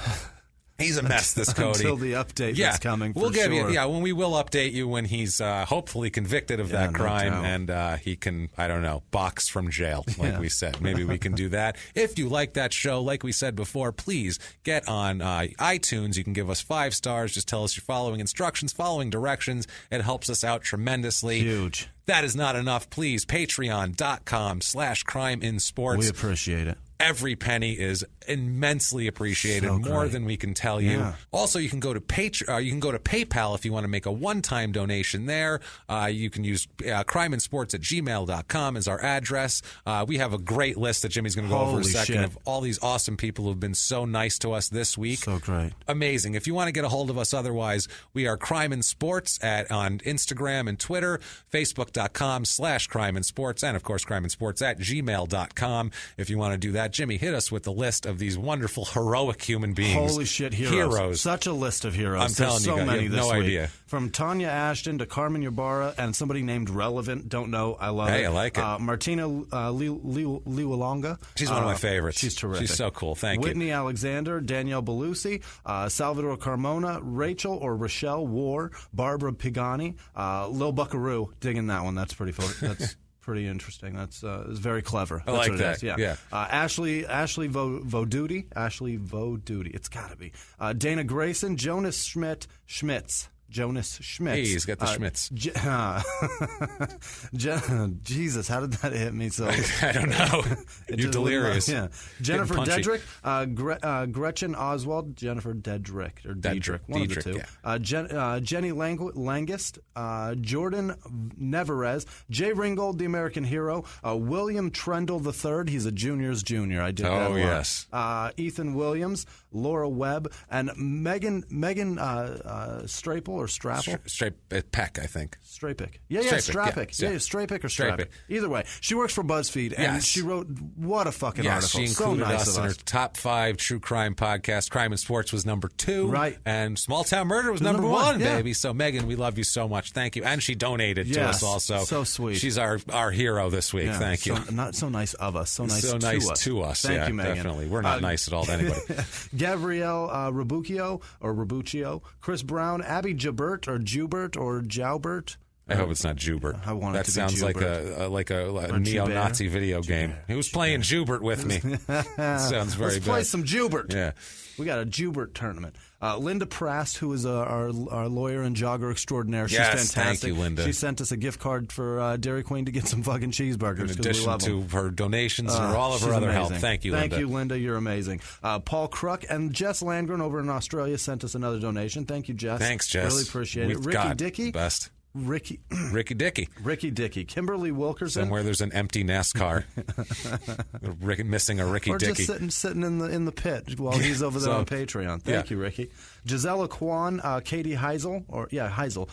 He's a mess, this Cody. Until the update that's coming. We'll give sure. you. When we will update you when he's hopefully convicted of that crime and he can, I don't know, box from jail, like we said. Maybe we can do that. If you like that show, like we said before, please get on iTunes. You can give us 5 stars. Just tell us you're following instructions, following directions. It helps us out tremendously. Huge. That is not enough. Please, patreon.com/crimeinsports. We appreciate it. Every penny is immensely appreciated, more than we can tell you. Yeah. Also, you can go to PayPal if you want to make a one-time donation there. You can use crimeinsports@gmail.com as our address. We have a great list that Jimmy's going to go over in a second of all these awesome people who have been so nice to us this week. So great. Amazing. If you want to get a hold of us otherwise, we are Crime in Sports on Instagram and Twitter, Facebook.com/Crime in Sports, and of course, crimeinsports@gmail.com. If you want to do that, Jimmy, hit us with the list of these wonderful, heroic human beings. Holy shit, heroes. Such a list of heroes. I'm telling you, many you have no week. idea. From Tanya Ashton to Carmen Ybarra and somebody named Relevant. Don't know. I love it. Hey, I like it. Martina Liwalonga. She's one of my favorites. She's terrific. She's so cool. Thank you. Whitney Alexander, Danielle Belusi, Salvador Carmona, Rochelle War, Barbara Pigani, Lil Buckaroo. Digging that one. That's pretty fun. That's pretty interesting. That's very clever. I That's like that. Yeah. Ashley Voduti. It's got to be. Dana Grayson, Jonas Schmitz. Jonas Schmitz. Hey, he's got the Schmitz. Jesus, how did that hit me? So I don't know. You're delirious. Yeah. Jennifer Dedrick, Gretchen Oswald, Jennifer Dedrick, or Dedrick, one of the two. Yeah. Jenny Langist, Jordan Neverez, Jay Ringgold, the American hero, William Trendle III, he's a junior's junior. I did that a lot. Yes. Ethan Williams, Laura Webb, and Megan Strapel or Strapple? Peck, I think. Strapik. Yeah, Strapik. Yeah, Strapik or Strapik. Either way, she works for BuzzFeed, and she wrote what a fucking article. She included us in her top 5 true crime podcast. Crime and Sports was number 2. Right. And Small Town Murder was number 1, baby. So, Megan, we love you so much. Thank you. And she donated to us also. So sweet. She's our hero this week. Yeah, Thank you. Not so nice of us. So nice to us. Thank you, Megan. Definitely. We're not nice at all to anybody. Gabrielle Rabuccio, Chris Brown, Abby Jubert or Joubert. I hope it's not Jubert. I want it to be sounds Joubert. like a neo-Nazi video game. He was playing Joubert with me. Sounds very Let's bad. play some Joubert. Yeah. We got a Joubert tournament. Linda Prast, who is our lawyer and jogger extraordinaire. She's fantastic. Thank you, Linda. She sent us a gift card for Dairy Queen to get some fucking cheeseburgers. In addition to her donations and all of her other help. Thank you, Linda. Thank you, Linda. You're amazing. Paul Kruk and Jess Landgren over in Australia sent us another donation. Thank you, Jess. Thanks, Jess. Really appreciate it. Ricky Dickey. Best. Ricky Dickey. Kimberly Wilkerson. Somewhere there's an empty NASCAR. Missing a Ricky Dickey. Or just sitting in the pit while he's over there on Patreon. Thank you, Ricky. Gisela Kwan, Katie Heisel,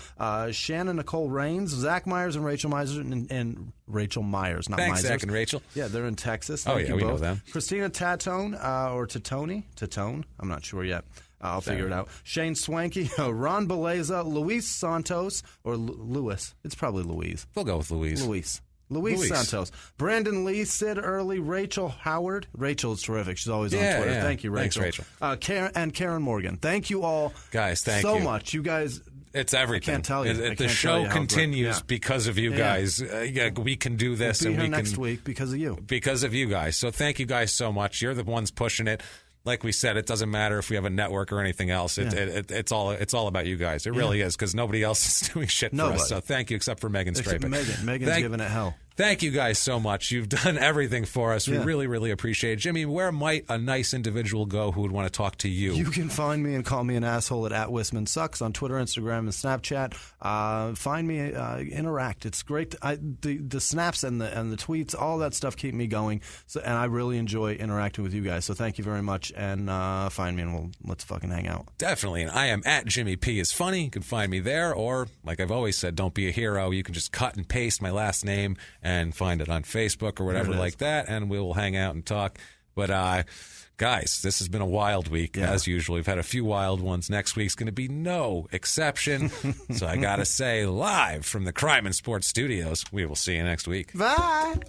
Shannon Nicole Rains, Zach Myers and Rachel Myers, and Rachel Myers, not Thanks, Myers. Zach and Rachel. Yeah, they're in Texas. Thank you we both. know them. Christina Tatone, or Tatone, I'm not sure yet. I'll figure it out. Shane Swanky, Ron Beleza, Luis Santos, or Louis. It's probably Louise. We'll go with Louise. Luis Santos. Brandon Lee, Sid Early, Rachel Howard. Rachel's terrific. She's always on Twitter. Yeah. Thank you, Rachel. Thanks, Rachel. Karen Morgan. Thank you all. Guys, thank you so much. You guys... It's everything. I can't tell you. The show continues because of you guys. We can do this. We'll be and here we next week because of you. Because of you guys. So thank you guys so much. You're the ones pushing it. Like we said, it doesn't matter if we have a network or anything else. It's all about you guys. It really is, because nobody else is doing shit for us. So thank you, except for Megan Strapin. Megan's giving it hell. Thank you guys so much. You've done everything for us. We really, really appreciate it. Jimmy, where might a nice individual go who would want to talk to you? You can find me and call me an asshole at Wisman Sucks on Twitter, Instagram, and Snapchat. Find me, interact. It's great. The snaps and the tweets, all that stuff keep me going. And I really enjoy interacting with you guys. So thank you very much. And find me and let's fucking hang out. Definitely. And I am at Jimmy P is Funny. You can find me there. Or, like I've always said, don't be a hero. You can just cut and paste my last name and find it on Facebook or whatever like that, and we will hang out and talk. But, guys, this has been a wild week, as usual. We've had a few wild ones. Next week's going to be no exception. So I got to say, live from the Crime and Sports Studios, we will see you next week. Bye!